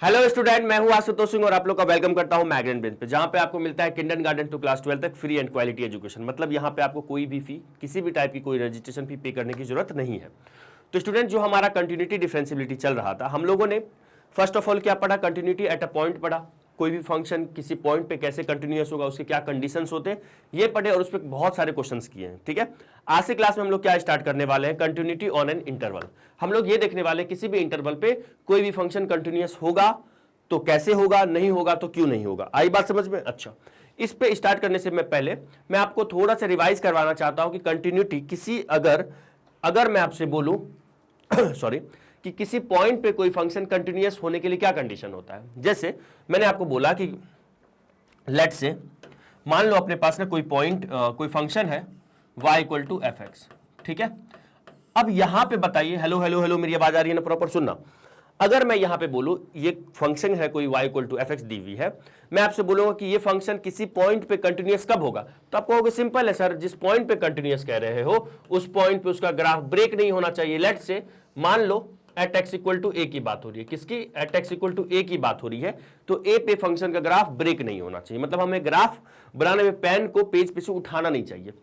Hello student, मैं हूं आशुतोष सिंह और आप लोग का वेलकम करता हूं मैग्नेट बेंच पे, जहां पे आपको मिलता है किंडरगार्टन टू क्लास 12 तक फ्री एंड क्वालिटी एजुकेशन। मतलब यहां पे आपको कोई भी फी, किसी भी टाइप की कोई रजिस्ट्रेशन फी पे करने की जरूरत नहीं है। तो स्टूडेंट, जो हमारा कंटिन्यूटी डिफरेंशिएबिलिटी चल रहा था, हम लोगों ने फर्स्ट ऑफ ऑल क्या पढ़ा? कंटिन्यूटी एट अ पॉइंट पढ़ा। कोई भी फंक्शन किसी पॉइंट पे कैसे कंटिन्यूअस होगा, उसके क्या कंडीशंस होते हैं, ये पढ़े और उस पर बहुत सारे क्वेश्चंस किए हैं। ठीक है, आज से क्लास में हम लोग क्या स्टार्ट करने वाले हैं? Continuity on an interval. हम लोग ये देखने वाले हैं किसी भी इंटरवल पे कोई भी फंक्शन कंटिन्यूअस होगा तो कैसे होगा, नहीं होगा तो क्यों नहीं होगा। आई बात समझ में? अच्छा, इस पे स्टार्ट करने से पहले मैं आपको थोड़ा सा रिवाइज करवाना चाहता हूं कि कंटिन्यूटी किसी अगर मैं आपसे बोलूं सॉरी, कि किसी पॉइंट पे कोई फंक्शन कंटिन्यूअस होने के लिए क्या कंडीशन होता है। जैसे मैंने आपको बोला कि लेट से मान लो अपने पास ना कोई फंक्शन है y equal to F X. ठीक है, अब यहां पे बताइए, हेलो हेलो हेलो, मेरी आवाज आ रही है ना? प्रॉपर सुनना। अगर मैं यहां पे बोलूं ये फंक्शन है कोई y equal to F X D V है, मैं आपसे बोलूंगा कि ये फंक्शन किसी पॉइंट पे कंटिन्यूअस कब होगा, तो आप कहोगे सिंपल है सर, जिस पॉइंट पे कंटिन्यूअस कह रहे हो उस पॉइंट पे उसका ग्राफ ब्रेक नहीं होना चाहिए। लेट से मान लो एट एक्स इक्वल टू ए की बात हो रही है। किसकी? एट एक्स इक्वल टू ए की बात हो रही है। तो ए पे फंक्शन का ग्राफ ब्रेक नहीं होना चाहिए, मतलब हमें ग्राफ बनाने में पेन को पेज पे से उठाना नहीं चाहिए।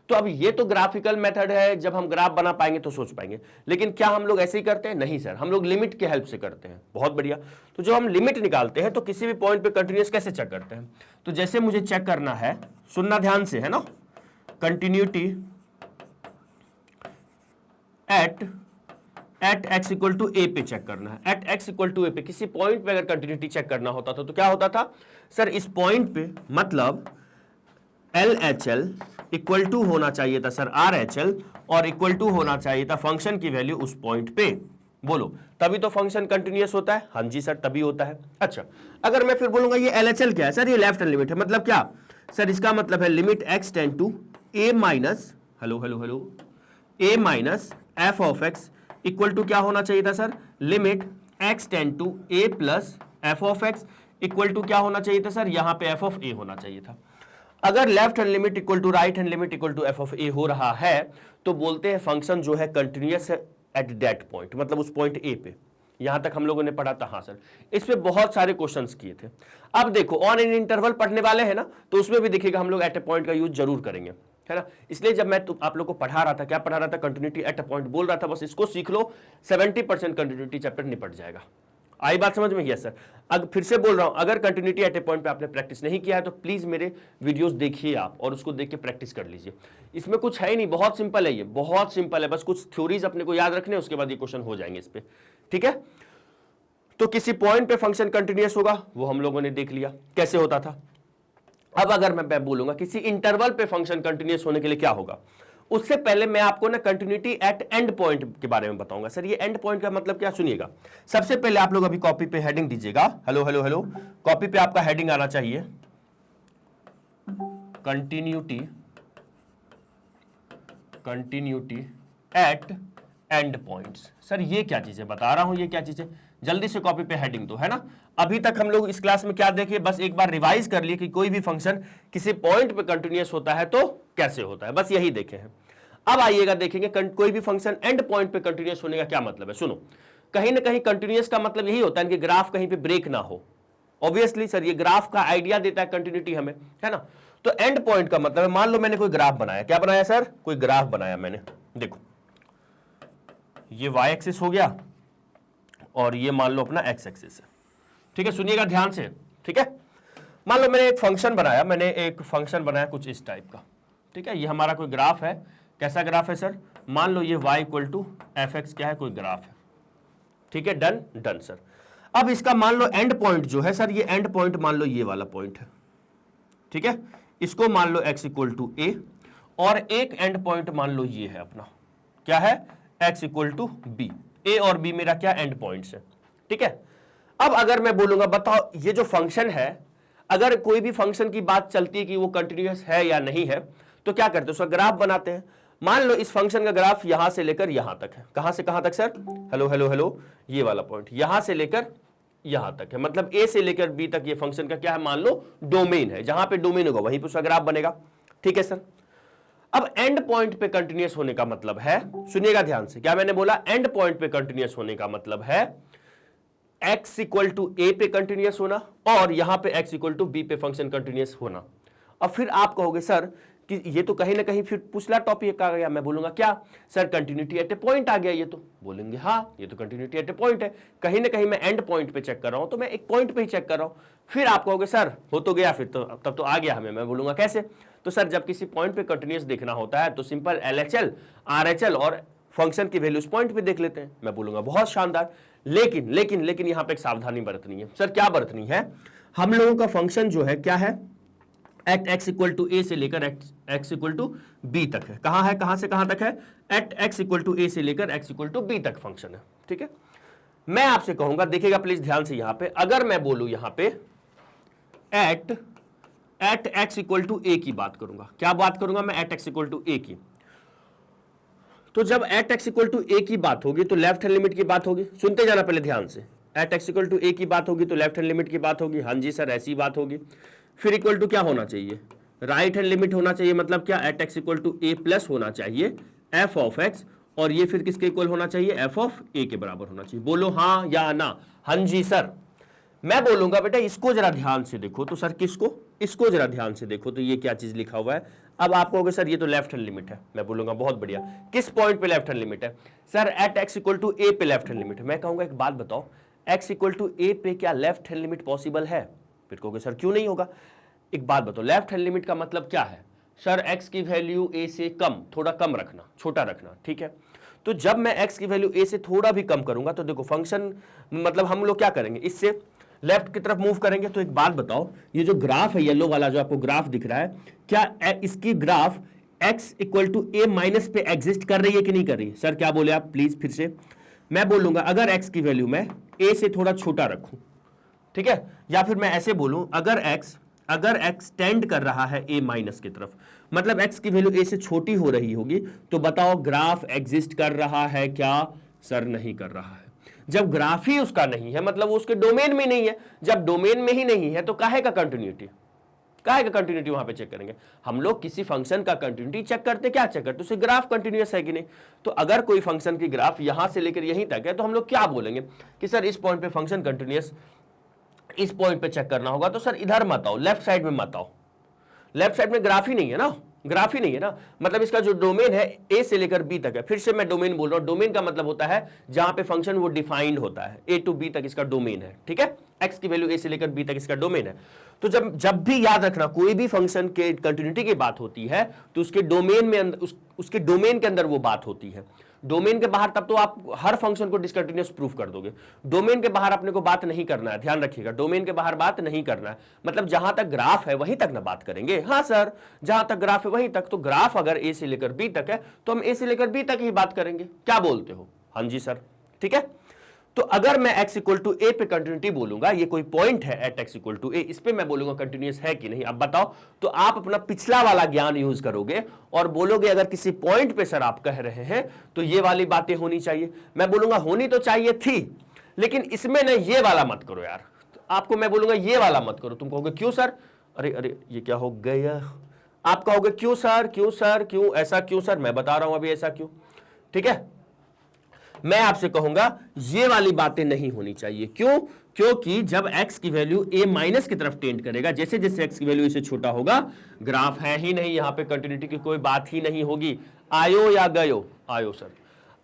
तो अब ये तो ग्राफिकल मेथड है, जब हम ग्राफ बना पाएंगे तो सोच पाएंगे। लेकिन क्या हम लोग ऐसे ही करते हैं? नहीं सर, हम लोग लिमिट के हेल्प से करते हैं। बहुत बढ़िया। तो जो हम लिमिट निकालते हैं तो किसी भी पॉइंट पे कंटिन्यूअस कैसे चेक करते हैं? तो जैसे मुझे चेक करना है, सुनना ध्यान से, है ना, continuity at x equal to A पे चेक करना है। At x equal to A पे किसी पॉइंट पे अगर कंटिन्यूटी चेक करना होता था तो क्या होता था सर? इस पॉइंट पे मतलब L H L equal to होना चाहिए था सर आर एच एल, और इक्वल टू होना चाहिए था फंक्शन की वैल्यू उस पॉइंट पे। बोलो, तभी तो फंक्शन कंटिन्यूअस होता है। हाँ जी सर, तभी होता है। अच्छा, अगर मैं फिर बोलूंगा ये एल एच एल क्या है सर? ये लेफ्ट हैंड लिमिट है। मतलब क्या सर? इसका मतलब है limit x tend to A minus, hello hello hello, A minus F of x equal to क्या होना चाहिए था sir? Limit x tend to A plus F of x equal to क्या होना चाहिए था सर? यहां पे एफ ऑफ ए होना चाहिए था। अगर left hand limit equal to right hand limit equal to F of A हो रहा है तो बोलते हैं फंक्शन जो है कंटिन्यूअस है एट दैट पॉइंट, मतलब उस पॉइंट ए पे। यहां तक हम लोगों ने पढ़ा था। हाँ सर, इस पे बहुत सारे क्वेश्चंस किए थे। अब देखो, ऑन एन इंटरवल पढ़ने वाले हैं ना, तो उसमें भी देखिएगा हम लोग एट ए पॉइंट का यूज जरूर करेंगे, है ना। इसलिए जब मैं आप लोग को पढ़ा रहा था, क्या पढ़ा रहा था? कंटिन्यूटी एट अ पॉइंट बोल रहा था। बस इसको सीख लो, 70% कंटिन्यूटी चैप्टर निपट जाएगा। आई बात समझ में? Yes sir. अब फिर से बोल रहा हूं, अगर कंटिन्यूटी एट ए पॉइंट पे आपने प्रैक्टिस नहीं किया है तो प्लीज मेरे वीडियोस देखिए आप, और उसको देख के प्रैक्टिस कर लीजिए। इसमें कुछ है ही नहीं, बहुत सिंपल है, ये बहुत सिंपल है। बस कुछ थ्योरीज अपने को याद रखने, उसके बाद ये क्वेश्चन हो जाएंगे इस पे। ठीक है, तो किसी पॉइंट पे फंक्शन कंटिन्यूअस होगा, वो हम लोगों ने देख लिया कैसे होता था। अब अगर मैं बोलूंगा किसी इंटरवल पे फंक्शन कंटिन्यूअस होने के लिए क्या होगा, उससे पहले मैं आपको ना कंटिन्यूटी एट एंड पॉइंट के बारे में बताऊंगा। सर ये एंड पॉइंट का मतलब क्या? सुनिएगा। सबसे पहले आप लोग अभी कॉपी पे हेडिंग दीजिएगा। हेलो हेलो हेलो, कॉपी पे आपका हेडिंग आना चाहिए continuity at and points. Sir ये क्या चीज है? बता रहा हूं ये क्या चीज है, जल्दी से कॉपी पे हेडिंग दो, है ना। अभी तक हम लोग इस क्लास में क्या देखे? बस एक बार रिवाइज कर लिए कि कोई भी फंक्शन किसी पॉइंट पे कंटिन्यूअस होता है तो कैसे होता है, बस यही देखे हैं। अब आइएगा देखेंगे कोई भी फंक्शन एंड पॉइंट पे कंटिन्यूअस होने का क्या मतलब है। सुनो, कहीं ना कहीं कंटिन्यूअस का मतलब यही होता है कि ग्राफ कहीं पे ब्रेक ना हो। ऑब्वियसली सर, ये ग्राफ का आइडिया देता है कंटिन्यूटी हमें, है ना। तो एंड पॉइंट का मतलब है, मान लो मैंने कोई ग्राफ बनाया। क्या बनाया सर? कोई ग्राफ बनाया मैंने। देखो, ये y एक्सिस हो गया और ये मान लो अपना x एक्सिस है। ठीक है, सुनिएगा ध्यान से। ठीक है, मान लो मैंने एक फंक्शन बनाया कुछ इस टाइप का। ठीक है, ये हमारा कोई ग्राफ है। कैसा ग्राफ है सर? मान लो ये y equal to F X क्या है, कोई ग्राफ है। ठीक है, डन डन सर। अब इसका मान लो एंड पॉइंट जो है सर, ये एंड पॉइंट मान लो ये वाला पॉइंट है। ठीक है, इसको मान लो x इक्वल टू ए, और एक एंड पॉइंट मान लो ये है अपना, क्या है? x equal to B. A और बी मेरा क्या एंड पॉइंट्स है। ठीक है, अब अगर मैं बोलूंगा बताओ ये जो फंक्शन है, अगर कोई भी फंक्शन की बात चलती है कि वो कंटिन्यूअस है या नहीं है, तो क्या करते हैं? उसका ग्राफ बनाते हैं। मान लो इस फंक्शन का ग्राफ यहां से लेकर यहां तक है। कहां से कहां तक सर? हेलो हेलो हेलो, ये वाला पॉइंट यहां से लेकर यहां तक है, मतलब ए से लेकर बी तक ये फंक्शन का क्या है? मान लो डोमेन है। जहां पे डोमेन होगा वहीं पे उसका ग्राफ बनेगा। ठीक है सर। अब एंड पॉइंट पे कंटिन्यूअस होने का मतलब है, सुनिएगा ध्यान से, क्या मैंने बोला? एंड पॉइंट पे कंटिन्यूअस होने का मतलब है x इक्वल टू ए पे कंटिन्यूअस होना और यहां पे x इक्वल टू बी पे फंक्शन कंटिन्यूअस होना। अब फिर आप कहोगे सर कि ये तो कहीं ना कहीं फिर पिछला टॉपिक आ गया। मैं बोलूंगा क्या sir, continuity at A point आ गया। ये तो बोलेंगे हाँ ये तो कंटिन्यूटी एट ए पॉइंट है, कहीं ना कहीं मैं एंड पॉइंट पे चेक कर रहा हूं, तो मैं एक पॉइंट पे ही चेक कर रहा हूं। फिर आप कहोगे सर हो तो गया, फिर तो तब तो आ गया हमें। मैं बोलूंगा कैसे, तो सर जब किसी पॉइंट पे कंटिन्यूअस देखना होता है तो सिंपल LHL RHL और फंक्शन की वैल्यू उस पॉइंट पे देख लेते हैं। मैं बोलूंगा बहुत शानदार। लेकिन लेकिन लेकिन यहां पे एक सावधानी बरतनी है। सर क्या बरतनी है, हम लोगों का फंक्शन जो है क्या है, eight x equal to A से लेकर x इक्वल टू बी तक है। कहां है, कहां से कहां तक है, eight x equal to A से लेकर x इक्वल टू बी तक फंक्शन है। ठीक है, मैं आपसे कहूंगा, देखिएगा प्लीज ध्यान से, यहां पे अगर मैं बोलूं यहां पे एट x इक्वल टू ए की बात करूंगा, क्या बात करूंगा मैं, एट x इक्वल टू ए की। तो जब एट x इक्वल टू ए की बात होगी तो लेफ्ट हैंड लिमिट की बात होगी। सुनते जाना पहले ध्यान से, एट x इक्वल टू ए की बात होगी तो लेफ्ट हैंड लिमिट की बात होगी। हाँ जी सर ऐसी बात होगी। फिर इक्वल टू क्या होना चाहिए, राइट हैंड लिमिट होना चाहिए। मतलब क्या, at x equal to A plus होना चाहिए f ऑफ x, और ये फिर किसके इक्वल होना चाहिए, f ऑफ a के बराबर होना चाहिए। बोलो हाँ या ना। हाँ जी सर। मैं बोलूंगा बेटा इसको जरा ध्यान से देखो, तो सर किसको, इसको जरा ध्यान से देखो, तो ये क्या चीज लिखा हुआ है। अब आप कहोगे सर ये तो लेफ्ट हैंड लिमिट है। मैं बोलूंगा बहुत बढ़िया, किस पॉइंट पे लेफ्ट हैंड लिमिट है, sir at x equal to A पे लेफ्ट हैंड लिमिट है। मैं कहूंगा एक बात बताओ, x इक्वल टू ए पे क्या लेफ्ट हैंड लिमिट पॉसिबल है। फिर कहोगे सर क्यों नहीं होगा। एक बात बताओ, लेफ्ट हैंड लिमिट का मतलब क्या है, सर x की वैल्यू a से कम, थोड़ा कम रखना, छोटा रखना। ठीक है, तो जब मैं x की वैल्यू a से थोड़ा भी कम करूंगा तो देखो फंक्शन, मतलब हम लोग क्या करेंगे, इससे लेफ्ट की तरफ मूव करेंगे। तो एक बात बताओ, ये जो ग्राफ है येलो वाला जो आपको ग्राफ दिख रहा है, क्या इसकी graph x equal to a minus पे एग्जिस्ट कर रही है कि नहीं कर रही। सर क्या बोले आप, प्लीज फिर से। मैं बोलूंगा अगर x की वैल्यू मैं a से थोड़ा छोटा रखूं, ठीक है, या फिर मैं ऐसे बोलूं अगर x टेंड कर रहा है a माइनस की तरफ, मतलब x की वैल्यू a से छोटी हो रही होगी, तो बताओ ग्राफ एग्जिस्ट कर रहा है क्या। सर नहीं कर रहा है। जब ग्राफ ही उसका नहीं है मतलब वो उसके डोमेन में नहीं है। जब डोमेन में ही नहीं है तो काहे का कंटिन्यूटी, काहे का कंटिन्यूटी वहां पे चेक करेंगे। हम लोग किसी फंक्शन का कंटिन्यूटी चेक करते, क्या चेक करते, उससे ग्राफ कंटिन्यूअस है कि नहीं। तो अगर कोई फंक्शन की ग्राफ यहां से लेकर यहीं तक है तो हम लोग क्या बोलेंगे कि सर इस पॉइंट पे फंक्शन कंटिन्यूअस, इस पॉइंट पे चेक करना होगा। तो सर इधर मत आओ, लेफ्ट साइड में मत आओ, लेफ्ट साइड में ग्राफ ही नहीं है ना, ग्राफ ही नहीं है ना, मतलब इसका जो डोमेन है ए से लेकर बी तक है। फिर से मैं डोमेन बोल रहा हूं, डोमेन का मतलब होता है जहां पे फंक्शन वो डिफाइंड होता है, ए टू बी तक इसका डोमेन है। ठीक है, एक्स की वैल्यू ए से लेकर बी तक इसका डोमेन है। तो जब भी याद रखना कोई भी फंक्शन के कंटिन्यूटी की बात होती है तो उसके डोमेन में उसके डोमेन के अंदर वो बात होती है। डोमेन के बाहर तब तो आप हर फंक्शन को डिसकंटिन्यूअस प्रूफ कर दोगे। डोमेन के बाहर अपने को बात नहीं करना है, ध्यान रखिएगा, डोमेन के बाहर बात नहीं करना है। मतलब जहां तक ग्राफ है वहीं तक ना बात करेंगे। हाँ सर, जहां तक ग्राफ है वहीं तक। तो ग्राफ अगर ए से लेकर बी तक है तो हम ए से लेकर बी तक ही बात करेंगे। क्या बोलते हो। हाँ जी सर, ठीक है। तो अगर मैं x इक्वल टू ए पे कंटिन्यूटी बोलूंगा, ये कोई पॉइंट है एट x इक्वल टू ए, इस पे मैं बोलूंगा कंटिन्यूअस है कि नहीं। अब बताओ, तो आप अपना पिछला वाला ज्ञान यूज करोगे और बोलोगे अगर किसी पॉइंट पे सर आप कह रहे हैं तो ये वाली बातें होनी चाहिए। मैं बोलूंगा होनी तो चाहिए थी, लेकिन इसमें ना ये वाला मत करो यार। तो आपको मैं बोलूंगा ये वाला मत करो। तुम कहोगे क्यों सर, अरे अरे ये क्या हो गया। आप कहोगे क्यों सर, क्यों सर, क्यों ऐसा, क्यों सर, मैं बता रहा हूं अभी ऐसा क्यों। ठीक है, मैं आपसे कहूंगा ये वाली बातें नहीं होनी चाहिए। क्यों, क्योंकि जब x की वैल्यू a माइनस की तरफ टेंड करेगा, जैसे जैसे x की वैल्यू इससे छोटा होगा, ग्राफ है ही नहीं, यहां पे कंटिन्यूटी की कोई बात ही नहीं होगी। आयो या गयो, आयो सर।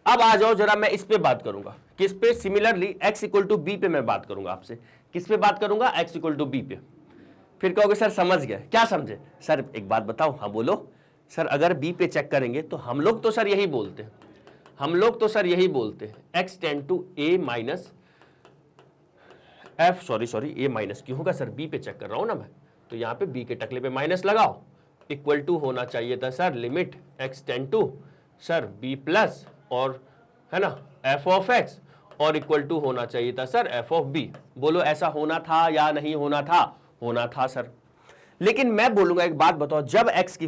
अब आ जाओ जरा, मैं इस पे बात करूंगा, किस पे, similarly x equal to B पे मैं बात करूंगा आपसे। किस पे बात करूंगा, x इक्वल टू बी पे। फिर कहोगे सर समझ गए, क्या समझे। सर एक बात बताओ, हाँ बोलो। सर अगर बी पे चेक करेंगे तो हम लोग तो सर यही बोलते हैं, हम लोग तो सर यही बोलते हैं x tend to a minus f, sorry a minus क्यों होगा सर, b पे चेक कर रहा हूं ना मैं, तो यहां पे b के टकले पे माइनस लगाओ। इक्वल टू होना चाहिए था sir limit x tend to sir b plus और है ना f ऑफ x, और इक्वल टू होना चाहिए था सर f ऑफ b। बोलो ऐसा होना था या नहीं होना था, होना था सर। लेकिन मैं बोलूंगा एक बात बताओ, जब x की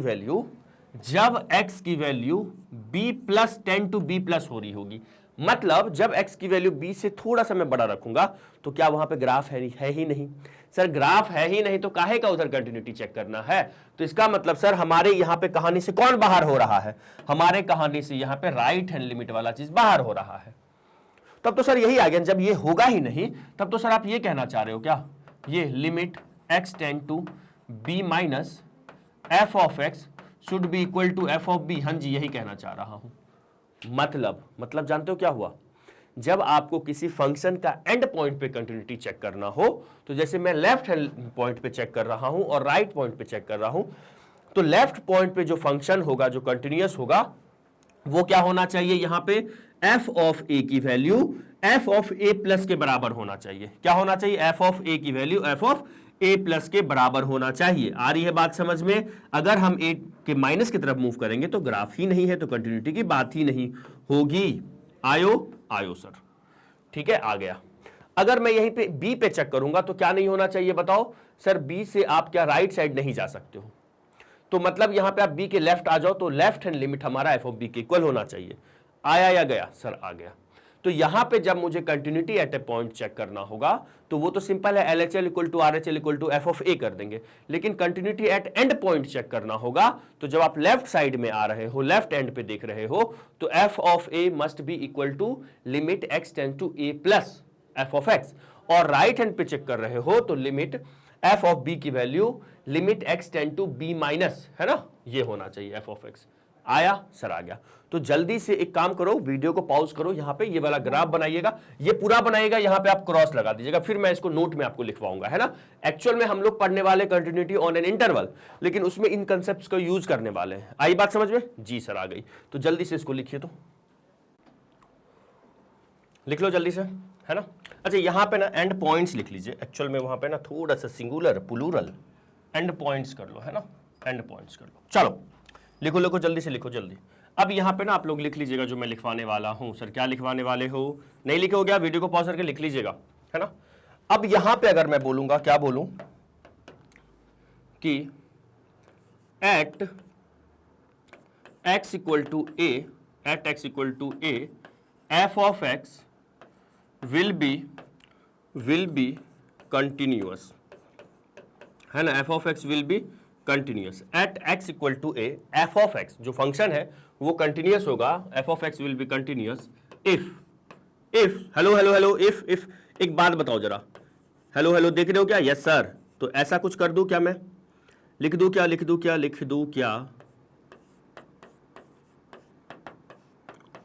value b plus tend to b plus हो रही होगी, मतलब जब x की वैल्यू b से थोड़ा सा मैं बड़ा रखूंगा तो क्या वहां पे ग्राफ है ही नहीं। सर ग्राफ है ही नहीं तो काहे का उधर कंटिन्यूटी चेक करना है। तो इसका मतलब सर हमारे यहां पे कहानी से कौन बाहर हो रहा है, हमारे कहानी से यहां पे राइट हैंड लिमिट वाला चीज बाहर हो रहा है। तब तो सर यही आ गया, जब ये होगा ही नहीं तब तो सर आप ये कहना चाह रहे हो क्या, ये limit x tend to b minus F of x should be equal to F of B. हाँ जी, यही कहना चाह रहा हूं। मतलब जानते हो क्या हुआ, जब आपको किसी फंक्शन का एंड पॉइंट पे कंटिन्यूटी चेक करना हो, तो जैसे मैं लेफ्ट हैंड पॉइंट पे चेक कर रहा हूं और राइट पॉइंट पे चेक कर रहा हूं, तो लेफ्ट पॉइंट पे जो फंक्शन होगा, जो कंटिन्यूअस होगा, वो क्या होना चाहिए, यहां पे एफ ऑफ ए की value F of A plus के बराबर होना चाहिए। क्या होना चाहिए, एफ ऑफ ए की value F of A plus के बराबर होना चाहिए। आ रही है बात समझ में? अगर हम ए के माइनस की तरफ मूव करेंगे तो ग्राफ ही नहीं है, तो कंटिन्यूटी की बात ही नहीं होगी। आयो सर, ठीक है, आ गया। अगर मैं यहीं पे बी पे चेक करूंगा तो क्या नहीं होना चाहिए बताओ सर, बी से आप क्या राइट साइड नहीं जा सकते हो, तो मतलब यहां पे आप बी के लेफ्ट आ जाओ, तो लेफ्ट हैंड लिमिट हमारा एफ ऑफ बी के इक्वल होना चाहिए। आया या गया सर? आ गया। तो यहां पे जब मुझे continuity at A point check करना होगा तो वो तो सिंपल है, L H L equal to R H L equal to F of A कर देंगे। लेकिन continuity at end point check करना होगा, तो जब आप लेफ्ट साइड में आ रहे हो, लेफ्ट एंड पे देख रहे हो, तो F of A must be equal to limit x tend to A plus F of X, और राइट हैंड पे चेक कर रहे हो तो लिमिट एफ ऑफ बी की value limit x tend to B minus, है ना, ये होना चाहिए एफ ऑफ एक्स। आया सर? आ गया। तो जल्दी से एक काम करो, वीडियो को पॉज करो, यहां पे ये वाला ग्राफ बनाइएगा, ये पूरा बनाइएगा, यहां पे आप क्रॉस लगा दीजिएगा, फिर मैं इसको नोट में आपको लिखवाऊंगा, है ना। एक्चुअल में हम लोग पढ़ने वाले कंटिन्यूटी ऑन एन इंटरवल, लेकिन उसमें इन कंसेप्ट्स को यूज करने वाले हैं। आई बात समझ में? जी सर, आ गई। तो जल्दी से इसको लिखिए, तो लिख लो जल्दी से, है ना। अच्छा, यहां पे ना एंड पॉइंट्स लिख लीजिए, एक्चुअल में वहां पे ना थोड़ा सा सिंगुलर प्लूरल एंड पॉइंट्स कर लो, है ना, एंड पॉइंट्स कर लो। चलो लिखो लिखो, जल्दी से लिखो, जल्दी। अब यहां पे ना आप लोग लिख लीजिएगा जो मैं लिखवाने वाला हूं। सर क्या लिखवाने वाले हो? नहीं लिखे हो गया, वीडियो को पॉज करके लिख लीजिएगा, है ना। अब यहां पे अगर मैं बोलूंगा, क्या बोलूं कि at x equal to A, at x equal to A F of x will be continuous, है ना, F of x will be continuous at x equal to A. F of X जो फंक्शन है वो continuous होगा, F of x will be continuous if hello hello hello, if एक बात बताओ जरा, हेलो हेलो देख रहे हो क्या? Yes sir. तो ऐसा कुछ कर दूं क्या, मैं लिख दूं क्या?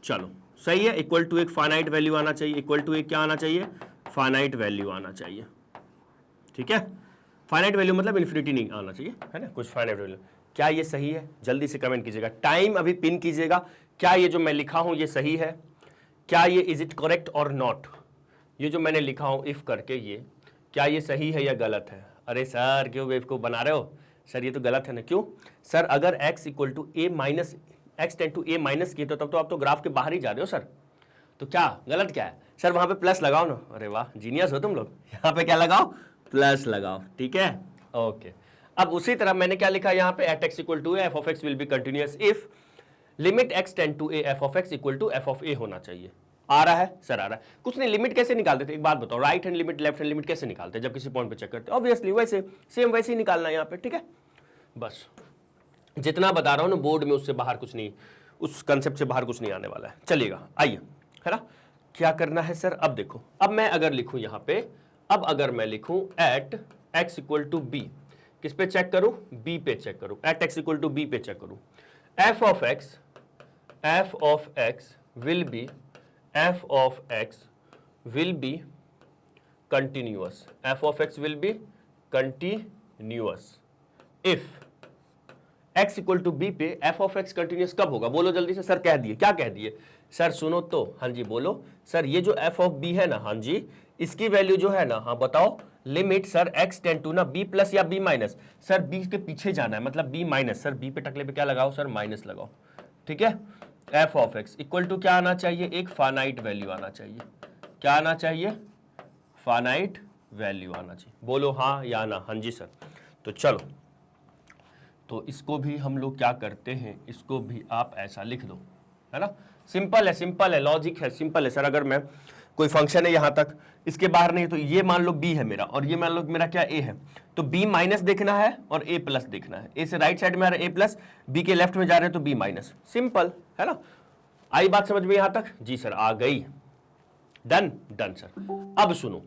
चलो सही है, इक्वल टू एक फाइनाइट वैल्यू आना चाहिए, इक्वल टू एक क्या आना चाहिए, फाइनाइट वैल्यू आना चाहिए, ठीक है। फाइनाइट वैल्यू मतलब इन्फिनिटी नहीं आना चाहिए, है ना, कुछ फाइनाइट वैल्यू। क्या ये सही है? जल्दी से कमेंट कीजिएगा, टाइम अभी पिन कीजिएगा। क्या ये जो मैं लिखा हूं ये सही है? क्या ये इज इट करेक्ट और नॉट? ये जो मैंने लिखा हूं इफ करके, ये क्या ये सही है या गलत है? अरे सर क्यों बेवकूफ बना रहे हो सर, ये तो गलत है ना। क्यों सर? अगर x equal to A minus X tend to A minus की, तो तब तो आप तो ग्राफ के बाहर ही जा रहे हो सर। तो क्या गलत क्या है सर? वहां पे प्लस लगाओ ना। अरे वाह, जीनियस हो तुम लोग। यहाँ पे क्या लगाओ? प्लस लगाओ, ठीक है, ओके। अब उसी तरह मैंने क्या लिखा यहाँ पे, at x equal to F of x will be continuous if limit x tend to A F of x equal to F of A होना चाहिए। आ रहा है सर? आ रहा है। कुछ नहीं, लिमिट कैसे निकालते थे एक बात बताओ, right hand limit left hand limit कैसे निकालते हैं जब किसी पॉइंट पे चेक करते हैं? ऑब्वियसली वैसे सेम वैसे ही निकालना है यहाँ पे, ठीक है। बस जितना बता रहा हूँ ना बोर्ड में, उससे बाहर कुछ नहीं, उस कंसेप्ट से बाहर कुछ नहीं आने वाला है। चलिएगा, आइए, है ना। क्या करना है सर? अब देखो, अब मैं अगर लिखूं यहाँ पे, अब अगर मैं लिखूं at x equal to B, किस पे चेक करूं? बी पे चेक करूं। At x equal to B पे चेक करूं। F of x will be continuous, F of x will be continuous if X equal to B पे F of X continuous कब होगा? बोलो जल्दी से। सर कह दिए, क्या कह दिए सर? सुनो तो, हाँ जी बोलो सर। ये जो एफ ऑफ बी है ना, हाँ जी, इसकी वैल्यू जो है ना, हाँ बताओ, limit sir x tend to ना बी प्लस या बी माइनस। सर बी के पीछे जाना है, मतलब बी माइनस। सर बी पे टकले पे क्या लगाओ सर? माइनस लगाओ, ठीक है। F of x equal to क्या आना चाहिए? एक फाइनाइट वैल्यू आना चाहिए। क्या आना चाहिए? फाइनाइट वैल्यू आना चाहिए। बोलो हाँ या ना? हाँ जी सर। तो चलो, तो इसको भी हम लोग क्या करते हैं, इसको भी आप ऐसा लिख दो, है ना। सिंपल है, लॉजिक है, सिंपल है सर। अगर मैं कोई फंक्शन है यहां तक, इसके बाहर नहीं, तो ये मान लो b है मेरा, और ये मान लो मेरा क्या a है, तो b माइनस देखना है और a प्लस देखना है। a से राइट साइड में आ रहा है a प्लस, b के लेफ्ट में जा रहे हैं तो b माइनस। सिंपल है ना। आई बात समझ में यहां तक? जी सर, आ गई। Done done sir. अब सुनो,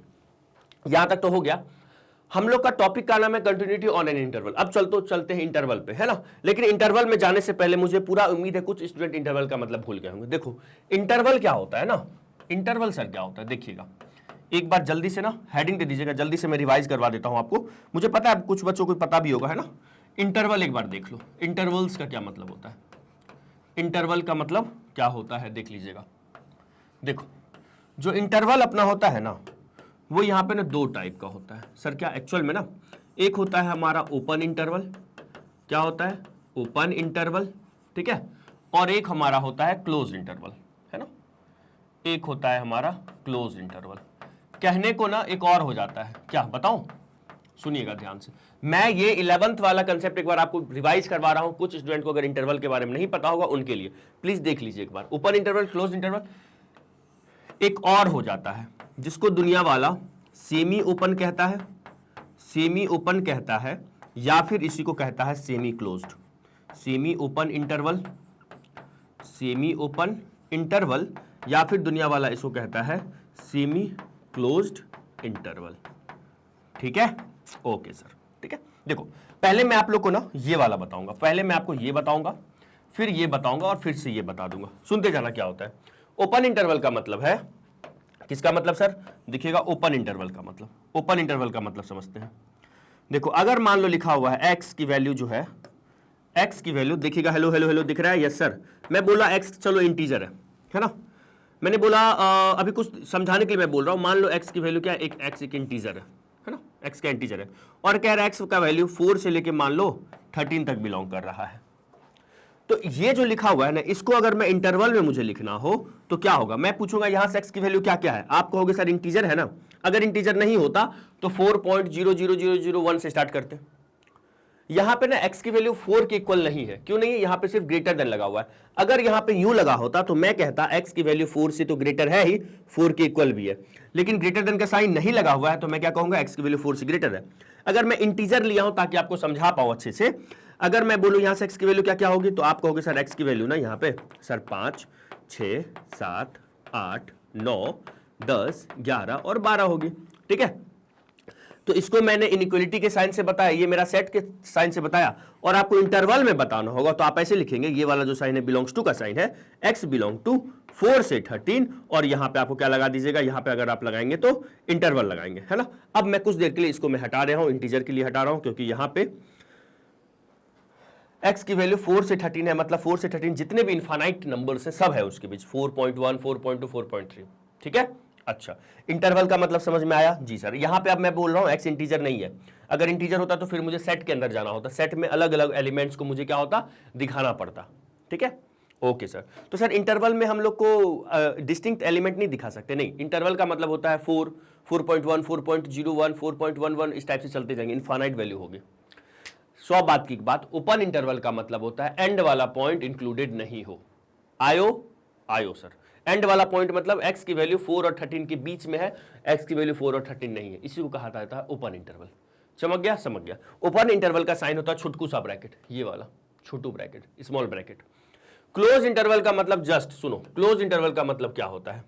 यहां तक तो हो गया। हम लोग का टॉपिक का नाम है कंटिन्यूटी ऑन एन इंटरवल। अब चलते हैं इंटरवल पे, है ना। लेकिन इंटरवल में जाने से पहले मुझे पूरा उम्मीद है कुछ स्टूडेंट इंटरवल का मतलब भूल गए होंगे। देखो इंटरवल क्या होता है ना, इंटरवल सर क्या होता है देखिएगा, एक बार जल्दी से ना हेडिंग दे दीजिएगा, जल्दी से मैं रिवाइज करवा देता हूं आपको। मुझे पता है कुछ बच्चों को पता भी होगा, है ना। इंटरवल एक बार देख लो, इंटरवल्स का क्या मतलब होता है, इंटरवल का मतलब क्या होता है देख लीजिएगा। देखो जो इंटरवल अपना होता है ना, वो यहां पे ना दो टाइप का होता है सर। क्या एक्चुअल में ना, एक होता है हमारा ओपन इंटरवल, क्या होता है ओपन इंटरवल, ठीक है, और एक हमारा होता है क्लोज इंटरवल, है ना। एक होता है हमारा क्लोज इंटरवल। कहने को ना एक और हो जाता है, क्या बताऊं, सुनिएगा ध्यान से। मैं ये 11th वाला कंसेप्ट एक बार आपको रिवाइज करवा रहा हूं, कुछ स्टूडेंट को अगर इंटरवल के बारे में नहीं पता होगा उनके लिए प्लीज देख लीजिए एक बार। ओपन इंटरवल, क्लोज इंटरवल, एक और हो जाता है जिसको दुनिया वाला सेमी ओपन कहता है, सेमी ओपन कहता है, या फिर इसी को कहता है semi closed. Semi open interval, semi open interval, या फिर दुनिया वाला इसको कहता है सेमी क्लोज्ड इंटरवल। ठीक है, ओके सर, ठीक है। देखो पहले मैं आप लोग को ना ये वाला बताऊंगा, पहले मैं आपको ये बताऊंगा, फिर ये बताऊंगा और फिर से ये बता दूंगा। सुनते जाना क्या होता है। ओपन इंटरवल का मतलब है, किसका मतलब सर, देखिएगा ओपन इंटरवल का मतलब, ओपन इंटरवल का मतलब समझते हैं। देखो अगर मान लो लिखा हुआ है x की वैल्यू जो है, x की वैल्यू देखिएगा, हेलो हेलो हेलो दिख रहा है, यस सर। मैं बोला x चलो इंटीजर है ना। मैंने बोला अभी कुछ समझाने के लिए मैं बोल रहा हूं, मान लो x की वैल्यू क्या है, एक x एक इंटीजर है ना, x का इंटीजर है, और कह रहा है x का वैल्यू 4 से लेके मान लो 13 तक बिलोंग कर रहा है। तो ये जो लिखा हुआ है ना, इसको अगर मैं इंटरवल में मुझे लिखना हो तो क्या होगा, मैं पूछूंगा यहां से x की वैल्यू क्या क्या है, आप कहोगे सर इंटीजर है ना। अगर इंटीजर नहीं होता तो 4.00001 से स्टार्ट करते। यहां पे ना x की वैल्यू 4 के इक्वल नहीं है, क्यों नहीं है, यहां पे सिर्फ ग्रेटर देन लगा हुआ है। अगर यहां पे यूं लगा होता तो मैं कहता x की वैल्यू 4 से तो ग्रेटर है ही, 4 के इक्वल भी है, लेकिन ग्रेटर देन का साइन नहीं लगा हुआ है तो मैं क्या कहूंगा, x की वैल्यू 4 से ग्रेटर है। अगर मैं इंटीजर लिया हूं ताकि आपको समझा पाऊं अच्छे से, अगर मैं बोलूं यहां से x की वैल्यू क्या क्या होगी, तो आप कहोगे सर x की वैल्यू ना यहां पे सर 5, 6, 7, 8, 9, 10, 11 और 12 होगी, ठीक है। तो इसको मैंने इनइक्वालिटी के साइन से बताया, ये मेरा सेट के साइन से बताया, और आपको इंटरवल में बताना होगा तो आप ऐसे लिखेंगे, ये वाला जो साइन है बिलोंग्स टू का साइन है, x बिलोंग टू 4 से 13, और यहां पे आपको क्या लगा दीजिएगा, यहां पे अगर आप लगाएंगे तो इंटरवल लगाएंगे, है ना। अब मैं कुछ देर के लिए इसको मैं हटा रहा हूं, इंटीजर के लिए हटा रहा हूं, क्योंकि यहां पे x की वैल्यू 4 से 13 है, मतलब 4 से 13 जितने भी इनफाइनाइट नंबर्स हैं सब है उसके बीच, 4.1, 4.2, 4.3, ठीक है। अच्छा, इंटरवल का मतलब समझ में आया जी सर। यहां पे अब मैं बोल रहा हूं x इंटीजर नहीं है, अगर इंटीजर होता तो फिर मुझे सेट के अंदर जाना होता, सेट में अलग अलग एलिमेंट्स को मुझे क्या होता, दिखाना पड़ता, ठीक है। ओके सर, तो सर इंटरवल में हम लोग को डिस्टिंक्ट एलिमेंट नहीं दिखा सकते, नहीं। इंटरवल का मतलब होता है 4, 4.1, 4.01, 4.11, इस टाइप से चलते जाएंगे, इनफाइनाइट वैल्यू होगी। 100 बात की बात, ओपन इंटरवल का मतलब होता है एंड वाला पॉइंट इंक्लूडेड नहीं हो। आयो सर, एंड वाला पॉइंट मतलब x की वैल्यू 4 और 13 के बीच में है, x की वैल्यू 4 और 13 नहीं है, इसी को कहा जाता है ओपन इंटरवल। समझ गया, समझ गया। ओपन इंटरवल का साइन होता है छोटकू सा ब्रैकेट, ये वाला छोटू bracket, small bracket. Close interval का मतलब जस्ट सुनो, क्लोज इंटरवल का मतलब क्या होता है,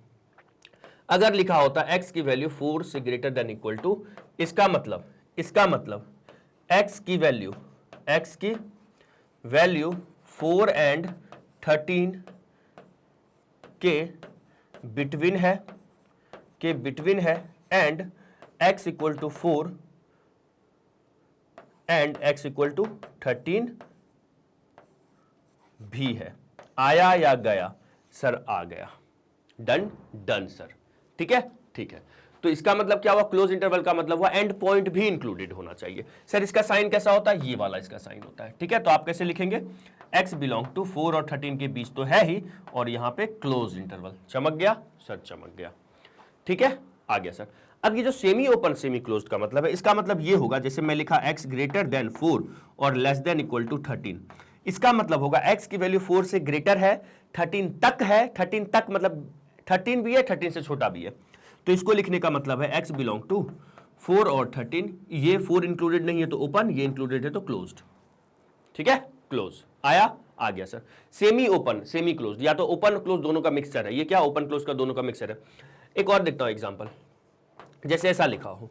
अगर लिखा होता है x की वैल्यू 4 से ग्रेटर देन इक्वल टू, इसका मतलब x की वैल्यू 4 एंड 13 के बिटवीन है, and x equal to 4 and x equal to 13 भी है। आया या गया सर, आ गया, डन सर, ठीक है, ठीक है। तो इसका मतलब क्या हुआ, क्लोज इंटरवल का मतलब हुआ एंड पॉइंट भी इंक्लूडेड होना चाहिए। सर इसका साइन कैसा होता है, ये वाला इसका साइन होता है, ठीक है। तो आप कैसे लिखेंगे, x बिलोंग टू 4 और 13 के बीच तो है ही, और यहां पे क्लोज इंटरवल। चमक गया सर, चमक गया, ठीक है, आ गया सर। अब ये जो सेमी ओपन सेमी क्लोज्ड का मतलब है, इसका मतलब ये होगा, जैसे मैं लिखा x ग्रेटर देन 4 और लेस देन इक्वल टू 13, इसका मतलब होगा x की वैल्यू 4 से ग्रेटर है, 13 तक है, 13 तक मतलब 13 भी है, 13 से छोटा भी है। तो इसको लिखने का मतलब है x बिलोंग टू 4 और 13, ये 4 इंक्लूडेड नहीं है तो ओपन, ये इंक्लूडेड है तो क्लोज्ड, ठीक है, क्लोज। आया, आ गया sir. Semi open semi closed, या तो ओपन क्लोज दोनों का मिक्सचर है, ये क्या ओपन क्लोज का दोनों का मिक्सचर है। एक और देखता हूं एग्जांपल, जैसे ऐसा लिखा हो,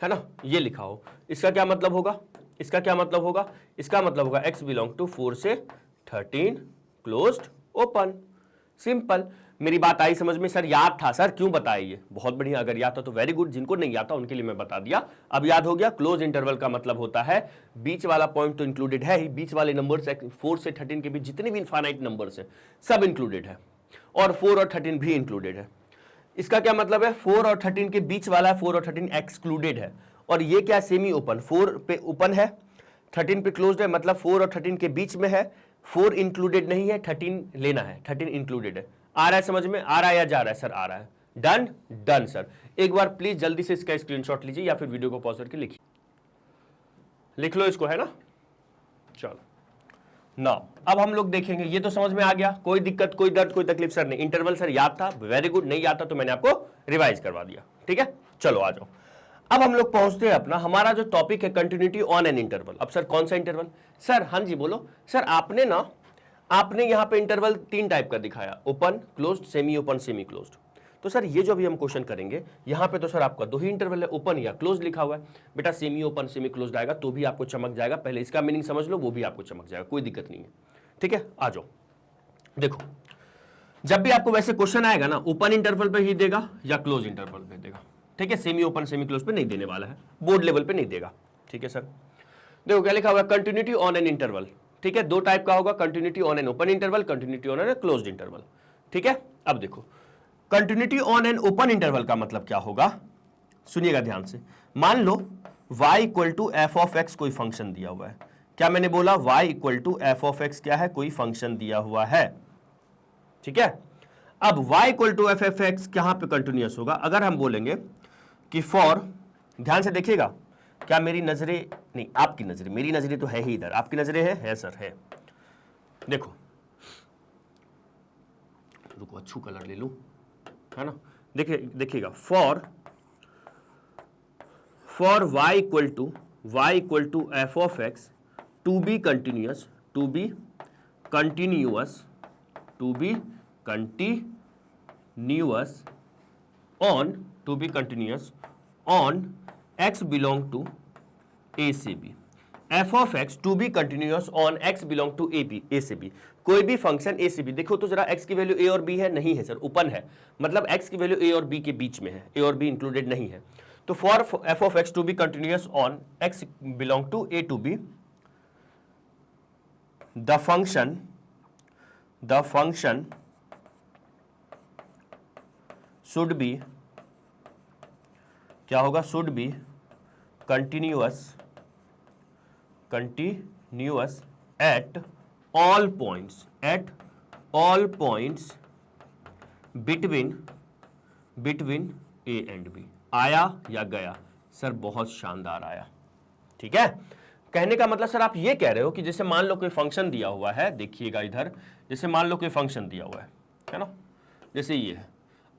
है ना, ये लिखा हो, इसका क्या मतलब होगा, इसका क्या मतलब होगा, इसका मतलब होगा x बिलोंग टू 4 से 13 क्लोज्ड ओपन। सिंपल। मेरी बात आई समझ में? सर याद था, सर क्यों बताया ये? बहुत बढ़िया, अगर याद था तो वेरी गुड, जिनको नहीं याद था उनके लिए मैं बता दिया, अब याद हो गया। क्लोज इंटरवल का मतलब होता है बीच वाला पॉइंट तो इंक्लूडेड है ही, बीच वाले नंबर से 4 से 13 के बीच जितने भी इनफाइनाइट नंबर्स हैं सब इंक्लूडेड है, और 4 और 13 भी इंक्लूडेड है। इसका क्या मतलब है? 4 और 13 के बीच वाला है, 4 और 13 एक्सक्लूडेड है, और ये क्या सेमी ओपन, 4 पे ओपन है, 13 पे क्लोज्ड है, मतलब 4 और 13 के बीच में है, 4 इंक्लूडेड नहीं है, 13 लेना है, 13 इंक्लूडेड है। आ रहा है समझ में? आ रहा है या जा रहा है? सर आ रहा है। Done done sir. एक बार प्लीज जल्दी से इसका स्क्रीनशॉट लीजिए या फिर वीडियो को पॉज करके लिखिए, लिख लो इसको, है ना। चलो ना, अब हम लोग देखेंगे, ये तो समझ में आ गया, कोई दिक्कत, कोई दर्द, कोई तकलीफ? सर नहीं, इंटरवल सर याद था, वेरी गुड, नहीं याद था तो मैंने आपको रिवाइज करवा दिया, ठीक है। चलो आ जाओ, अब हम लोग पहुंचते हैं अपना, हमारा जो टॉपिक है कंटिन्यूटी ऑन एन इंटरवल। अब सर कौन सा इंटरवल? सर हाँ जी बोलो। सर आपने यहां पे इंटरवल 3 टाइप का दिखाया, open, closed, semi open, semi closed. तो सर ये जो अभी हम क्वेश्चन करेंगे यहां पे तो सर आपका 2 ही इंटरवल है, ओपन या क्लोज लिखा हुआ है। बेटा सेमी ओपन सेमी क्लोज्ड आएगा तो भी आपको चमक जाएगा, पहले इसका मीनिंग समझ लो, वो भी आपको चमक जाएगा, कोई दिक्कत नहीं है, ठीक है। आ जाओ, देखो जब भी आपको वैसे क्वेश्चन आएगा ना, ओपन इंटरवल पे ही देगा या क्लोज इंटरवल पे देगा, ठीक है। सेमी ओपन सेमी क्लोज पे नहीं देने वाला है, बोर्ड लेवल पे नहीं देगा, ठीक है सर। देखो क्या लिखा हुआ है, कंटिन्यूटी ऑन एन इंटरवल, ठीक है। 2 टाइप का होगा, continuity on an open interval, continuity on an closed interval, ठीक है। अब देखो continuity on an open interval का मतलब क्या होगा, सुनिएगा ध्यान से। मान लो y equal to F of x कोई फंक्शन दिया हुआ है, क्या मैंने बोला? y equal to F of x क्या है? कोई फंक्शन दिया हुआ है, ठीक है। अब y equal to F of x कहां पे कंटिन्यूअस होगा? अगर हम बोलेंगे कि फॉर, ध्यान से देखिएगा, क्या मेरी नजरें नहीं, आपकी नजरें, मेरी नजरें तो है ही इधर, आपकी नजरें है सर, है। देखो रुको, अच्छू कलर ले लूं, है ना। देखिएगा, for y equal to F of x to be continuous on x belong to A से B, f of x to be continuous on x belong to A से बी, कोई भी फंक्शन ए से बी। देखो तो जरा, x की value a और b है, नहीं है सर, ओपन है, मतलब x की वैल्यू a और b के बीच में है, a और b इंक्लूडेड नहीं है। तो for f of x to be continuous on x belong to a to b, the function should be, क्या होगा? Should be continuous at all points between a and b. आया या गया? Sir बहुत शानदार आया, ठीक है। कहने का मतलब सर आप ये कह रहे हो कि जैसे मान लो कोई फंक्शन दिया हुआ है, देखिएगा इधर, जैसे मान लो कोई फंक्शन दिया हुआ है ना, जैसे ये है।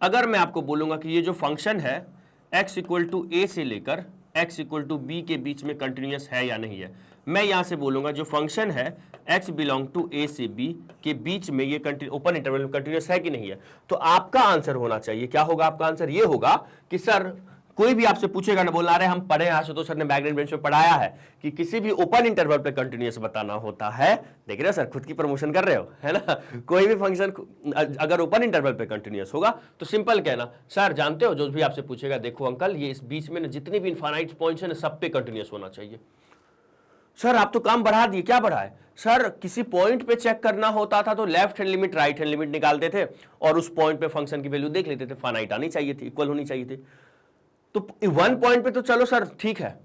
अगर मैं आपको बोलूंगा कि ये जो फंक्शन है x इक्वल टू ए से लेकर x इक्वल टू बी के बीच में कंटिन्यूअस है या नहीं है, मैं यहां से बोलूंगा जो फंक्शन है x बिलोंग टू ए से b के बीच में ये ओपन इंटरवल में कंटिन्यूअस है कि नहीं है। तो आपका आंसर होना चाहिए, क्या होगा आपका आंसर? ये होगा कि सर कोई भी आपसे पूछेगा ना, बोलना रहे हम पढ़े, आशुतोष सर ने बैकग्राउंड बेंच में पढ़ाया है कि किसी भी ओपन इंटरवल पे कंटिन्यूअस बताना होता है। देख रहे हो सर, खुद की प्रमोशन कर रहे हो, है ना। कोई भी फंक्शन अगर ओपन इंटरवल पे कंटिन्यूअस होगा तो सिंपल कहना, सर जानते हो, जो भी आपसे पूछेगा, देखो अंकल ये इस बीच में जितने भी इनफाइनाइट पॉइंट्स हैं सब पे कंटिन्यूअस होना चाहिए। सर आप तो काम बढ़ा दिए, क्या बढ़ाए? सर किसी पॉइंट पे चेक करना होता था तो left hand limit right hand limit निकालते थे और उस पॉइंट पे फंक्शन की वैल्यू देख लेते थे, फाइनाइट आनी चाहिए थी, इक्वल होनी चाहिए थी। तो 1 पॉइंट पे तो चलो सर ठीक है,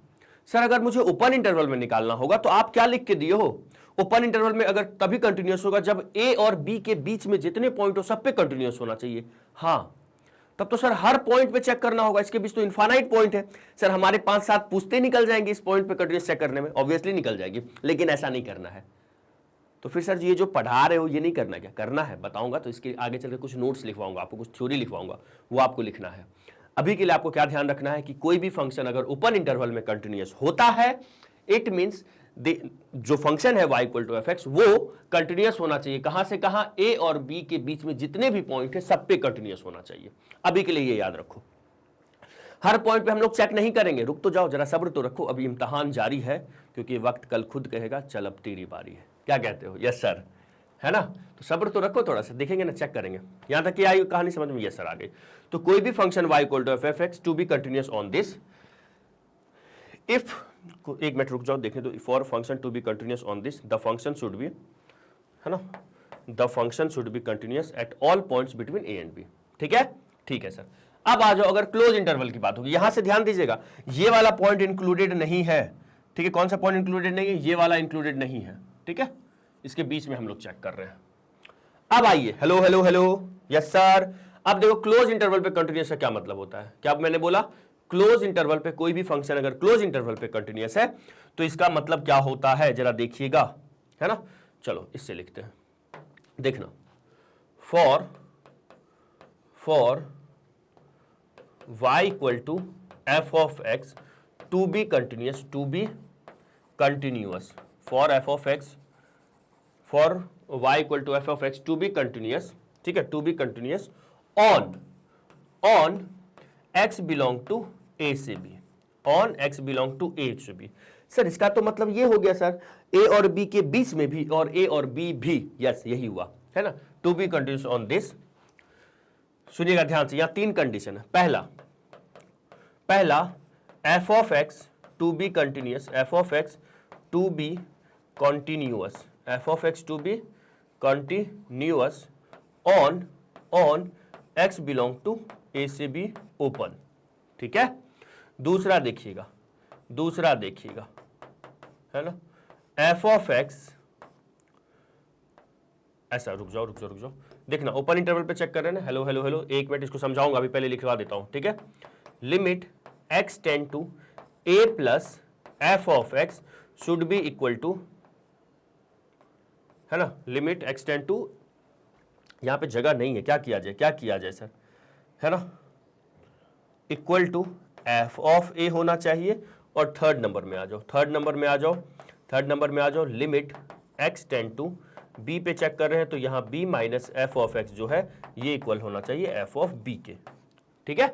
सर अगर मुझे ओपन इंटरवल में निकालना होगा तो आप क्या लिख के दिए हो? ओपन इंटरवल में अगर तभी कंटिन्यूअस होगा जब ए और बी के बीच में जितने पॉइंट हो सब पे कंटिन्यूअस होना चाहिए। हाँ, तब तो सर हर पॉइंट पे चेक करना होगा, इसके बीच तो इनफाइनाइट पॉइंट है। सर हमारे 5-7 पूछते निकल जाएंगे इस पॉइंट पे कंटिन्यूअस चेक करने में, ऑब्वियसली निकल जाएगी, लेकिन ऐसा नहीं करना है। तो फिर सर ये जो पढ़ा रहे हो ये नहीं करना, क्या करना है बताऊंगा, तो इसके आगे चलकर कुछ नोट्स लिखवाऊंगा आपको, कुछ थ्योरी लिखवाऊंगा, वो आपको लिखना है। अभी के लिए आपको क्या ध्यान रखना है कि कोई भी फंक्शन अगर ओपन इंटरवल में कंटिन्यूअस होता है, इट मींस जो फंक्शन है y equal to F x वो कंटिन्यूअस होना चाहिए। कहां से कहां, a और b के बीच में जितने भी पॉइंट है सब पे कंटिन्यूअस होना चाहिए। अभी के लिए ये याद रखो, हर पॉइंट पे हम लोग चेक नहीं करेंगे, रुक तो जाओ, जरा सब्र तो रखो, अभी इम्तहान जारी है, क्योंकि वक्त कल खुद कहेगा चल अब तेरी बारी है। क्या कहते हो? यस सर, है ना? तो सब्र तो रखो थोड़ा सा, देखेंगे ना, चेक करेंगे। यहां तक कि आई कहानी समझ में? यस सर, आ गई। तो कोई भी function y equal to F x to be continuous on this, if, एक मिनट रुक जाओ देखने तो, for function to be continuous on this the function should be, है ना, the function should be continuous at all points between a and b। ठीक है, ठीक है सर। अब आ जाओ, अगर क्लोज इंटरवल की बात होगी, यहां से ध्यान दीजिएगा, ये वाला पॉइंट इंक्लूडेड नहीं है। ठीक है, कौन सा पॉइंट इंक्लूडेड नहीं है? ये वाला इंक्लूडेड नहीं है। ठीक है, इसके बीच में हम लोग चेक कर रहे हैं। अब आइए, hello hello hello, yes sir. अब देखो क्लोज इंटरवल पे कंटिन्यूअस का क्या मतलब होता है? क्या मैंने बोला? क्लोज इंटरवल पे कोई भी फंक्शन अगर क्लोज इंटरवल पे कंटिन्यूअस है तो इसका मतलब क्या होता है, जरा देखिएगा, है ना। चलो इससे लिखते हैं, देखना, for y equal to F of x to be continuous, for f of x, for y equal to F of x to be continuous, ठीक है, to be continuous on x belong to a से b, on x belong to a से b। Sir इसका तो मतलब ये हो गया सर, a और b के बीच में भी और a और b भी, यस यही हुआ, है ना, to be continuous on this. सुनिएगा ध्यान से, यहां तीन कंडीशन है। पहला f of x to be continuous, f of x to be continuous, f of x to be continuous on x belong to a से b ओपन। ठीक है, दूसरा देखिएगा, है ना, f ऑफ x, ऐसा, रुक जाओ देखना, ओपन इंटरवल पे चेक कर रहे हैं ना, हेलो हेलो हेलो, एक मिनट इसको समझाऊंगा, अभी पहले लिखवा देता हूं। ठीक है, limit x tend to a plus f of x should be equal to, है ना, लिमिट x टेंड टू, यहां पे जगह नहीं है, क्या किया जाए सर, है ना, equal to f of a होना चाहिए। और थर्ड नंबर में आ जाओ, limit x tend to b पे चेक कर रहे हैं तो यहां b minus F of x जो है ये इक्वल होना चाहिए f ऑफ b के। ठीक है,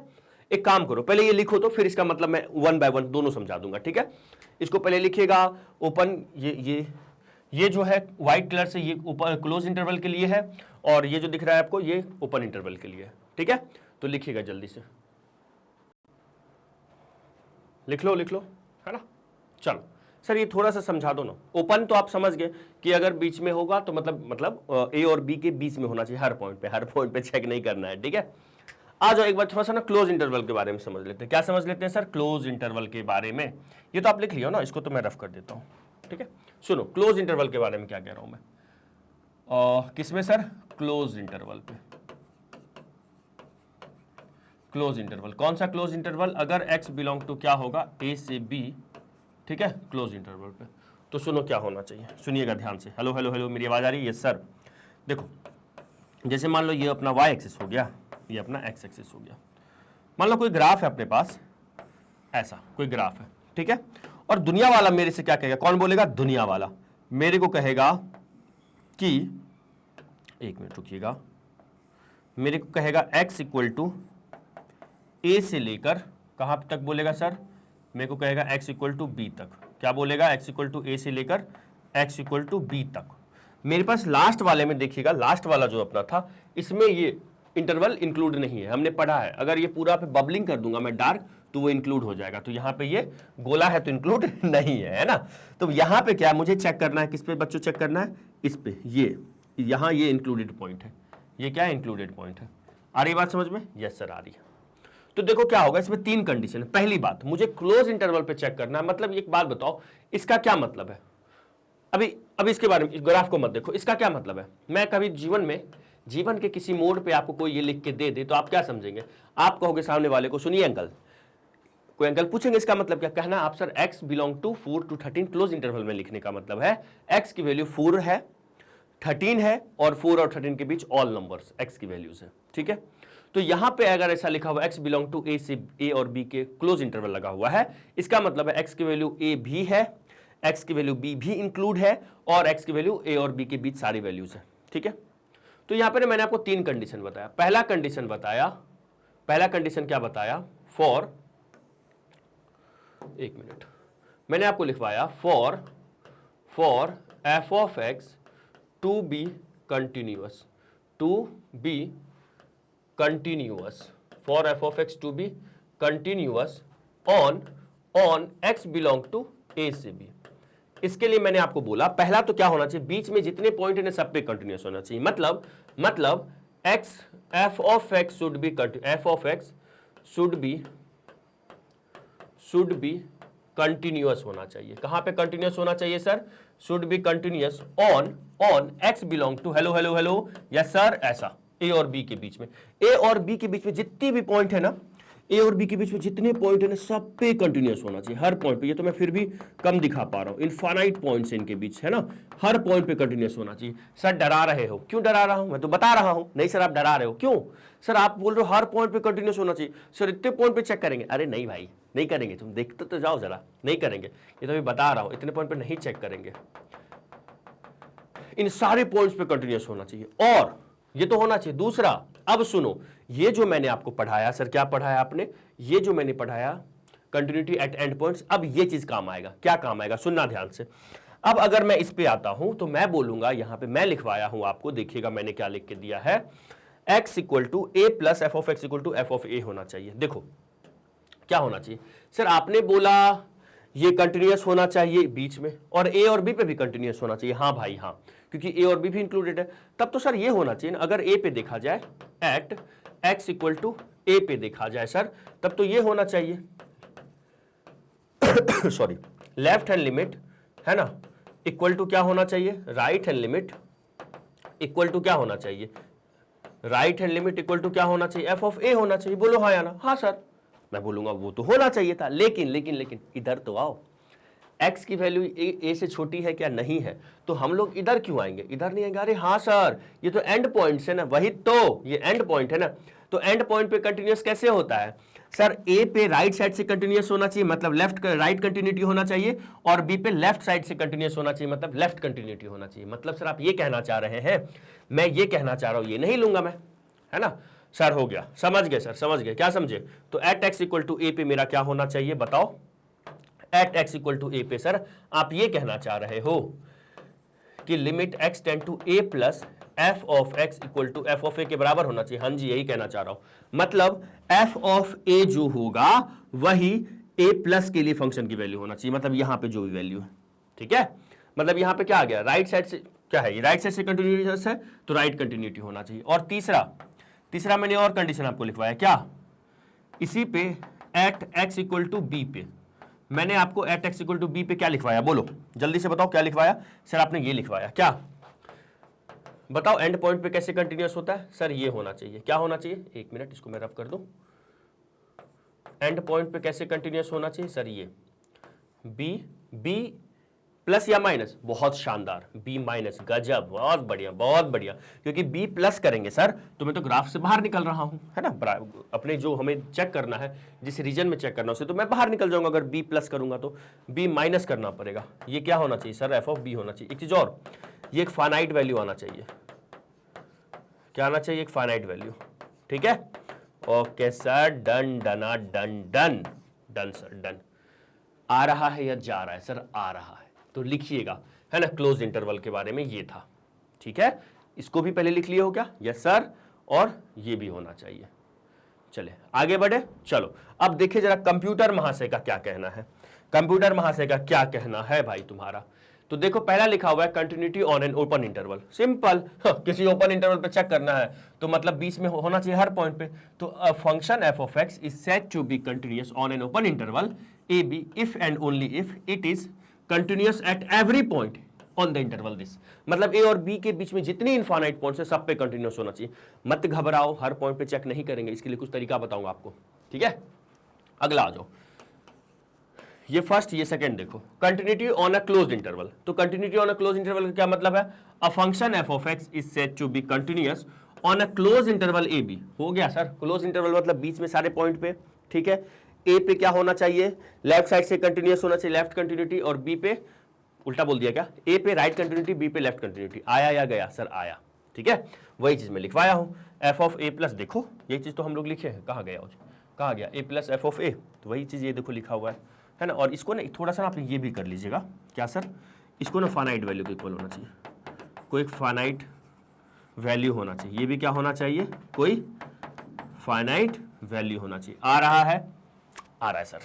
एक काम करो, पहले ये लिखो तो फिर इसका मतलब मैं वन बाय वन दोनों समझा दूंगा। ठीक है, इसको पहले लिखिएगा, ओपन, ये जो है व्हाइट कलर से, ये ऊपर क्लोज इंटरवल के लिए है, और ये जो दिख रहा है आपको ये ओपन इंटरवल के लिए है। ठीक है, तो लिखिएगा जल्दी से, लिख लो, है ना। चलो सर ये थोड़ा सा समझा दो ना। ओपन तो आप समझ गए कि अगर बीच में होगा तो मतलब ए और बी के बीच में होना चाहिए, हर पॉइंट पे चेक नहीं करना है। ठीक है, आ जाओ एक बार थोड़ा सा ना क्लोज इंटरवल के बारे में समझ लेते हैं। क्या समझ लेते हैं सर? क्लोज इंटरवल के बारे में, ये तो आप लिख लियो ना, इसको तो मैं रफ कर देता हूं। ठीक है, सुनो क्लोज इंटरवल के बारे में क्या कह रहा हूं मैं। किसमें सर? क्लोज इंटरवल पे। क्लोज इंटरवल, कौन सा क्लोज इंटरवल? अगर x बिलोंग टू क्या होगा, a से b। ठीक है, क्लोज इंटरवल पे। तो सुनो क्या होना चाहिए, सुनिएगा ध्यान से, हेलो हेलो हेलो, मेरी आवाज आ रही है? Yes sir. देखो, जैसे मान लो ये अपना y एक्सिस हो गया, ये अपना x एक्सिस हो गया। मान लो कोई ग्राफ है अपने पास, ऐसा कोई ग्राफ है, ठीक है, और दुनिया वाला मेरे से क्या कहेगा? कौन बोलेगा? दुनिया वाला मेरे को कहेगा कि, एक मिनट रुकिएगा, मेरे को कहेगा x इक्वल टू a से लेकर कहां तक बोलेगा सर? मेरे को कहेगा x इक्वल टू b तक। क्या बोलेगा? x इक्वल टू a से लेकर x इक्वल टू b तक। मेरे पास लास्ट वाले में देखिएगा, लास्ट वाला जो अपना था इसमें ये इंटरवल इंक्लूड नहीं है, हमने पढ़ा है। अगर ये पूरा पे बबलिंग कर दूंगा मैं डार्क तो वो इंक्लूड हो जाएगा, तो यहाँ पे ये गोला है तो इंक्लूड नहीं है ना। तो यहाँ पे क्या मुझे चेक करना है? किस पे बच्चों चेक करना है? इस पे, ये यहाँ ये इंक्लूडेड पॉइंट है, ये क्या है? इंक्लूडेड पॉइंट है। आ रही बात समझ में? यस सर आ रही है। तो देखो क्या होगा, इसमें तीन कंडीशन है। पहली बात, मुझे क्लोज इंटरवल पे चेक करना है, मतलब एक बात बताओ इसका क्या मतलब है? अभी इसके बारे में, इस ग्राफ को मत देखो, इसका क्या मतलब है? मैं कभी जीवन के किसी मोड़ पे आपको कोई ये लिख के दे दे तो आप क्या समझेंगे? आप कहोगे सामने वाले को, सुनिए अंकल, कोई अंकल पूछेंगे इसका मतलब क्या? कहना आप sir x belong to 4 to 13 close interval में लिखने का मतलब है x की वैल्यू 4 है, 13 है, और 4 और 13 के बीच ऑल नंबर्स x की वैल्यूज है। ठीक है, तो यहां पे अगर ऐसा लिखा हुआ x बिलोंग टू a से a और b के क्लोज इंटरवल लगा हुआ है, इसका मतलब है x की वैल्यू a भी है, x की वैल्यू b भी इंक्लूड है और x की वैल्यू a और b के बीच सारी वैल्यूज है, ठीक है। तो यहां पर मैंने आपको 3 कंडीशन बताया। पहला कंडीशन क्या बताया, फॉर, एक मिनट, मैंने आपको लिखवाया for f of x to be continuous, for f of x to be continuous on x belong to a से b। इसके लिए मैंने आपको बोला पहला तो क्या होना चाहिए, बीच में जितने पॉइंट है सब पे कंटिन्यूअस होना चाहिए। मतलब f of x should be continuous होना चाहिए। कहां पे कंटिन्यूअस होना चाहिए sir, should be continuous on x belong to, hello yes sir, ऐसा a और b के बीच में, a और b के बीच में जितनी भी पॉइंट है ना, ए और बी के बीच में जितने पॉइंट है ना सब पे कंटिन्यूअस होना चाहिए, हर पॉइंट पे। ये तो मैं फिर भी कम दिखा पा रहा हूं, इनफाइनाइट पॉइंट्स इनके बीच है ना, हर पॉइंट पे कंटिन्यूअस होना चाहिए। सर डरा रहे हो, क्यों डरा रहा हूं, मैं तो बता रहा हूं। नहीं सर आप डरा रहे हो, क्यों सर, आप बोल रहे हो हर पॉइंट पे कंटिन्यूअस होना चाहिए। सर इतने पॉइंट पे चेक करेंगे, अरे नहीं भाई नहीं करेंगे, तुम देखते तो जाओ जरा, नहीं करेंगे, ये तो मैं बता रहा हूं, इतने पॉइंट पे नहीं चेक करेंगे, इन सारे पॉइंट्स पे कंटिन्यूअस होना चाहिए, और ये तो होना चाहिए। दूसरा, अब सुनो, ये जो मैंने आपको पढ़ाया, सर क्या पढ़ाया आपने, ये जो मैंने पढ़ाया कंटिन्यूटी एट एंड पॉइंट्स, अब ये चीज काम आएगा। क्या काम आएगा, सुनना ध्यान से। अब अगर मैं इस पे आता हूं तो मैं बोलूंगा, यहां पे मैं लिखवाया हूं आपको, देखिएगा मैंने क्या लिख के दिया है, x equal to A plus F of x equal to F of A होना चाहिए। देखो क्या होना चाहिए सर, आपने बोला ये कंटिन्यूअस होना चाहिए बीच में, और ए और बी पे भी कंटिन्यूअस होना चाहिए। हाँ भाई हाँ, क्योंकि ए और बी भी इंक्लूडेड है। तब तो सर ये होना चाहिए ना, अगर ए पे देखा जाए, eight x equal to A पे देखा जाए सर, तब तो ये होना चाहिए सॉरी, लेफ्ट हैंड लिमिट है ना, इक्वल टू क्या होना चाहिए, right hand limit equal to क्या होना चाहिए, right hand limit equal to क्या होना चाहिए, एफ ऑफ ए होना चाहिए। बोलो हाँ या ना, हाँ सर, मैं बोलूंगा वो तो होना चाहिए था, लेकिन इधर तो आओ, x की वैल्यू a से छोटी है क्या, नहीं है, तो हम लोग इधर क्यों आएंगे, इधर नहीं आएंगे। अरे हाँ सर, ये तो एंड पॉइंट्स है ना, वही तो, ये एंड पॉइंट है ना, तो एंड पॉइंट पे कंटिन्यूअस कैसे होता है सर, a पे राइट साइड से कंटिन्यूअस होना चाहिए, मतलब लेफ्ट राइट कंटिन्यूटी होना चाहिए, और b पे लेफ्ट साइड से कंटिन्यूअस होना चाहिए, मतलब लेफ्ट कंटिन्यूटी होना चाहिए। मतलब सर आप ये कहना चाह रहे हैं, मैं ये कहना चाह रहा हूं, ये नहीं लूंगा मैं, है ना सर, हो गया, समझ गए सर, समझ गए, क्या समझे। तो at x equal to A पे मेरा क्या होना चाहिए, बताओ, at x equal to A पे सर आप ये कहना चाह रहे हो कि limit x tend to a plus F of x equal to F of A के बराबर होना चाहिए। हाँ जी, यही कहना चाह रहा हूं, मतलब एफ ऑफ ए जो होगा वही a प्लस के लिए फंक्शन की वैल्यू होना चाहिए, मतलब यहां पे जो भी वैल्यू है, ठीक है। मतलब यहां पे क्या आ गया, राइट साइड से क्या है, राइट साइड से कंटिन्यूटी है तो राइट कंटिन्यूटी होना चाहिए। और तीसरा मैंने और कंडीशन आपको लिखवाया, क्या, इसी पे at x equal to B पे मैंने आपको at x equal to B पे क्या लिखवाया, बोलो जल्दी से बताओ क्या लिखवाया सर, आपने ये लिखवाया, क्या बताओ, एंड पॉइंट पे कैसे कंटिन्यूअस होता है सर, ये होना चाहिए, क्या होना चाहिए, एक मिनट इसको मैं रफ कर दूं, एंड पॉइंट पे कैसे कंटिन्यूअस होना चाहिए सर, ये बी प्लस या माइनस, बहुत शानदार, बी माइनस, गजब, बहुत बढ़िया, क्योंकि बी प्लस करेंगे सर तो मैं तो ग्राफ से बाहर निकल रहा हूं, है ना, अपने जो हमें चेक करना है, जिस रीजन में चेक करना है उसे तो मैं बाहर निकल जाऊंगा। अगर बी प्लस करूंगा तो बी माइनस करना पड़ेगा, ये क्या होना चाहिए सर, एफ ऑफ बी होना चाहिए। एक चीज और, ये एक फाइनाइट वैल्यू आना चाहिए, क्या आना चाहिए, एक फाइनाइट वैल्यू, ठीक है। Okay sir, done sir, done. आ रहा है या जा रहा है सर, आ रहा है, तो लिखिएगा, है ना, क्लोज इंटरवल के बारे में ये था, ठीक है। इसको भी पहले लिख लिए हो क्या, यस सर, और ये भी होना चाहिए। चले आगे बढ़े, चलो अब देखिए जरा कंप्यूटर महाशय का क्या कहना है, कंप्यूटर महाशय का क्या कहना है भाई तुम्हारा। तो देखो पहला लिखा हुआ है continuity on an open interval, simple, किसी ओपन इंटरवल पे चेक करना है तो मतलब बीच में होना चाहिए हर पॉइंट पे। तो a function f of x is said to be continuous on an open interval A b if and only if it is continuous at every point on the interval this, मतलब a और B के बीच में जितने infinite points है सब पे continuous होना चाहिए। मत घबराओ, हर पॉइंट पे चेक नहीं करेंगे, इसके लिए कुछ तरीका बताऊंगा आपको, ठीक है। अगला आ जाओ, ये फर्स्ट ये सेकंड देखो, continuity on a closed interval. तो continuity on a closed interval का क्या मतलब है, a function f of x is said to be continuous on a close interval A B. हो गया सर, क्लोज इंटरवल मतलब बीच में सारे पॉइंट पे, ठीक है। ए पे क्या होना चाहिए, लेफ्ट साइड से कंटिन्यूअस होना चाहिए, लेफ्ट कंटिन्यूटी, और बी पे उल्टा बोल दिया क्या, ए पे राइट कंटिन्यूटी, बी पे लेफ्ट कंटिन्यूटी, आया या गया सर, आया, ठीक है, वही चीज मैं लिखवाया हूं, एफ ऑफ ए प्लस, देखो ये चीज तो हम लोग लिखे हैं, कहाँ गया, कहाँ गया, ए प्लस एफ ऑफ ए, तो वही चीज ये देखो लिखा हुआ है ना। और इसको ना थोड़ा सा आप ये भी कर लीजिएगा, क्या सर, इसको ना फाइनाइट वैल्यू के इक्वल होना चाहिए, कोई एक फाइनाइट वैल्यू होना चाहिए, ये भी क्या होना चाहिए, कोई फाइनाइट वैल्यू होना चाहिए, आ रहा है सर,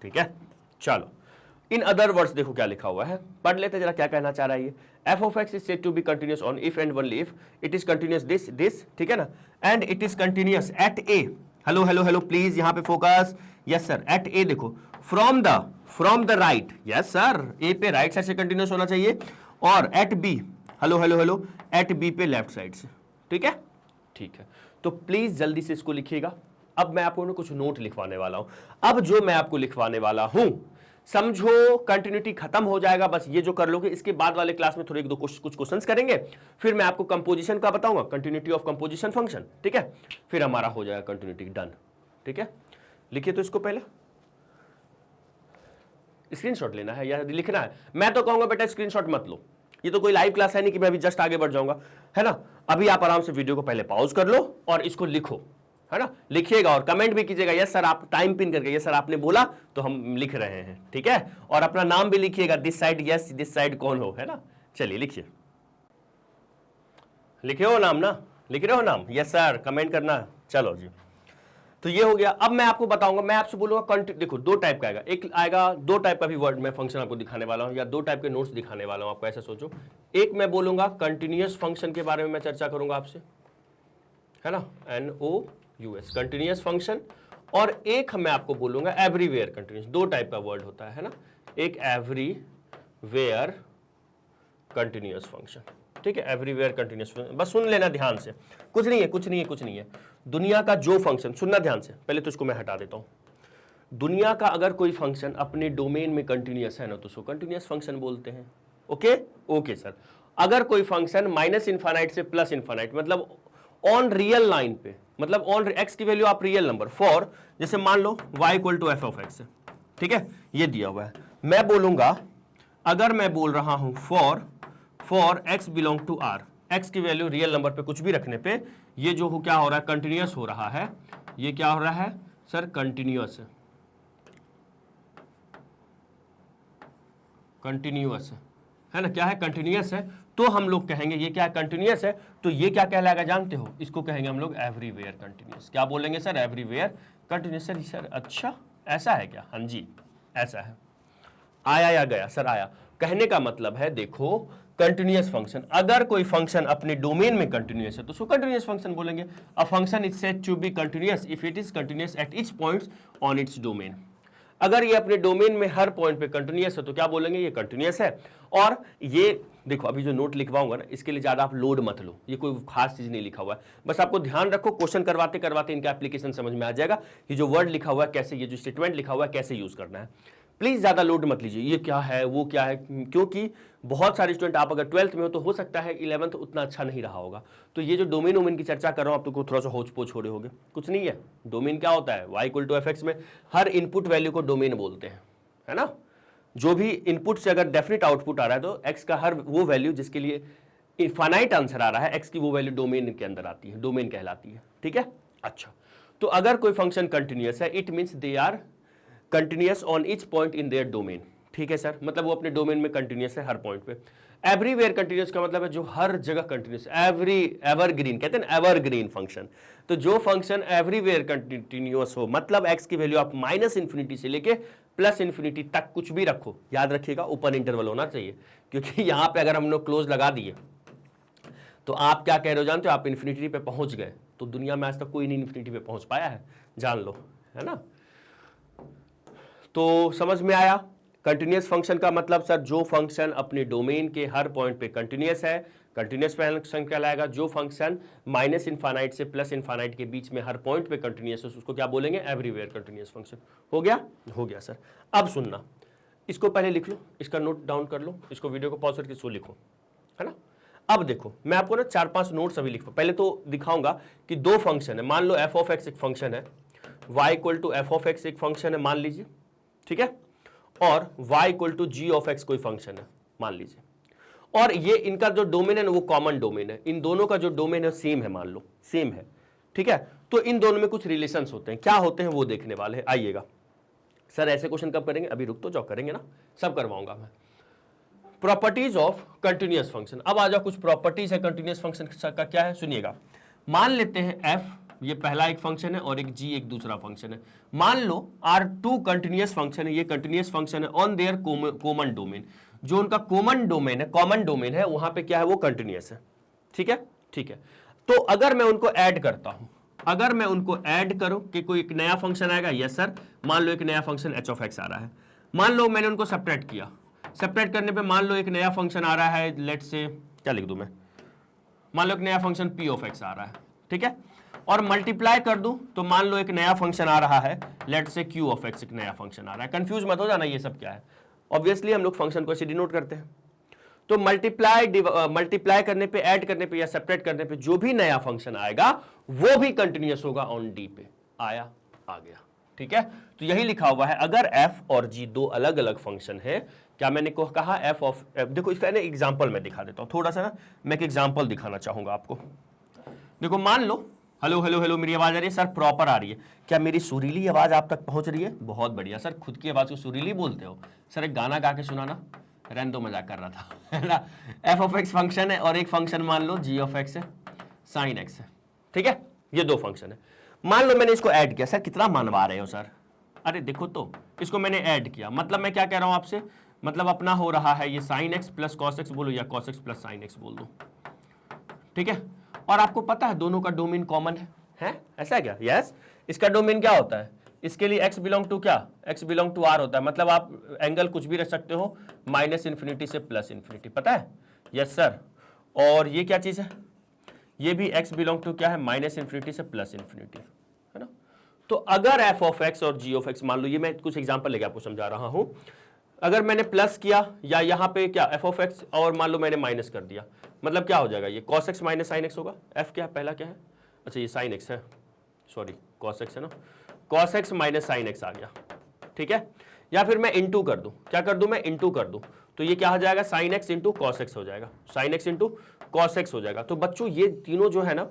ठीक है। चलो इन अदर वर्ड्स देखो क्या लिखा हुआ है, पढ़ लेते जरा क्या कहना चाह रहा है ये, f of x is said to be continuous on if and only if it is continuous this, ठीक है ना, and it is continuous at A, hello please यहाँ पे focus, yes sir, at A देखो, from the right, yes sir, A पे right side से कंटिन्यूअस होना चाहिए, और एट बी, हेलो एट बी पे लेफ्ट साइड से, ठीक है, ठीक है। तो प्लीज जल्दी से इसको लिखिएगा। अब मैं आपको कुछ नोट लिखवाने वाला हूं, अब जो मैं आपको लिखवाने वाला हूं, समझो कंटिन्यूटी खत्म हो जाएगा, बस ये जो कर लोगे, इसके बाद वाले क्लास में थोड़े एक दो कुछ क्वेश्चंस करेंगे, फिर मैं आपको कंपोजिशन का बताऊंगा, कंटिन्यूटी ऑफ कंपोजिशन फंक्शन, ठीक है, फिर हमारा हो जाएगा कंटिन्यूटी डन, ठीक है। लिखिए तो इसको पहले स्क्रीनशॉट लेना है या लिखना है, मैं तो कहूंगा बेटा स्क्रीनशॉट मत लो, ये तो कोई लाइव क्लास है नहीं कि मैं अभी जस्ट आगे बढ़ जाऊंगा, है ना। अभी आप आराम से वीडियो को पहले पॉज कर लो और इसको लिखो, है ना, लिखिएगा और कमेंट भी कीजिएगा, यस सर, आप टाइम पिन करके, यस सर आपने बोला तो हम लिख रहे हैं, ठीक है, और अपना नाम भी लिखिएगा, this side yes, this side कौन हो, है ना। चलिए लिखिए, लिखे हो नाम ना, लिख रहे हो नाम, यस सर, कमेंट करना, चलो जी। तो ये हो गया। अब मैं आपको बताऊंगा, मैं आपसे बोलूंगा देखो दो टाइप का आएगा, एक आएगा दो टाइप का भी वर्ड मैं फंक्शन आपको दिखाने वाला हूं, या दो टाइप के नोट्स दिखाने वाला हूं आपको, ऐसा सोचो। एक मैं बोलूंगा कंटिन्यूअस फंक्शन के बारे में मैं चर्चा करूंगा आपसे, है ना, NOUS कंटिन्यूअस फंक्शन, और एक मैं आपको बोलूंगा एवरीवेयर कंटिन्यूअस। दो टाइप का वर्ड होता है ना, एक एवरीवेयर कंटिन्यूअस फंक्शन, ठीक है, एवरीवेयर कंटिन्यूअस फंक्शन, बस सुन लेना ध्यान से, कुछ नहीं है। दुनिया का जो फंक्शन, सुनना ध्यान से, पहले तो इसको मैं हटा देता हूं। दुनिया का अगर कोई फंक्शन अपने डोमेन में कंटिन्यूअस है ना, तो उसको कंटिन्यूअस फंक्शन बोलते हैं। Okay sir. अगर कोई फंक्शन माइनस इनफाइनाइट से प्लस इनफाइनाइट, मतलब ऑन रियल लाइन पे, मतलब ऑन एक्स की वैल्यू आप रियल नंबर, फॉर जैसे मान लो y equal to F of x, ठीक है, ये दिया हुआ है, मैं बोलूंगा, अगर मैं बोल रहा हूं for x belong to r, x की वैल्यू रियल नंबर पे कुछ भी रखने पे ये जो हो क्या हो रहा है, कंटिन्यूअस हो रहा है, ये क्या हो रहा है सर, कंटिन्यूअस है ना, क्या है, कंटिन्यूअस है, तो हम लोग कहेंगे ये क्या है, कंटिन्यूअस है, तो ये क्या कहलाएगा जानते हो, इसको कहेंगे हम लोग एवरीवेयर कंटिन्यूअस। क्या बोलेंगे सर, एवरीवेयर कंटिन्यूअस। सर अच्छा ऐसा है क्या, हाँ जी ऐसा है। आया या गया सर, आया। कहने का मतलब है देखो, कंटिन्यूअस फंक्शन, अगर कोई फंक्शन अपने डोमेन में कंटिन्यूअस है तो उसको कंटिन्यूअस फंक्शन बोलेंगे। A function is said to be continuous if it is continuous at each point on its domain. अगर ये अपने डोमेन में हर पॉइंट पे कंटिन्यूअस है तो क्या बोलेंगे, ये कंटिन्यूअस है। और ये देखो अभी जो नोट लिखवाऊंगा ना, इसके लिए ज्यादा आप लोड मत लो, ये कोई खास चीज नहीं लिखा हुआ है, बस आपको ध्यान रखो, क्वेश्चन करवाते करवाते इनका एप्लीकेशन समझ में आ जाएगा, ये जो वर्ड लिखा हुआ है कैसे, ये जो स्टेटमेंट लिखा हुआ है कैसे यूज करना है। प्लीज ज्यादा लोड मत लीजिए, ये क्या है वो क्या है, क्योंकि बहुत सारे स्टूडेंट, आप अगर 12th में हो तो हो सकता है 11th उतना अच्छा नहीं रहा होगा, तो ये जो डोमेन वोमेन की चर्चा कर रहा हूं आप तो थोड़ा सा होच पोच हो रहे होगे, कुछ नहीं है। डोमेन क्या होता है, y equal to F x में हर इनपुट वैल्यू को डोमेन बोलते हैं, है ना। जो भी इनपुट से अगर डेफिनेट आउटपुट आ रहा है तो x का हर वो वैल्यू जिसके लिए इनफाइनाइट आंसर आ रहा है, x की वो वैल्यू डोमेन के अंदर आती है, डोमेन कहलाती है, ठीक है। अच्छा, तो अगर कोई फंक्शन कंटिन्यूअस है, it means they are continuous on each point in their domain, ठीक है सर, मतलब वो अपने डोमेन में कंटिन्यूअस है हर पॉइंट पे। एवरीवेयर कंटिन्यूअस का मतलब है जो हर जगह कंटिन्यूअस, एवरग्रीन कहते हैं, एवरग्रीन फंक्शन। तो जो फंक्शन एवरीवेयर कंटिन्यूअस हो, मतलब x की वैल्यू आप माइनस इन्फिनिटी से लेके प्लस इन्फिनिटी तक कुछ भी रखो, याद रखिएगा ओपन इंटरवल होना चाहिए, क्योंकि यहां पे अगर हम लोग क्लोज लगा दिए तो आप क्या कह रहे हो जानते हो, आप इन्फिनिटी पे पहुंच गए, तो दुनिया में आज तक कोई नहीं इन्फिनिटी पे पहुंच पाया है, जान लो, है ना। तो समझ में आया, कंटिन्यूअस फंक्शन का मतलब सर जो फंक्शन अपने डोमेन के हर पॉइंट पे कंटिन्यूअस है, कंटिन्यूअस फंक्शन कहलाएगा। जो फंक्शन माइनस इनफाइनाइट से प्लस इनफाइनाइट के बीच में हर पॉइंट पे कंटिन्यूअस है उसको क्या बोलेंगे, एवरीवेयर कंटिन्यूअस फंक्शन। हो गया सर। अब सुनना, इसको पहले लिख लो, इसका नोट डाउन कर लो, इसको वीडियो को पॉज करके इसको लिखो, है ना। अब देखो मैं आपको ना 4-5 नोट्स अभी लिखो, पहले तो दिखाऊंगा कि दो फंक्शन है, मान लो एफ ऑफ एक्स एक फंक्शन है, y equal to F of x एक फंक्शन है मान लीजिए, ठीक है, और y equal to g of x कोई फंक्शन है, मान लीजिए, और ये इनका जो डोमेन है ना वो कॉमन डोमेन है, इन दोनों का जो डोमेन है सेम है, मान लो सेम है, ठीक है। तो इन दोनों में कुछ रिलेशंस होते हैं, क्या होते हैं वो देखने वाले हैं। आइएगा सर ऐसे क्वेश्चन कब करेंगे, अभी रुक तो जाओ, करेंगे ना, सब करवाऊंगा मैं। प्रॉपर्टीज ऑफ कंटिन्यूअस फंक्शन, अब आ जाओ कुछ प्रॉपर्टीज है कंटिन्यूअस फंक्शन का, क्या है सुनिएगा। मान लेते हैं f ये पहला एक फंक्शन है और एक g एक दूसरा फंक्शन है। मान लो R2 कंटिन्यूअस फंक्शन है, ये कंटिन्यूअस फंक्शन है ऑन देयर कॉमन डोमेन, जो उनका कॉमन डोमेन है वहां पे क्या है वो कंटिन्यूअस है, ठीक है, ठीक है। तो अगर मैं उनको ऐड करता हूं, अगर मैं उनको ऐड करूं कि कोई एक नया फंक्शन आएगा, यस सर, मान लो एक नया फंक्शन h ऑफ x आ रहा है, मान लो मैंने उनको सेपरेट किया, सेपरेट करने पे मान लो एक नया फंक्शन आ रहा है, लेट से क्या लिख दूं मैं, मान लो एक नया फंक्शन p ऑफ x आ रहा है, ठीक है, और मल्टीप्लाई कर दूं तो मान लो एक नया फंक्शन आ रहा है, लेट से q ऑफ x एक नया फंक्शन आ रहा है। कंफ्यूज मत हो जाना ये सब क्या है, ऑब्वियसली हम लोग फंक्शन को ऐसे डिनोट करते हैं। तो मल्टीप्लाई करने पे, ऐड करने पे या सेपरेट करने पे जो भी नया फंक्शन आएगा वो भी कंटिन्यूअस होगा ऑन डी पे, आया आ गया, ठीक है। तो यही लिखा हुआ है, अगर f और g दो अलग अलग फंक्शन है, क्या मैंने को कहा f ऑफ f, देखो इसका ना एग्जांपल मैं दिखा देता हूं थोड़ा सा ना, मैं एक एग्जांपल दिखाना चाहूंगा आपको। देखो मान लो, हेलो हेलो हेलो, मेरी आवाज आ रही है सर, प्रॉपर आ रही है, क्या मेरी सुरीली आवाज आप तक पहुंच रही है? बहुत बढ़िया सर, खुद की आवाज को सुरीली बोलते हो सर, एक गाना गा के सुनाना। रहने दो, मजाक कर रहा था, है ना। एफ ऑफ एक्स फंक्शन है और एक फंक्शन मान लो जी ऑफ एक्स है, साइन एक्स है, ठीक है, ये दो फंक्शन है। मान लो मैंने इसको ऐड किया, सर कितना मनवा रहे हो सर? अरे देखो तो, इसको मैंने ऐड किया, मतलब मैं क्या कह रहा हूं आपसे, मतलब अपना हो रहा है ये sine x plus cos x बोलो या cos x plus sine x बोल दो, ठीक है। और आपको पता है दोनों का डोमेन कॉमन है, ऐसा है क्या? यस, इसका डोमेन क्या होता है, इसके लिए x बिलोंग टू क्या, x बिलोंग टू r होता है, मतलब आप एंगल कुछ भी रख सकते हो, माइनस इन्फिनिटी से प्लस इन्फिनिटी, पता है? Yes sir. और ये क्या चीज है, ये भी x बिलोंग टू क्या है, माइनस इन्फिनिटी से प्लस इन्फिनिटी, है ना। तो अगर f ऑफ x और g ऑफ x, मान लो ये मैं कुछ एग्जांपल लेके आपको समझा रहा हूं, अगर मैंने प्लस किया या यहाँ पे क्या f ऑफ x और मान लो मैंने माइनस कर दिया, मतलब क्या हो जाएगा, ये cos x minus sine x होगा। f क्या है, पहला क्या है, अच्छा ये साइन x है, सॉरी cos x है ना, cos x minus sine x आ गया, ठीक है। या फिर मैं इंटू कर दूं, क्या कर दूं मैं, इंटू कर दूं, तो ये क्या हो जाएगा, sine x into cos x हो जाएगा, sine x into cos x हो जाएगा। तो बच्चों ये तीनों जो है ना,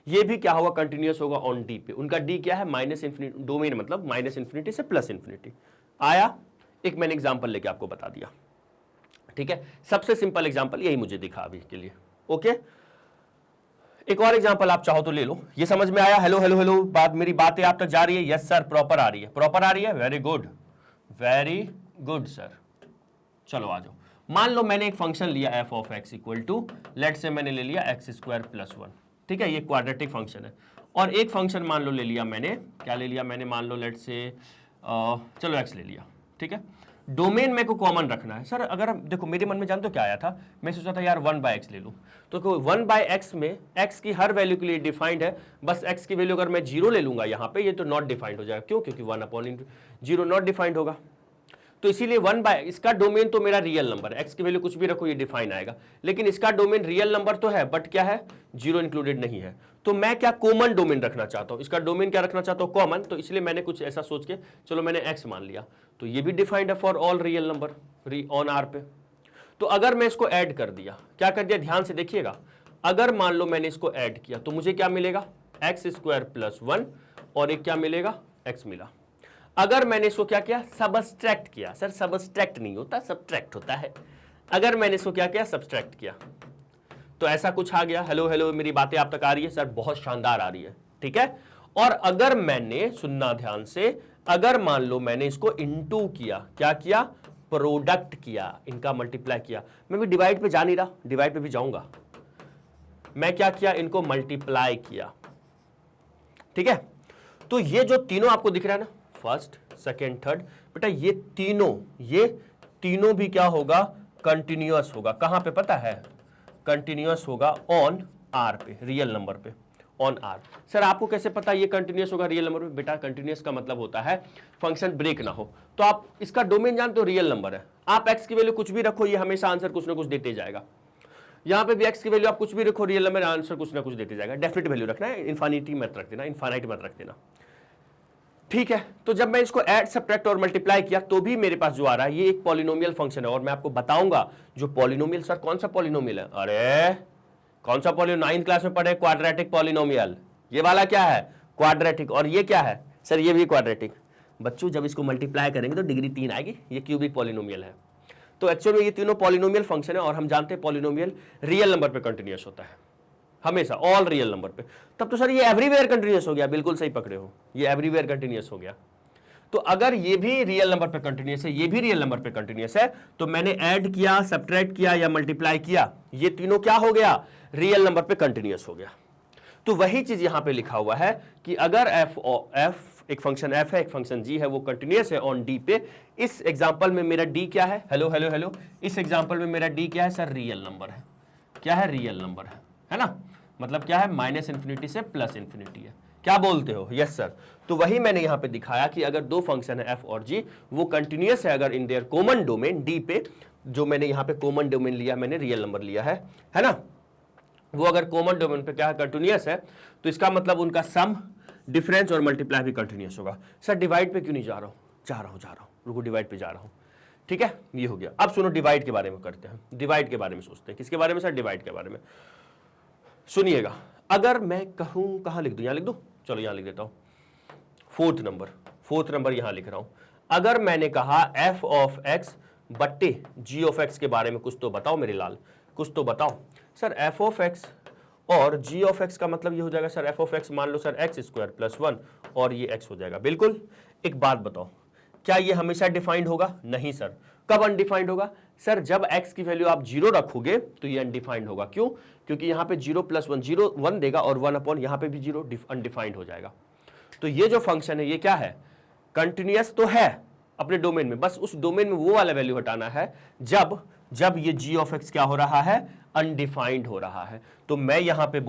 ये भी क्या होगा, कंटिन्यूअस होगा ऑन डी पे। उनका डी क्या है, माइनस इन्फिनिटी, डोमेन मतलब माइनस इन्फिनिटी से प्लस इन्फिनिटी। आया, एक मैंने एग्जाम्पल लेके आपको बता दिया, ठीक है। सबसे सिंपल एग्जाम्पल यही मुझे दिखा अभी के लिए, ओके। एक और एग्जांपल आप चाहो तो ले लो, ये समझ में आया, हेलो हेलो हेलो, बात मेरी बातें आप तक जा रही है? यस सर, प्रॉपर आ रही है, प्रॉपर आ रही है, वेरी गुड सर। चलो आ जाओ, मान लो मैंने एक फंक्शन लिया f of x equal to, let say मैंने ले लिया एक्स स्क्वायर प्लस 1, ठीक है, ये क्वाड्रेटिक फंक्शन है। और एक फंक्शन मान लो ले लिया मैंने, क्या ले लिया मैंने, मान लो लेट से चलो एक्स ले लिया, ठीक है। डोमेन में को कॉमन रखना है सर, अगर देखो मेरे मन में जान तो क्या आया था, मैं सोचा था यार 1/x ले लूं, तो 1/x में x की हर वैल्यू के लिए डिफाइंड है, बस x की वैल्यू अगर मैं 0 ले लूंगा यहाँ पे, ये तो नॉट डिफाइंड हो जाएगा, क्यों, क्योंकि 1/0 नॉट डिफाइंड होगा, तो इसीलिए 1/, इसका डोमेन तो मेरा रियल नंबर है, x की वैल्यू कुछ भी रखो ये डिफाइन आएगा, लेकिन इसका डोमेन रियल नंबर तो है, बट क्या है, 0 इंक्लूडेड नहीं है। तो मैं क्या कॉमन डोमेन रखना चाहता हूं, इसका डोमेन क्या रखना चाहता हूं, कॉमन, तो इसलिए मैंने कुछ ऐसा सोच के, चलो मैंने x मान लिया, तो ये भी डिफाइंड है for all real number on r पे। तो अगर मैं इसको ऐड कर दिया, क्या कर दिया, ध्यान से देखिएगा, अगर मान लो मैंने इसको ऐड किया तो मुझे क्या मिलेगा, एक्स स्क्वायर प्लस 1 और एक क्या मिलेगा, x मिला। अगर मैंने इसको क्या किया, सबट्रैक्ट किया, सर सबट्रैक्ट नहीं होता, सबट्रैक्ट होता है, अगर मैंने इसको क्या किया, सबट्रैक्ट किया, तो ऐसा कुछ आ गया। हेलो हेलो, मेरी बातें आप तक आ रही है सर, बहुत शानदार आ रही है, ठीक है। और अगर मैंने, सुनना ध्यान से, अगर मान लो मैंने इसको इंटू किया, क्या किया, प्रोडक्ट किया, इनका मल्टीप्लाई किया, मैं भी डिवाइड पे जा नहीं रहा, डिवाइड पे भी जाऊंगा, मैं क्या किया, इनको मल्टीप्लाई किया, ठीक है। तो ये जो तीनों आपको दिख रहा है ना, फर्स्ट सेकेंड थर्ड, बेटा ये तीनों भी क्या होगा, कंटिन्यूअस होगा, कहां पे पता है, कंटिन्यूअस होगा ऑन आर पे, रियल नंबर पे, ऑन आर। सर आपको कैसे पता ये कंटिन्यूअस होगा रियल नंबर पे? बेटा कंटिन्यूअस का मतलब होता है फंक्शन ब्रेक ना हो, तो आप इसका डोमेन जानते हो, रियल नंबर है, आप एक्स की वैल्यू कुछ भी रखो, ये हमेशा आंसर कुछ ना कुछ देते जाएगा। यहां पे भी एक्स की वैल्यू आप कुछ भी रखो, रियल नंबर आंसर कुछ ना कुछ देते जाएगा, डेफिनेट वैल्यू रखना है, इन्फिनिटी मत रख देना, इनफाइनाइट मत रख देना। ठीक है, तो जब मैं इसको ऐड सब्ट्रैक्ट और मल्टीप्लाई किया तो भी मेरे पास जो आ रहा है ये एक पॉलिनोमियल फंक्शन है, और मैं आपको बताऊंगा जो पॉलिनोमियल, सर कौन सा पॉलिनोमियल है, अरे कौन सा पॉलिनोमियल, 9th क्लास में पढ़े क्वाड्रेटिक पॉलिनोमियल, ये वाला क्या है क्वाड्रेटिक, और ये क्या है सर ये भी क्वाड्रेटिक। बच्चों जब इसको मल्टीप्लाई करेंगे तो डिग्री 3 आएगी, ये क्यूबिक पॉलिनोमियल है। तो एक्चुअल में ये तीनों पॉलिनोमियल फंक्शन है, और हम जानते हैं पॉलिनोमियल रियल नंबर पे कंटिन्यूअस होता है हमेशा, ऑल रियल नंबर पे। तब तो सर ये एवरीवेयर कंटिन्यूअस हो गया, बिल्कुल सही पकड़े हो, ये एवरीवेयर कंटिन्यूअस हो गया। तो अगर ये भी रियल नंबर पे कंटिन्यूअस है, ये भी रियल नंबर पे कंटिन्यूअस है, तो मैंने ऐड किया, सब्ट्रैक्ट किया या मल्टीप्लाई किया, ये तीनों क्या हो गया, रियल नंबर पे कंटिन्यूअस हो गया। तो वही चीज यहां पे लिखा हुआ है कि अगर f एक फंक्शन f है, एक फंक्शन g है, वो कंटिन्यूअस है ऑन d पे। इस एग्जांपल में मेरा d क्या है, हेलो हेलो हेलो, इस एग्जांपल में मेरा d क्या है सर, रियल नंबर है। क्या है, रियल नंबर है ना, मतलब क्या है, माइनस इंफिनिटी से प्लस इंफिनिटी है। क्या बोलते हो, यस सर। तो वही मैंने यहां पे दिखाया कि अगर दो फंक्शन है f और g, वो कंटिन्यूअस है अगर in their common domain d पे, जो मैंने यहां पे कॉमन डोमेन लिया, मैंने रियल नंबर लिया है ना, वो अगर कॉमन डोमेन पे क्या है, कंटिन्यूअस है, तो इसका मतलब उनका सम, डिफरेंस और मल्टीप्लाई भी कंटिन्यूअस होगा। सर डिवाइड पे क्यों नहीं जा रहा हूं, रुको डिवाइड पे जा रहा हूं। ठीक है, ये हो गया। अब सुनो डिवाइड के बारे में करते हैं, डिवाइड के बारे में सोचते हैं। किसके बारे में सर, डिवाइड के बारे में। सुनिएगा, अगर मैं कहूं, कहां लिख दूं, यहां लिख दूं, चलो यहां लिख देता हूं, फोर्थ नंबर यहां लिख रहा हूं। अगर मैंने कहा f ऑफ x बट्टे g ऑफ x के बारे में कुछ तो बताओ मेरे लाल, कुछ तो बताओ। सर f ऑफ x और g ऑफ x का मतलब ये हो जाएगा सर f ऑफ x, मान लो सर x स्क्वायर प्लस 1 और ये x हो जाएगा। बिल्कुल। एक बात बताओ, क्या ये हमेशा डिफाइंड होगा? नहीं सर। कब अनडिफाइंड होगा? सर जब x की वैल्यू आप 0 रखोगे तो ये अनडिफाइंड होगा। क्यों? क्योंकि यहां पे 0 प्लस 1 0 1 देगा और 1 अपॉन यहां पे भी 0 अनडिफाइंड हो जाएगा। तो ये जो फंक्शन है ये क्या है? कंटिन्यूअस तो है अपने डोमेन में, बस उस डोमेन में वो वाला वैल्यू हटाना है जब ये g ऑफ x क्या हो रहा है? अनडिफाइंड हो रहा है। तो मैं यहां पे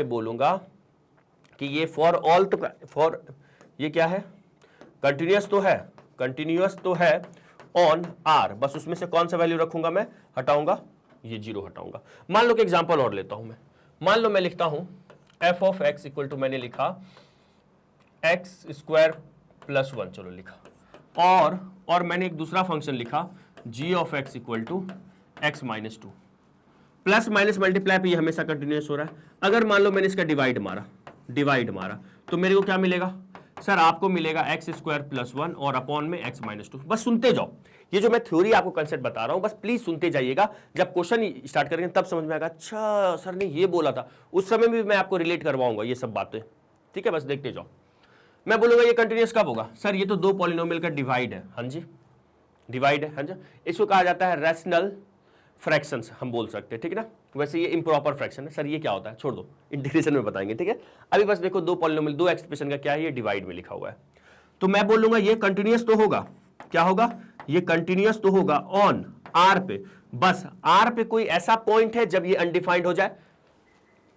बोलूंगा कि ये फॉर ऑल, फॉर ये क्या है? कंटिन्यूअस तो है ऑन r, बस उसमें से कौन सा वैल्यू रखूंगा मैं? हटाऊंगा, ये 0 हटाऊंगा। मान लो कि एग्जांपल और लेता हूं मैं, मान लो मैं लिखता हूं f of x equal to, मैंने लिखा x स्क्वायर प्लस 1, चलो लिखा, और मैंने एक दूसरा फंक्शन लिखा g of x equal to x minus 2। Plus minus multiply पे ये हमेशा कंटिन्यूअस हो रहा है। अगर मान लो मैंने इसका डिवाइड मारा तो मेरे को क्या मिलेगा? सर आपको मिलेगा एक्स स्क्वायर प्लस 1 और अपॉन में x माइनस 2। बस सुनते जाओ, ये जो मैं थ्योरी आपको कंसेप्ट बता रहा हूं, बस प्लीज सुनते जाइएगा। जब क्वेश्चन स्टार्ट करेंगे तब समझ में आएगा, अच्छा सर ने ये बोला था, उस समय भी मैं आपको रिलेट करवाऊंगा ये सब बातें। ठीक है, बस देखते जाओ। मैं बोलूंगा ये कंटिन्यूअस कब होगा? सर ये तो दो पॉलिनोमियल का डिवाइड है। हाँ जी, डिवाइड है। हाँ जी, इसको कहा जाता है रैशनल फ्रैक्शंस, हम बोल सकते हैं। ठीक है ना, वैसे ये इम्प्रॉपर फ्रैक्शन है। सर ये क्या होता है? छोड़ दो, इंटीग्रेशन में बताएंगे। ठीक है, अभी बस देखो दो पॉलिनोमियल, दो एक्सप्रेशन का क्या है, ये डिवाइड में लिखा हुआ है। तो मैं बोलूंगा ये कंटिन्यूअस तो होगा। क्या होगा? ये कंटिन्यूअस तो होगा ऑन आर पे। बस आर पे कोई ऐसा पॉइंट है जब ये अनडिफाइंड हो जाए?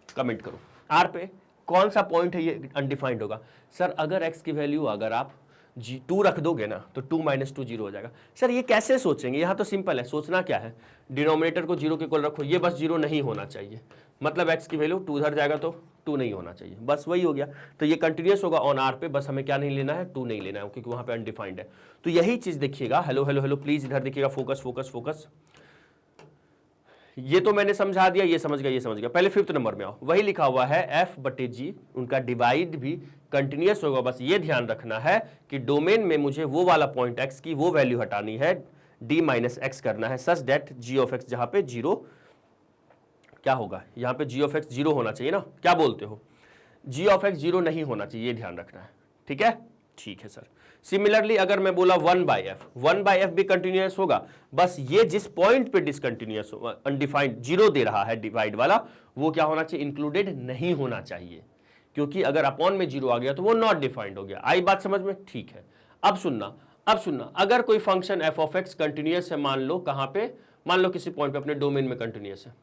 कमेंट करो, आर पे कौन सा पॉइंट है ये अनडिफाइंड होगा? सर अगर एक्स की वैल्यू अगर आप 2 रख दोगे ना तो 2 माइनस 2 0 हो जाएगा। सर ये कैसे सोचेंगे? यहां तो सिंपल है, सोचना क्या है, डिनोमिनेटर को 0 के इक्वल रखो, ये बस 0 नहीं होना चाहिए, मतलब एक्स की वैल्यू 2 उधर जाएगा तो 2 नहीं होना चाहिए, बस वही हो गया। तो ये कंटिन्यूअस होगा ऑन आर पे, बस हमें क्या नहीं लेना है? 2 नहीं लेना है, क्योंकि वहां पे अनडिफाइंड है। तो यही चीज देखिएगा, हेलो हेलो हेलो प्लीज इधर देखिएगा, फोकस फोकस फोकस। ये तो मैंने समझा दिया, ये समझ गया। पहले 5th नंबर में आओ, वही लिखा हुआ है f बटे जी, उनका डिवाइड भी कंटिन्यूअस होगा। बस ये ध्यान रखना है कि डोमेन में मुझे वो वाला पॉइंट x की वो वैल्यू हटानी है, d माइनस एक्स करना है, such that g of x जहां पे 0 क्या होगा? यहां पे g ऑफ x 0 होना चाहिए ना, क्या बोलते हो? g ऑफ x 0 नहीं होना चाहिए, ये ध्यान रखना है। ठीक है, ठीक है सर। सिमिलरली अगर मैं बोला 1/f भी कंटिन्यूअस होगा, बस ये जिस पॉइंट पे डिसकंटिन्यूअस अनडिफाइंड 0 दे रहा है डिवाइड वाला, वो क्या होना चाहिए? इंक्लूडेड नहीं होना चाहिए, क्योंकि अगर अपॉन में 0 आ गया तो वो नॉट डिफाइंड हो गया। आई बात समझ में? ठीक है। अब सुनना, अगर कोई function f of x continuous है, मान लो कहां पे? मान लो किसी पॉइंट पे अपने डोमेन में कंटिन्यूअस है,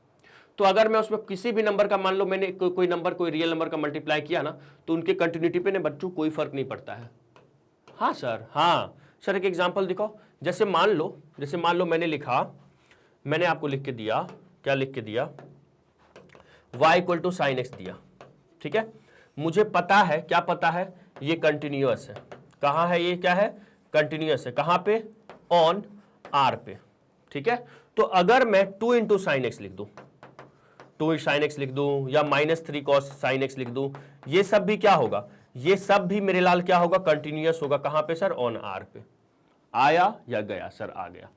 तो अगर मैं उसमें किसी भी नंबर का, मान लो मैंने कोई नंबर, कोई रियल नंबर का मल्टीप्लाई किया ना, तो उनके कंटिन्यूटी पे ना बच्चों कोई फर्क नहीं पड़ता है। हाँ सर एक एग्जांपल दिखाओ। जैसे मान लो मैंने आपको लिख के दिया, क्या लिख के दिया? y equal to sine x दिया। ठीक है, मुझे पता है, क्या पता है ये कंटिन्यूअस है। कहाँ है ये, क्या है, कंटिन्यूअस है। कहाँ पे, ऑन आर पे, ठीक है। तो अगर मैं 2 इंटू साइन एक्स लिख दूं, 2 साइन एक्स लिख दूं या -3 कॉस साइन एक्स लिख दूं, ये सब भी क्या होगा, ये सब भी मेरे लाल क्या होगा, कंटिन्यूअस होगा। कहां पे सर, ऑन आर पे। आया या गया सर, आ गया।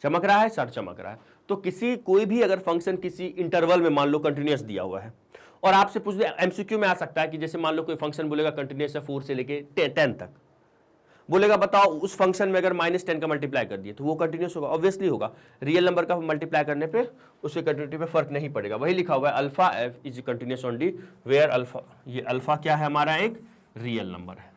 चमक रहा है सर, चमक रहा है। तो किसी कोई भी अगर फंक्शन किसी इंटरवल में मान लो कंटिन्यूअस दिया हुआ है और आपसे पूछ दे, एमसीक्यू में आ सकता है कि जैसे मान लो कोई फंक्शन बोलेगा कंटिन्यूअस है 4 से लेके 10 तक, बोलेगा बताओ उस फंक्शन में अगर -10 का मल्टीप्लाई कर दिए तो वो कंटिन्यूअस होगा, ऑब्वियसली होगा। रियल नंबर का मल्टीप्लाई करने पे उसके कंटिन्यूटी पे फर्क नहीं पड़ेगा। वही लिखा हुआ है alpha f is continuous only where alpha, ये अल्फा क्या है हमारा, एक रियल नंबर है।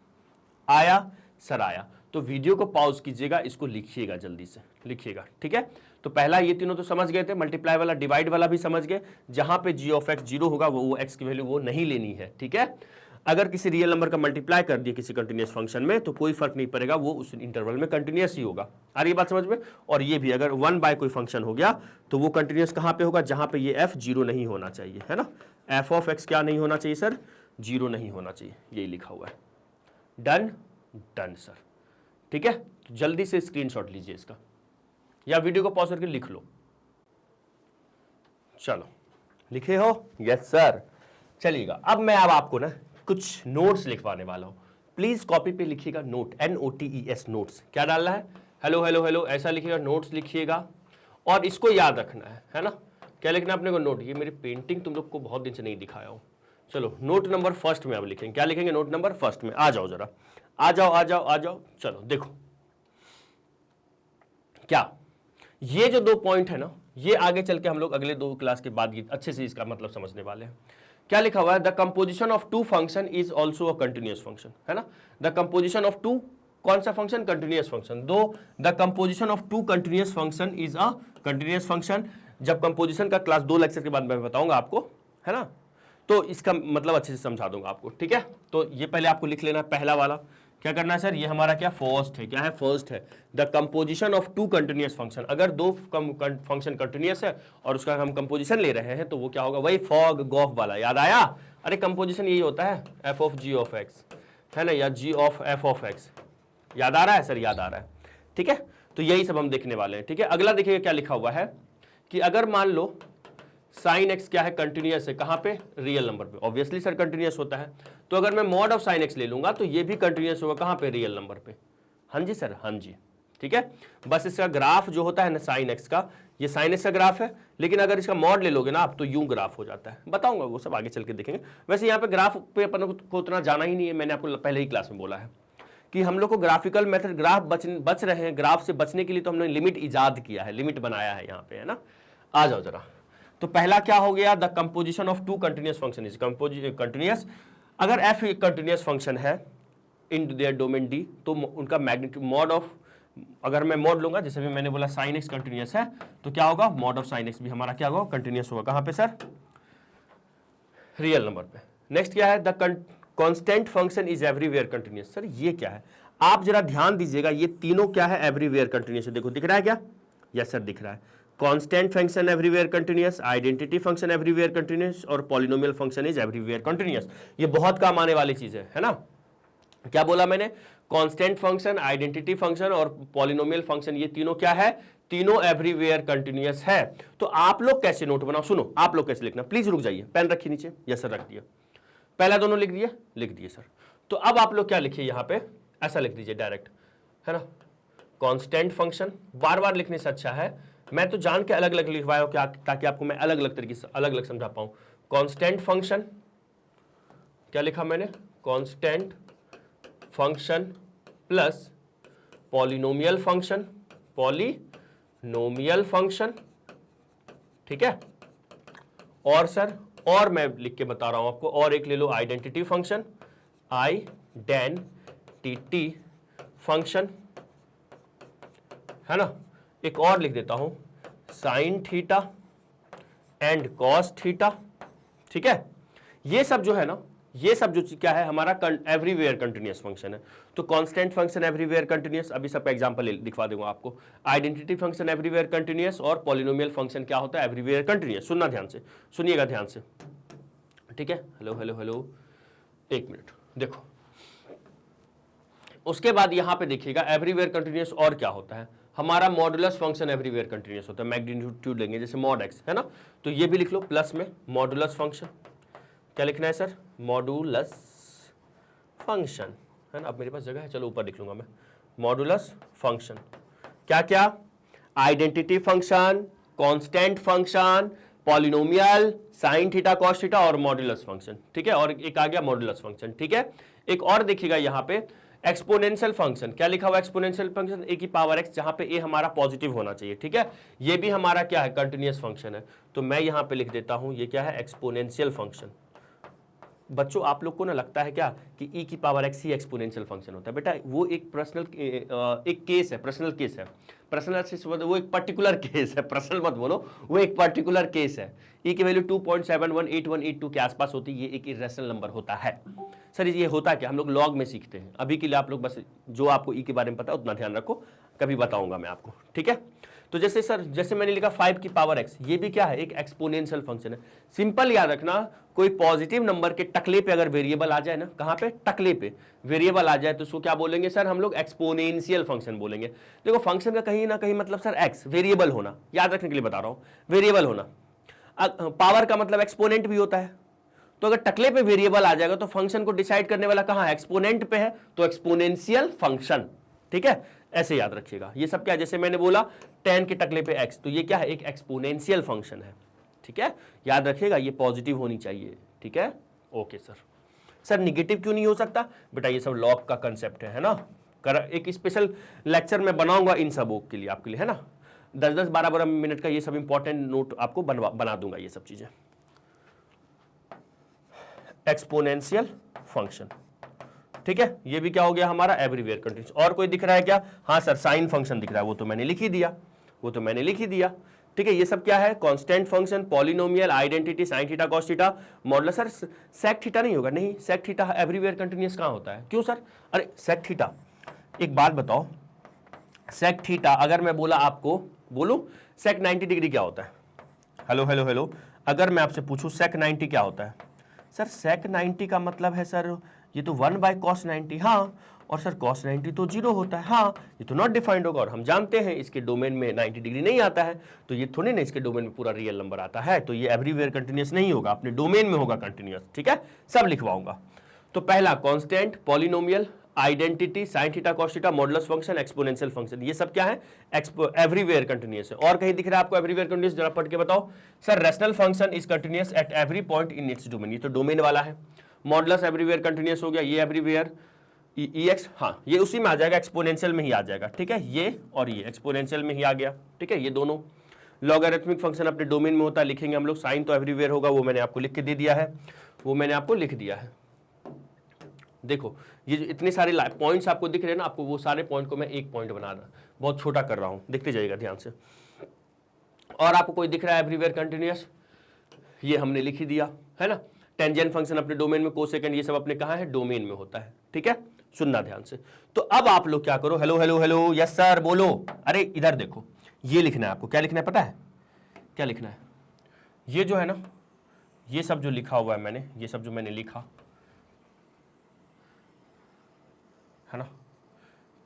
आया सर, आया। तो वीडियो को पॉज कीजिएगा, इसको लिखिएगा, जल्दी से लिखिएगा, ठीक है। तो पहला ये तीनों तो समझ गए थे, मल्टीप्लाई वाला डिवाइड वाला भी समझ गए। जहां पे जी ऑफ एक्स 0 होगा वो एक्स की वैल्यू वो नहीं लेनी है, ठीक है। अगर किसी रियल नंबर का मल्टीप्लाई कर दिया किसी कंटिन्यूअस फंक्शन में तो कोई फर्क नहीं पड़ेगा, वो उस इंटरवल में कंटिन्यूअस ही होगा। आ रही बात समझ में। और ये भी अगर 1 बाय कोई फंक्शन हो गया तो वो कंटिन्यूअस कहां पे होगा, जहां पे ये एफ 0 नहीं होना चाहिए, है ना। एफ ऑफ एक्स क्या नहीं होना चाहिए सर, 0 नहीं होना चाहिए, यही लिखा हुआ है। डन, डन सर, ठीक है। जल्दी से स्क्रीनशॉट लीजिए इसका या वीडियो को पॉज करके लिख लो। चलो लिखे हो, यस सर। चलिएगा अब मैं आपको ना कुछ नोट्स लिखवाने वाला हूं। प्लीज कॉपी पे लिखिएगा नोट, NOTES नोट्स। क्या डालना है, हेलो हेलो हेलो ऐसा लिखिएगा, नोट्स लिखिएगा। और इसको याद रखना है ना। क्या लिखना है अपने को, नोट। ये मेरी पेंटिंग तुम लोग को बहुत दिन से नहीं दिखाया हूं। चलो नोट नंबर फर्स्ट में अब लिखेंगे। क्या लिखेंगे, नोट नंबर फर्स्ट में। आ जाओ जरा, आ जाओ आ जाओ आ जाओ। चलो देखो, क्या ये जो 2 पॉइंट है ना, ये आगे चल के हम लोग अगले 2 क्लास के बाद अच्छे से इसका मतलब समझने वाले हैं। क्या लिखा हुआ है, the composition of 2 function is also a continuous function, है ना। द कंपोजिशन ऑफ 2 कौन सा फंक्शन, कंटिन्यूअस फंक्शन। दो the composition of 2 continuous function is a continuous function. जब कंपोजिशन का क्लास 2 लेक्चर के बाद मैं बताऊंगा आपको, है ना, तो इसका मतलब अच्छे से समझा दूंगा आपको, ठीक है। तो ये पहले आपको लिख लेना, पहला वाला क्या करना है सर, ये हमारा क्या फर्स्ट है, क्या है, फर्स्ट है। The composition of 2 continuous function, अगर 2 फंक्शन कंटिन्यूअस है और उसका हम कंपोजिशन ले रहे हैं तो वो क्या होगा, वही फॉग गॉफ वाला, याद आया। अरे कंपोजिशन यही होता है, f of g of x, है ना, या g of f of x. याद आ रहा है सर, याद आ रहा है, ठीक है। तो यही सब हम देखने वाले हैं, ठीक है। अगला देखिए क्या लिखा हुआ है कि अगर मान लो साइन एक्स क्या है, कंटिन्यूअस है, कहां पे, रियल नंबर पे। ऑब्वियसली सर कंटिन्यूअस होता है, तो अगर मैं मॉड ऑफ साइन एक्स ले लूंगा तो ये भी कंटिन्यूअस होगा, कहां पे, रियल नंबर पे। हाँ जी सर, हाँ जी, ठीक है। बस इसका ग्राफ जो होता है ना साइन एक्स का, ये साइन एक्स का ग्राफ है, लेकिन अगर इसका मॉड ले लोगे ना आप तो यूं ग्राफ हो जाता है। बताऊंगा वो सब आगे चल के देखेंगे। वैसे यहाँ पे ग्राफ पे अपन को उतना जाना ही नहीं है, मैंने आपको पहले ही क्लास में बोला है कि हम लोग को ग्राफिकल मेथड, ग्राफ बच रहे हैं, ग्राफ से बचने के लिए तो हमने लिमिट इजाद किया है, लिमिट बनाया है यहाँ पे, है ना। आ जाओ जरा। तो पहला क्या हो गया, the composition of 2 continuous function is continuous. अगर एफ एक कंटिन्यूअस फंक्शन है इन देयर डोमेन डी, तो उनका मैग्नीट्यूड मॉड ऑफ, अगर मैं मॉड लूंगा, जैसे भी मैंने बोला साइन एक्स कंटिन्यूअस है, तो क्या होगा, मॉड ऑफ साइन एक्स भी हमारा क्या होगा, कंटिन्यूअस होगा। कहां पे सर, रियल नंबर पे। नेक्स्ट क्या है, the constant function is everywhere continuous. Sir ये क्या है, आप जरा ध्यान दीजिएगा, ये तीनों क्या है, एवरीवेयर कंटिन्यूअस। देखो दिख रहा है क्या, यस सर दिख रहा है। Constant function everywhere continuous, identity function everywhere continuous और polynomial function is everywhere continuous. ये बहुत काम आने वाली चीज है ना। क्या बोला मैंने, कांस्टेंट फंक्शन, आइडेंटिटी फंक्शन और पॉलिनोमियल फंक्शन, ये तीनों क्या है, तीनों एवरीवेयर कंटिन्यूअस है। तो आप लोग कैसे नोट बनाओ, सुनो आप लोग कैसे लिखना, प्लीज रुक जाइए, पेन रखिए नीचे, यस सर रख दिया, पहला दोनों लिख दिए सर। तो अब आप लोग क्या लिखिए यहाँ पे, ऐसा लिख दीजिए डायरेक्ट, है ना। कांस्टेंट फंक्शन, बार बार लिखने से अच्छा है, मैं तो जान के अलग अलग लिखवाया हूं क्या, ताकि आपको मैं अलग अलग तरीके से अलग अलग समझा पाऊं। कांस्टेंट फंक्शन, क्या लिखा मैंने, constant function plus polynomial function, polynomial function, ठीक है। और सर, और मैं लिख के बता रहा हूं आपको, और एक ले लो आइडेंटिटी फंक्शन, आइडेंटिटी फंक्शन, है ना। एक और लिख देता हूं, sine theta and cos theta, ठीक है। ये सब जो है ना, ये सब जो क्या है हमारा एवरीवेयर कंटिन्यूअस फंक्शन है। तो कांस्टेंट फंक्शन एवरीवेयर कंटिन्यूअस, अभी सबका एग्जांपल दिखवा दूंगा आपको। आइडेंटिटी फंक्शन एवरीवेयर कंटिन्यूअस और पॉलिनोमियल फंक्शन क्या होता है, एवरीवेयर कंटिन्यूअस। सुनना ध्यान से, सुनिएगा ध्यान से, ठीक है। हेलो हेलो हेलो, एक मिनट देखो, उसके बाद यहां पे देखिएगा एवरीवेयर कंटिन्यूअस और क्या होता है, हमारा मॉडुलस फंक्शन एवरीवेयर कंटिन्यूअस होता है, मैग्नीट्यूड लेंगे जैसे मॉड एक्स है ना, तो ये भी लिख लो प्लस में मॉडुलस फंक्शन, क्या लिखना है सर, मॉडुलस फंक्शन है ना, अब मेरे पास जगह है, चलो ऊपर लिख लूंगा मैं, मॉडुलस फंक्शन, क्या क्या, identity function, constant function, polynomial, sign theta cos theta और मॉडुलस फंक्शन, ठीक है, और एक आ गया मॉडुलस फंक्शन, ठीक है। एक और देखिएगा यहाँ पे एक्सपोनेंशियल फंक्शन, क्या लिखा हुआ एक्सपोनेंशियल फंक्शन, ए की पावर एक्स, जहां पे ए हमारा पॉजिटिव होना चाहिए, ठीक है, ये भी हमारा क्या है, कंटिन्यूअस फंक्शन है, तो मैं यहां पे लिख देता हूं ये क्या है, एक्सपोनेंशियल फंक्शन। बच्चों आप लोग को ना लगता है क्या कि e की पावर x ही एक्सपोनेंशियल फंक्शन होता है, बेटा वो एक पर्सनल एक केस है, पर्सनल केस है, पर्सनल से वो एक पर्टिकुलर केस है, पर्सनल मत बोलो, वो एक पर्टिकुलर केस है, e की वैल्यू 2.718182 के आसपास होती है, ये एक इरेशनल नंबर होता है। सर ये होता क्या, हम लोग लॉग में सीखते हैं, अभी के लिए आप लोग बस जो आपको e के बारे में पता है उतना ध्यान रखो, कभी बताऊंगा मैं आपको, ठीक है। तो जैसे सर जैसे मैंने लिखा 5 की पावर x, ये भी क्या है, एक एक्सपोनेंशियल फंक्शन है। सिंपल याद रखना, कोई पॉजिटिव नंबर के टकले पे अगर वेरिएबल आ जाए ना, कहां पे, टकले पे वेरिएबल आ जाए तो उसको क्या बोलेंगे सर, हम लोग एक्सपोनेंशियल फंक्शन बोलेंगे। देखो फंक्शन का कहीं ना कहीं मतलब सर x, वेरिएबल होना, याद रखने के लिए बता रहा हूं, वेरिएबल होना। पावर का मतलब एक्सपोनेंट भी होता है, तो अगर टकले पे वेरिएबल आ जाएगा तो फंक्शन को डिसाइड करने वाला कहां है, एक्सपोनेंट पे है, तो एक्सपोनेंशियल फंक्शन, ठीक है, ऐसे याद रखिएगा। ये सब क्या, जैसे मैंने बोला 10 के टकले पे x, तो ये क्या है, एक एक्सपोनेंशियल फंक्शन है, ठीक है, याद रखिएगा, ये पॉजिटिव होनी चाहिए, ठीक है। ओके सर, सर निगेटिव क्यों नहीं हो सकता, बेटा ये सब लॉग का कंसेप्ट है ना, एक स्पेशल लेक्चर में बनाऊंगा इन सबों के लिए, आपके लिए है ना, 10-10 12-12 मिनट का ये सब इंपॉर्टेंट नोट आपको बना दूंगा, ये सब चीजें। एक्सपोनेंशियल फंक्शन, ठीक है, ये भी क्या हो गया हमारा, एवरीवेयर कंटिन्यूअस। और कोई दिख रहा है क्या, हाँ सर साइन फंक्शन दिख रहा है, वो तो मैंने लिख ही दिया, वो तो मैंने लिख ही दिया, ठीक है। ये सब क्या है, constant function, polynomial, identity, sine theta cos theta, modulus. Sir sec theta नहीं होगा, नहीं सेक थीटा एवरीवेयर कंटिन्यूअस कहां होता है, क्यों सर, अरे सेक थीटा, एक बात बताओ, सेक थीटा अगर मैं बोला आपको, बोलूं सेक 90 डिग्री क्या होता है, हेलो हेलो हेलो, अगर मैं आपसे पूछूं सेक 90 क्या होता है, सर सेक 90 का मतलब है सर ये तो 1/cos 90, हाँ, और सर cos 90 तो 0 होता है, हाँ, ये तो नॉट डिफाइंड होगा, और हम जानते हैं इसके डोमेन में 90 डिग्री नहीं आता है, तो ये थोड़ी ना इसके डोमेन में पूरा रियल नंबर आता है, तो ये एवरीवेयर कंटिन्यूअस नहीं होगा, अपने डोमेन में होगा कंटिन्यूअस, ठीक है, सब लिखवाऊंगा। तो पहला constant, polynomial, identity, sine theta cos theta, modulus function, exponential function, ये सब क्या है, एवरीवेयर कंटिन्यूअस है। और कहीं दिख रहा है आपको एवरीवेयर कंटिन्यूअस, जरा पढ़ के बताओ sir, rational function is continuous at every point in its domain, ये तो डोमेन वाला है। मॉडुलस एवरीवेयर कंटिन्यूअस हो गया, ये एवरीवेयर EX, हाँ ये उसी में आ जाएगा, एक्सपोनेंशियल में ही आ जाएगा, ठीक है, ये और ये एक्सपोनेंशियल में ही आ गया, ठीक है, ये दोनों। लॉगरिथमिक फंक्शन अपने डोमेन में होता है, लिखेंगे हम लोग, साइन तो एवरीवेयर होगा, वो मैंने आपको लिख के दे दिया है, वो मैंने आपको लिख दिया है। देखो ये जो इतने सारे पॉइंट्स आपको दिख रहे हैं ना, आपको वो सारे पॉइंट को मैं एक पॉइंट बना रहा, बहुत छोटा कर रहा हूं, देखते जाइएगा ध्यान से। और आपको कोई दिख रहा है एवरीवेयर कंटिन्यूअस, ये हमने लिख ही दिया है ना। टेंजेंट फंक्शन अपने डोमेन में, कोसेकेंड, ये सब अपने कहां है, डोमेन में होता है, ठीक है, सुनना ध्यान से। तो अब आप लोग क्या करो, hello hello hello, yes sir बोलो, अरे इधर देखो, ये लिखना है आपको, क्या लिखना है पता है, क्या लिखना है, ये जो है ना, ये सब जो लिखा हुआ है मैंने, ये सब जो मैंने लिखा है ना,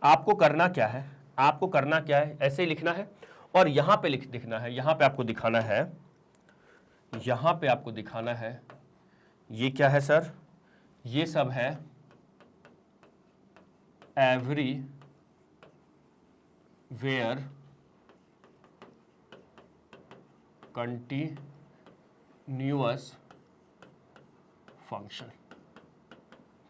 आपको करना क्या है, आपको करना क्या है, ऐसे ही लिखना है, और यहां पे दिखना है, यहां पे आपको दिखाना है, यहां पे आपको दिखाना है, ये क्या है सर, ये सब है एवरीवेयर कंटिन्यूअस फंक्शन,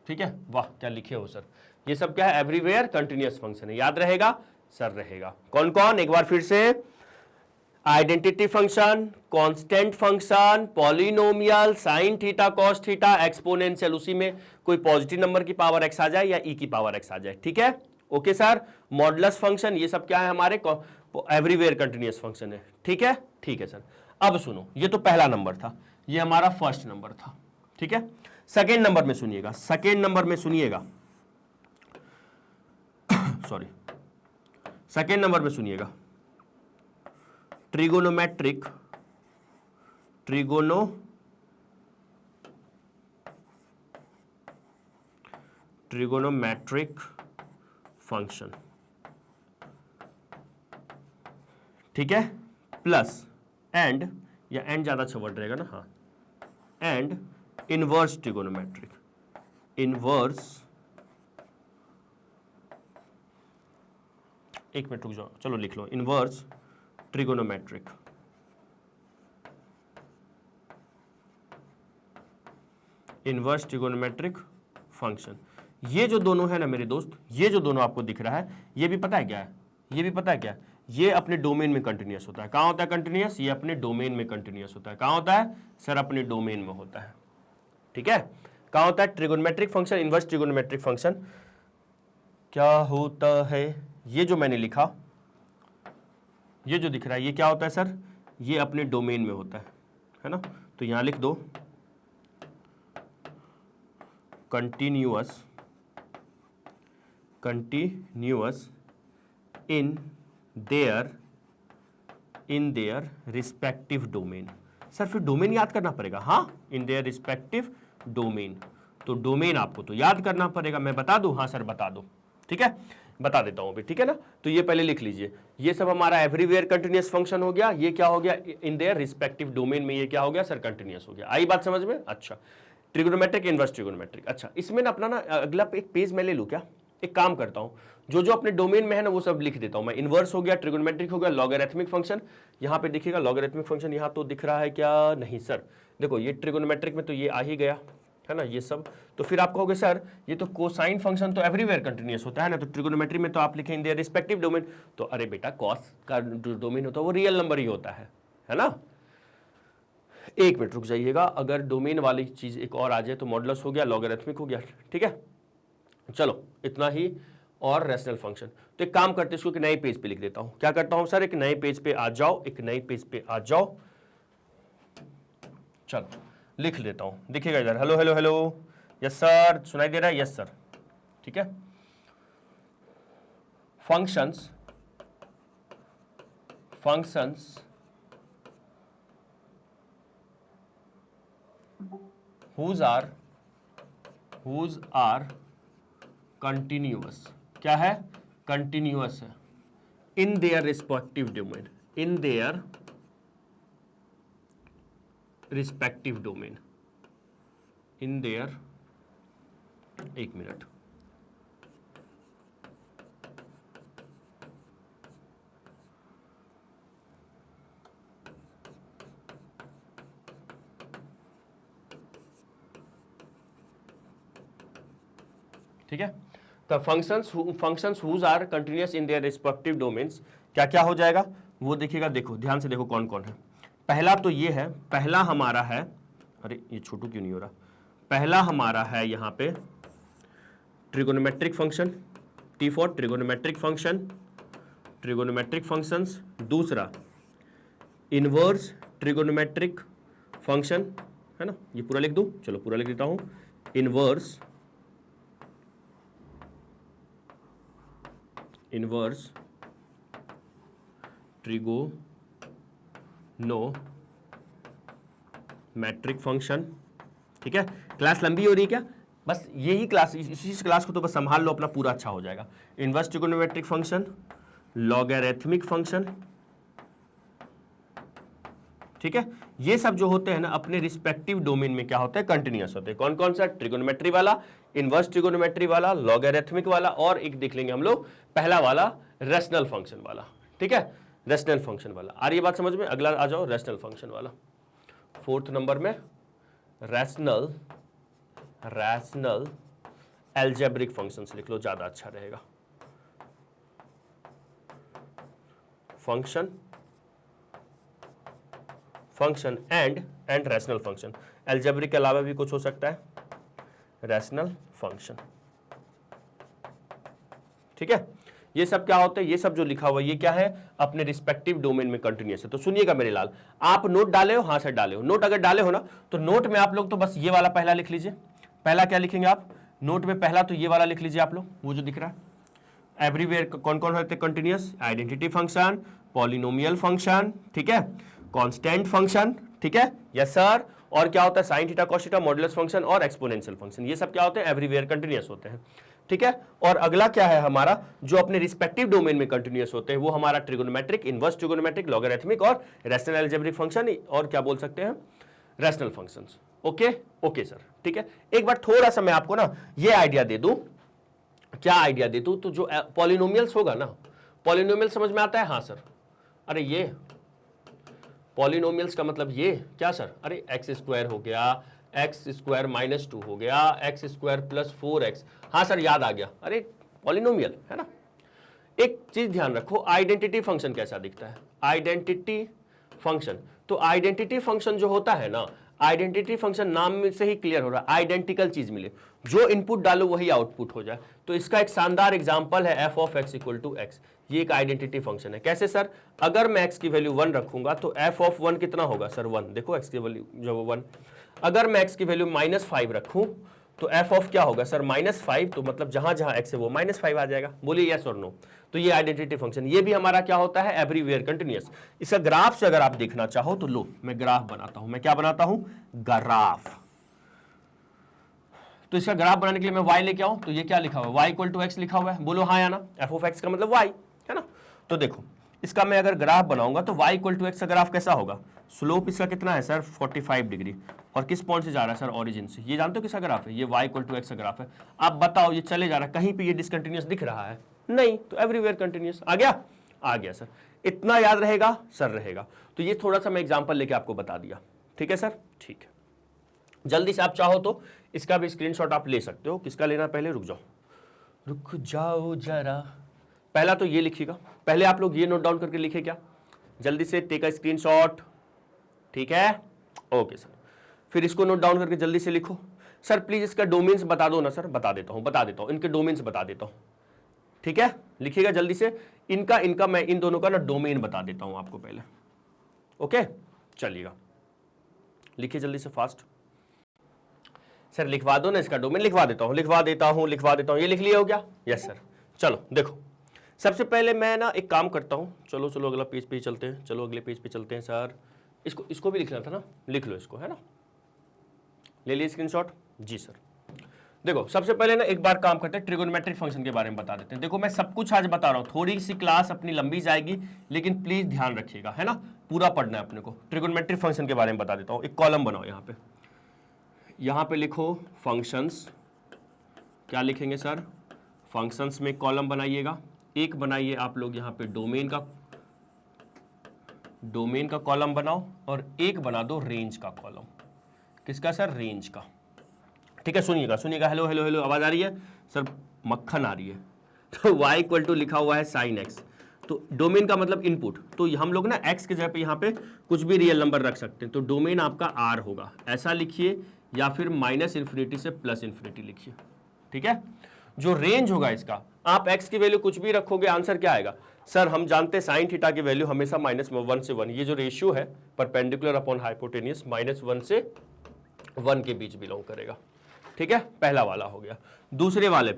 ठीक है, वाह क्या लिखे हो सर, ये सब क्या है, एवरीवेयर कंटिन्यूअस फंक्शन है, याद रहेगा सर, रहेगा। कौन कौन, एक बार फिर से, identity function, constant function, polynomial, sign theta cos theta, exponential, उसी में कोई पॉजिटिव नंबर की पावर x आ जाए या e की पावर x आ जाए, ठीक है, ओके सर। मॉडुलस फंक्शन, ये सब क्या है हमारे एवरीवेयर कंटिन्यूअस फंक्शन है, ठीक है, ठीक है सर। अब सुनो, ये तो पहला नंबर था, ये हमारा फर्स्ट नंबर था, ठीक है। सेकेंड नंबर में सुनिएगा, सेकेंड नंबर में सुनिएगा सॉरी, सेकेंड नंबर में सुनिएगा, ट्रिगोनोमेट्रिक फंक्शन, ठीक है, प्लस एंड, या एंड ज्यादा अच्छा वर्ड रहेगा ना, हाँ, एंड इनवर्स ट्रिगोनोमेट्रिक, इनवर्स, एक मिनट रुक जाओ, चलो लिख लो, inverse trigonometric, inverse trigonometric function. ये जो दोनों है ना मेरे दोस्त, ये जो दोनों आपको दिख रहा है, ये भी पता है क्या है, ये भी पता है क्या, ये अपने डोमेन में कंटिन्यूअस होता है। कहां होता है कंटिन्यूअस? ये अपने डोमेन में कंटिन्यूअस होता है। कहां होता है सर? अपने डोमेन में होता है, ठीक है। कहां होता है? Trigonometric function, inverse trigonometric function क्या होता है? ये जो मैंने लिखा, ये जो दिख रहा है, ये क्या होता है सर? ये अपने डोमेन में होता है ना। तो यहां लिख दो continuous, continuous in their respective domain. Sir फिर डोमेन याद करना पड़ेगा, हाँ, इन देयर रिस्पेक्टिव डोमेन। तो डोमेन आपको तो याद करना पड़ेगा, मैं बता दूं? हाँ सर बता दो, ठीक है, बता देता हूं अभी, ठीक है ना। तो ये पहले लिख लीजिए, ये सब हमारा एवरीवेयर कंटिन्यूअस फंक्शन हो गया। ये क्या हो गया? इन देयर रिस्पेक्टिव डोमेन में ये क्या हो गया सर? कंटिन्यूअस हो गया। आई बात समझ में? अच्छा, ट्रिगोनोमेट्रिक, इनवर्स ट्रिगोनोमेट्रिक। अच्छा, इसमें ना अपना ना अगला एक पेज मैं ले लूं क्या? एक काम करता हूं, जो जो अपने डोमेन में है ना वो सब लिख देता हूं मैं। इनवर्स हो गया, ट्रिगोनोमेट्रिक हो गया, लॉगरिथमिक फंक्शन, यहां पे दिखेगा लॉगरिथमिक फंक्शन, यहां तो दिख रहा है क्या? नहीं सर, देखो ये ट्रिगोनोमेट्रिक में तो ये आ ही गया है ना, ये सब। तो फिर आप कहोगे सर ये तो कोसाइन फंक्शन तो एवरीवेयर कंटिन्यूअस होता है ना, तो ट्रिगोनोमेट्री में तो आप लिखें इन देयर रिस्पेक्टिव डोमेन। तो अरे बेटा कॉस का जो डोमेन होता है वो रियल नंबर ही होता है ना। एक मिनट रुक जाइएगा, अगर डोमेन वाली चीज एक और आ जाए तो मॉडुलस हो गया, लॉगरिथमिक हो गया, ठीक है। चलो इतना ही, और रैशनल फंक्शन। तो एक काम करते इसको एक नए पेज पे लिख देता हूं। क्या करता हूं सर? एक नए पेज पे आ जाओ, एक नए पेज पे आ जाओ, चलो लिख देता हूं, दिखेगा इधर, hello hello hello, yes sir, सुनाई दे रहा है? यस सर, ठीक है। Functions, functions whose are continuous, क्या है? कंटिन्यूअस है in their respective domain, in their respective domain, in their, एक मिनट, ठीक है। तो functions whose are continuous in their respective domains, क्या क्या हो जाएगा वो देखिएगा। देखो ध्यान से देखो कौन कौन है। पहला तो ये है, पहला हमारा है, अरे ये छोटू क्यों नहीं हो रहा, पहला हमारा है यहाँ पे trigonometric function, T for trigonometric function, trigonometric functions. दूसरा इनवर्स ट्रिगोनोमेट्रिक फंक्शन, है ना, ये पूरा लिख दूं, चलो पूरा लिख देता हूं, इनवर्स, इनवर्स ट्रिगोनोमेट्रिक फंक्शन, ठीक है। क्लास लंबी हो रही है क्या? बस यही क्लास, इसी क्लास को तो बस संभाल लो अपना, पूरा अच्छा हो जाएगा। Inverse trigonometric function, logarithmic function, ठीक है। ये सब जो होते हैं ना अपने रिस्पेक्टिव डोमेन में क्या होते हैं? कंटिन्यूअस होते हैं। कौन कौन सा? ट्रिगोनोमेट्री वाला, इनवर्स ट्रिगोनोमेट्री वाला, लॉगरिथमिक वाला, और एक देख लेंगे हम लोग पहला वाला रैशनल फंक्शन वाला, ठीक है, रैशनल फंक्शन वाला। आ रही है बात समझ में? अगला आ जाओ रैशनल फंक्शन वाला, 4th नंबर में रैशनल एल्जेब्रिक फंक्शंस लिख लो, ज्यादा अच्छा रहेगा। Function and rational function, algebraic के अलावा भी कुछ हो सकता है, रैशनल फंक्शन, ठीक है। ये सब क्या होते हैं? ये सब जो लिखा हुआ ये क्या है? अपने रिस्पेक्टिव डोमेन में कंटिन्यूअस है। तो सुनिएगा मेरे लाल, आप नोट डाले हो? हाँ सर डाले हो। नोट अगर डाले हो ना तो नोट में आप लोग तो बस ये वाला पहला लिख लीजिए। पहला क्या लिखेंगे आप नोट में? पहला तो ये वाला लिख लीजिए आप लोग, वो जो दिख रहा है एवरीवेयर कौन कौन होते हैं continuous? Identity function, polynomial function, ठीक है, कांस्टेंट फंक्शन, ठीक है, यस सर। और क्या होता है? Sign theta cos theta, modulus function और एक्सपोनेंशियल फंक्शन। ये सब क्या होते हैं? एवरीवेयर कंटिन्यूअस होते हैं। ठीक है। और अगला क्या है हमारा, जो अपने रिस्पेक्टिव डोमेन में कंटिन्यूअस होते हैं, वो हमारा ट्रिगोनोमेट्रिक, इनवर्स ट्रिगोनोमेट्रिक, लॉगरिथमिक और रैशनल अलजेब्रिक फंक्शन, और क्या बोल सकते हैं, rational functions. Okay okay sir, ठीक है। एक बार थोड़ा सा मैं आपको ना ये आइडिया दे दूं, क्या आइडिया दे दूं, तो जो पॉलिनोमियल्स होगा ना, पॉलिनोमियल समझ में आता है? हाँ सर। अरे ये पॉलिनोमियल्स का मतलब ये क्या सर? अरे एक्स स्क्वायर हो गया, एक्स स्क्वायर माइनस 2 हो गया, एक्स स्क्वायर प्लस 4x। हाँ सर याद आ गया, अरे पॉलिनोमियल है ना। एक चीज ध्यान रखो, आइडेंटिटी फंक्शन कैसा दिखता है, आइडेंटिटी फंक्शन। तो आइडेंटिटी फंक्शन जो होता है ना, आइडेंटिटी फंक्शन नाम में से ही क्लियर हो रहा है, आइडेंटिकल चीज मिले, जो इनपुट डालो वही आउटपुट हो जाए। तो इसका एक शानदार एग्जांपल है f of x equal to x। ये एक आइडेंटिटी फंक्शन है। कैसे सर? अगर मैं x की वैल्यू 1 रखूंगा तो f ऑफ 1 कितना होगा सर? 1। देखो x की वैल्यू जो 1, अगर मैं x की वैल्यू -5 रखूं तो f ऑफ क्या होगा सर? -5। तो मतलब जहां जहां x है वो -5 आ जाएगा। बोलिए यस और नो। तो ये आइडेंटिटी फंक्शन, ये भी हमारा क्या होता है? Everywhere continuous. इसका ग्राफ से अगर आप देखना चाहो तो लो मैं ग्राफ बनाता हूं। मैं क्या बनाता हूं? ग्राफ। तो इसका ग्राफ बनाने के लिए मैं y लेके आऊं, तो ये क्या लिखा हुआ है? y इक्वल टू x लिखा हुआ है। बोलो हाँ या ना। f ऑफ x का मतलब y है ना। तो देखो इसका मैं अगर ग्राफ बनाऊंगा तो y इक्वल टू x का ग्राफ कैसा होगा? स्लोप इसका कितना है सर? 45 डिग्री। और किस पॉइंट से जा रहा है सर? ओरिजिन से। ये जानते हो किसका ग्राफ है? ये y इक्वल टू x का ग्राफ है। आप बताओ ये चले जा रहा है, कहीं पे ये डिसकंटिन्यूअस दिख रहा है? नहीं। तो एवरीवेयर कंटिन्यूअस। आ गया? आ गया सर। इतना याद रहेगा सर? रहेगा। तो ये थोड़ा सा मैं एग्जाम्पल लेके आपको बता दिया। ठीक है सर? ठीक है। जल्दी से आप चाहो तो इसका भी स्क्रीनशॉट आप ले सकते हो। किसका लेना? पहले रुक जाओ जरा। पहला तो ये लिखिएगा, पहले आप लोग ये नोट डाउन करके लिखे क्या, जल्दी से टेक अ स्क्रीनशॉट। ठीक है, ओके सर। फिर इसको नोट डाउन करके जल्दी से लिखो। सर प्लीज इसका डोमेन्स बता दो ना सर। बता देता हूं, इनके डोमेन्स बता देता हूं। ठीक है, लिखिएगा जल्दी से। इनका मैं इन दोनों का ना डोमेन बता देता हूं आपको पहले। ओके चलिएगा, लिखिए जल्दी से फास्ट। सर लिखवा दो ना इसका डोमेन। लिखवा देता हूं। ये लिख लिया हो क्या? Yes sir. चलो देखो, सबसे पहले मैं ना एक काम करता हूं। चलो अगला पेज पे चलते हैं। चलो अगले पेज पे चलते हैं सर। इसको भी लिखना था ना, लिख लो इसको, है ना। ले लिए स्क्रीनशॉट? जी सर। देखो सबसे पहले ना एक बार काम करते हैं, ट्रिगोनोमेट्रिक फंक्शन के बारे में बता देते हैं। देखो मैं सब कुछ आज बता रहा हूं, थोड़ी सी क्लास अपनी लंबी जाएगी, लेकिन प्लीज ध्यान रखिएगा, है ना। पूरा पढ़ना है अपने को। ट्रिगोनोमेट्रिक फंक्शन के बारे में बता देता हूं। एक कॉलम बनाओ यहाँ पे लिखो फंक्शंस। क्या लिखेंगे सर? फंक्शंस में कॉलम बनाइएगा। एक बनाइए आप लोग यहाँ पे डोमेन का कॉलम बनाओ, और एक बना दो रेंज का कॉलम। किसका सर? रेंज का। ठीक है, सुनिएगा। हेलो आवाज आ रही है सर? मक्खन आ रही है। तो y इक्वल टू लिखा हुआ है sin x। तो डोमेन का मतलब इनपुट। तो हम लोग ना x के जगह पे यहाँ पे कुछ भी रियल नंबर रख सकते हैं। तो डोमेन आपका r होगा, ऐसा लिखिए, या फिर -∞ से +∞ लिखिए। ठीक है। जो रेंज होगा इसका, आप x की वैल्यू कुछ भी रखोगे, आंसर क्या आएगा सर? हम जानते हैं साइन थीटा की वैल्यू हमेशा -1 से 1। ये जो रेशियो है परपेंडिकुलर अपॉन हाइपोटेनियस, -1 से 1 के बीच बिलोंग करेगा। ठीक है, पहला वाला हो गया। दूसरे वाले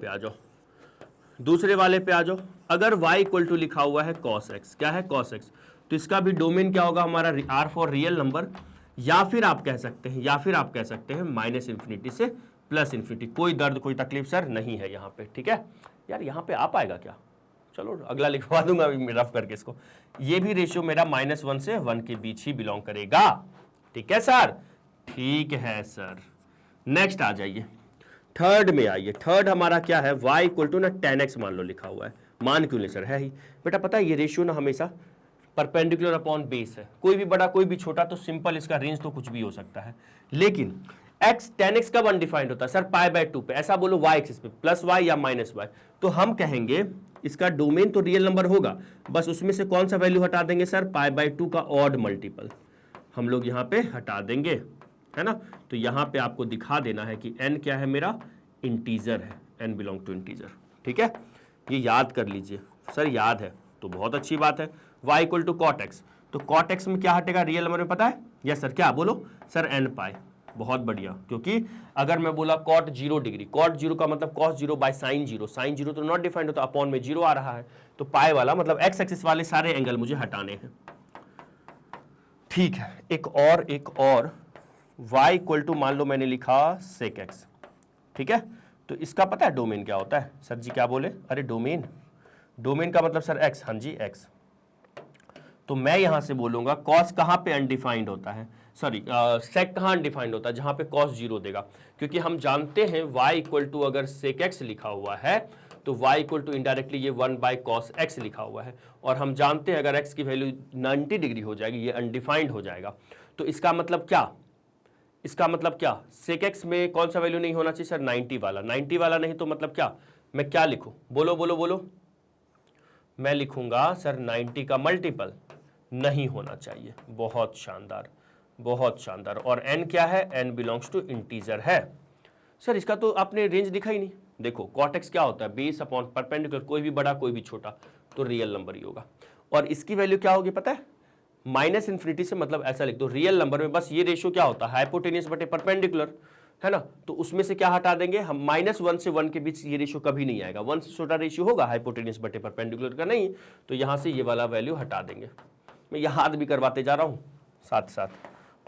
पे आ जाओ। अगर y इक्वल टू लिखा हुआ है cos x, क्या है? cos x। तो इसका भी डोमेन क्या होगा हमारा? r फॉर रियल नंबर, या फिर आप कह सकते हैं -∞ से +∞। कोई दर्द कोई तकलीफ सर नहीं है यहाँ पे। ठीक है यार, यहाँ पे आ पाएगा क्या? चलो अगला लिखवा दूंगा रफ करके इसको। ये भी रेशियो मेरा -1 से 1 के बीच ही बिलोंग करेगा। ठीक है सर? ठीक है सर। नेक्स्ट आ जाइए, थर्ड में आइए। थर्ड हमारा क्या है? y इक्वल टू ना 10x मान लो लिखा हुआ है। मान क्यों नहीं सर? है ही बेटा, पता है ये रेशियो ना हमेशा परपेंडिकुलर अपॉन बेस है। कोई भी बड़ा कोई भी छोटा, तो सिंपल इसका रेंज तो कुछ भी हो सकता है। लेकिन x 10x कब अनडिफाइंड होता है सर? π/2 पे। ऐसा बोलो y एक्सिस पे +y या -y। तो हम कहेंगे इसका डोमेन तो रियल नंबर होगा, बस उसमें से कौन सा वैल्यू हटा देंगे सर? π/2 का ऑड मल्टीपल हम लोग यहाँ पे हटा देंगे, है ना। तो यहाँ पे आपको दिखा देना है कि n क्या है? मेरा इंटीजर है, n बिलोंग टू इंटीजर। ठीक है, ये याद कर लीजिए सर। याद है तो बहुत अच्छी बात है। y equal to cot x। तो cot x में क्या हटेगा रियल नंबर में? पता है? Yes sir. क्या बोलो सर? n π। बहुत बढ़िया, क्योंकि अगर मैं बोला cot 0 डिग्री, cot 0 का मतलब cos 0 बाय sin 0। sin 0 तो नॉट डिफाइंड होता, अपॉन में 0 आ रहा है। तो पाई वाला मतलब x एक्सिस वाले सारे एंगल मुझे हटाने हैं। ठीक है, एक और y इक्वल टू मान लो मैंने लिखा sec x। ठीक है, तो इसका पता है डोमेन क्या होता है? सर जी क्या बोले? अरे डोमेन, डोमेन का मतलब सर एक्स। हाँ जी एक्स। तो मैं यहां से बोलूंगा कॉस कहां पे अनडिफाइंड होता है, सॉरी सेक कहां अनडिफाइंड होता है? जहां पे कॉस 0 देगा, क्योंकि हम जानते हैं y इक्वल टू अगर सेक एक्स लिखा हुआ है तो y इक्वल टू इनडायरेक्टली ये 1 बाय कॉस एक्स लिखा हुआ है, और हम जानते हैं अगर x की वैल्यू 90 डिग्री हो जाएगी ये अनडिफाइंड हो जाएगा। तो इसका मतलब क्या? इसका मतलब क्या? सेक एक्स में कौन सा वैल्यू नहीं होना चाहिए सर? 90 वाला। 90 वाला नहीं तो मतलब क्या? मैं क्या लिखूं? बोलो बोलो बोलो। मैं लिखूंगा सर 90 का मल्टीपल नहीं होना चाहिए। बहुत शानदार, बहुत शानदार। और n क्या है? n बिलोंग्स टू इंटीजर है। सर इसका तो आपने रेंज दिखा ही नहीं। देखो कॉट एक्स क्या होता है? बेस अपॉन परपेंडिकुलर, कोई भी बड़ा कोई भी छोटा, तो रियल नंबर ही होगा। और इसकी वैल्यू क्या होगी पता है? माइनस इन्फिनिटी से, मतलब ऐसा लिख दो रियल नंबर में बस ये रेशियो क्या होता है? हाइपोटेनियस बटे परपेंडिकुलर, है ना? तो उसमें से क्या हटा देंगे हम? -1 से 1 के बीच ये रेशियो कभी नहीं आएगा। 1 से छोटा रेशियो होगा हाइपोटेनियस बटे परपेंडिकुलर का, नहीं। तो यहां से ये वाला वैल्यू हटा देंगे। मैं याद भी करवाते जा रहा हूं साथ साथ।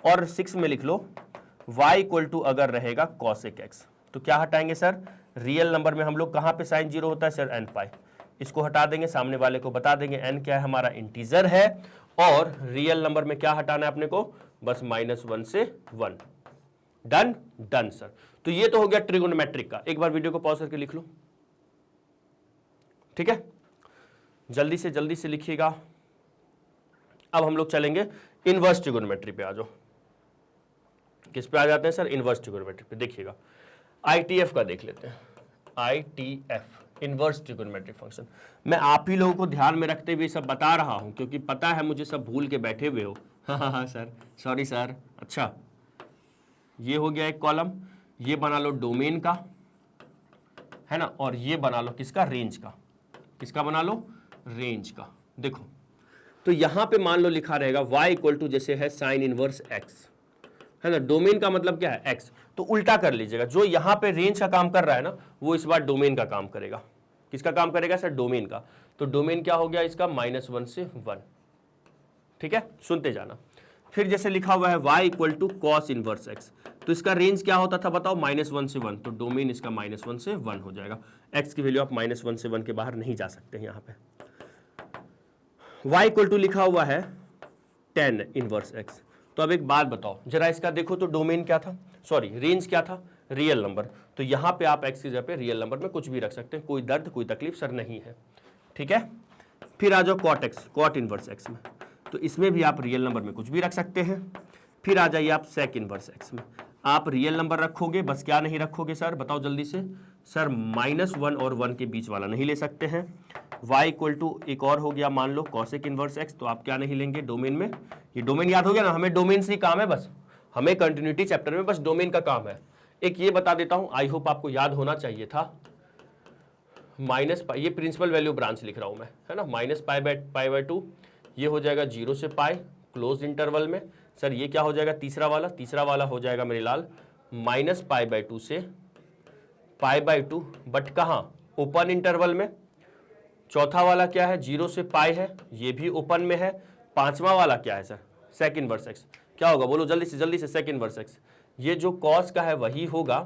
और 6 में लिख लो y इक्वल टू अगर रहेगा cosec x, तो क्या हटाएंगे सर? रियल नंबर में हम लोग कहां पे साइन 0 होता है सर? n पाई। इसको हटा देंगे, सामने वाले को बता देंगे n क्या है? हमारा इंटीजर है। और रियल नंबर में क्या हटाना है अपने को? बस -1 से 1। डन? Done sir. तो ये तो हो गया ट्रिगोनोमेट्रिक का। एक बार वीडियो को पॉज करके लिख लो, ठीक है? जल्दी से लिखिएगा। अब हम लोग चलेंगे इनवर्स ट्रिगोनोमेट्री पे। आ जाओ, किस पे आ जाते हैं सर? इनवर्स ट्रिगोनोमेट्री पे। देखिएगा ITF का देख लेते हैं। ITF inverse trigonometric function. मैं आप ही लोगों को ध्यान में रखते हुए सब बता रहा हूं, क्योंकि पता है मुझे सब भूल के बैठे हुए हो। हाँ सर, सॉरी सर। अच्छा, ये हो गया एक कॉलम, ये बना लो डोमेन का, है ना? और ये बना लो किसका? रेंज का। किसका बना लो? रेंज का। देखो तो यहां पे मान लो लिखा रहेगा y इक्वल टू जैसे है साइन इनवर्स x, है ना? डोमेन का मतलब क्या है? x। तो उल्टा कर लीजिएगा, जो यहां पे रेंज का काम कर रहा है ना, वो इस बार डोमेन का काम करेगा। किसका काम करेगा सर? डोमेन का। तो डोमेन क्या हो गया इसका? -1 से 1। ठीक है, सुनते जाना। फिर जैसे लिखा हुआ है y equal to cos inverse x, तो इसका रेंज क्या होता था बताओ? -1 से 1। तो डोमेन इसका -1 से 1 हो जाएगा। x की वैल्यू आप -1 से 1 के बाहर नहीं जा सकते हैं। यहाँ पे y इक्वल टू लिखा हुआ है tan इनवर्स x। तो अब एक बात बताओ जरा, इसका देखो तो डोमेन क्या था? सॉरी, रेंज क्या था? Real number. तो यहां पे आप x की जगह पे रियल नंबर में कुछ भी रख सकते हैं, कोई दर्द कोई तकलीफ सर नहीं है। ठीक है, फिर आ जाओ cot x, cot inverse x में। तो इसमें भी आप रियल नंबर में कुछ भी रख सकते हैं। फिर आ जाइए आप सेक इनवर्स x में। आप रियल नंबर रखोगे, बस क्या नहीं रखोगे सर? बताओ जल्दी से सर। -1 और 1 के बीच वाला नहीं ले सकते हैं। y इक्वल टू एक और हो गया मान लो कॉसेक इनवर्स x, तो आप क्या नहीं लेंगे डोमेन में? ये डोमेन याद हो गया ना, हमें डोमेन से ही काम है, बस हमें कंटिन्यूटी चैप्टर में बस डोमेन का काम है। एक ये बता देता हूं, आई होप आपको याद होना चाहिए था, -π, ये प्रिंसिपल वैल्यू ब्रांच लिख रहा हूं मैं, है ना? -π/2 ये हो जाएगा 0 से पाई क्लोज इंटरवल में। सर ये क्या हो जाएगा? तीसरा वाला हो जाएगा मेरे लाल -π/2 से π/2, बट कहाँ? ओपन इंटरवल में। चौथा वाला क्या है? 0 से पाई है, ये भी ओपन में है। पांचवा वाला क्या है सर? सेक इनवर्स x। क्या होगा बोलो जल्दी से? Sec inverse x। ये जो कॉस का है वही होगा,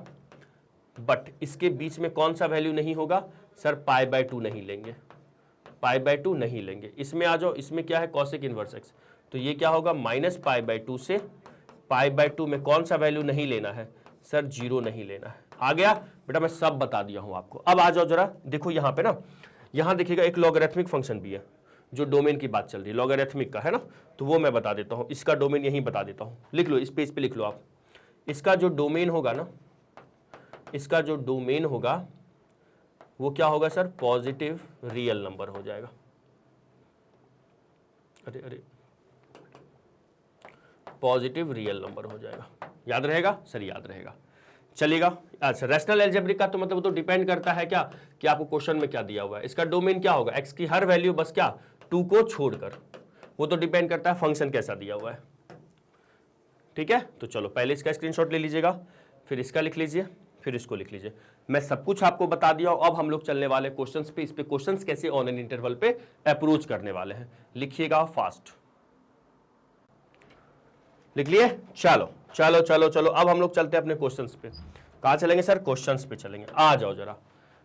बट इसके बीच में कौन सा वैल्यू नहीं होगा सर? π/2 नहीं लेंगे, π/2 नहीं लेंगे। इसमें आ जाओ, इसमें क्या है? Cosec inverse x। तो ये क्या होगा? -π/2 से π/2 में कौन सा वैल्यू नहीं लेना है सर? 0 नहीं लेना है। आ गया बेटा, मैं सब बता दिया हूं आपको। अब आ जाओ जरा, देखो यहां पे ना, यहां देखिएगा एक लॉगरिथमिक फंक्शन भी है, जो डोमेन की बात चल रही है, लॉगरिथमिक का, है ना? तो वो मैं बता देता हूं, इसका डोमेन यहीं बता देता हूं। लिख लो, इस पेज पे लिख लो आप। इसका जो डोमेन होगा ना, इसका जो डोमेन होगा वो क्या होगा सर? पॉजिटिव रियल नंबर हो जाएगा। अरे पॉजिटिव रियल नंबर हो जाएगा। याद रहेगा सर? याद रहेगा, चलेगा। अच्छा, रैशनल अलजेब्रिक का तो मतलब वो तो डिपेंड करता है क्या कि आपको क्वेश्चन में क्या दिया हुआ है। इसका डोमेन क्या होगा? x की हर वैल्यू बस क्या? 2 को छोड़कर। वो तो डिपेंड करता है फंक्शन कैसा दिया हुआ है। ठीक है, तो चलो पहले इसका स्क्रीनशॉट ले लीजिएगा, फिर इसका लिख लीजिए, फिर इसको लिख लीजिए। मैं सब कुछ आपको बता दिया। अब हम लोग चलने वाले क्वेश्चंस पे, इस पे क्वेश्चंस कैसे ऑन एन इंटरवल पे अप्रोच करने वाले हैं। लिखिएगा फास्ट, लिख लिए? चलो चलो चलो चलो, अब हम लोग चलते हैं अपने क्वेश्चंस पे। कहाँ चलेंगे सर? क्वेश्चंस पे चलेंगे। आ जाओ जरा,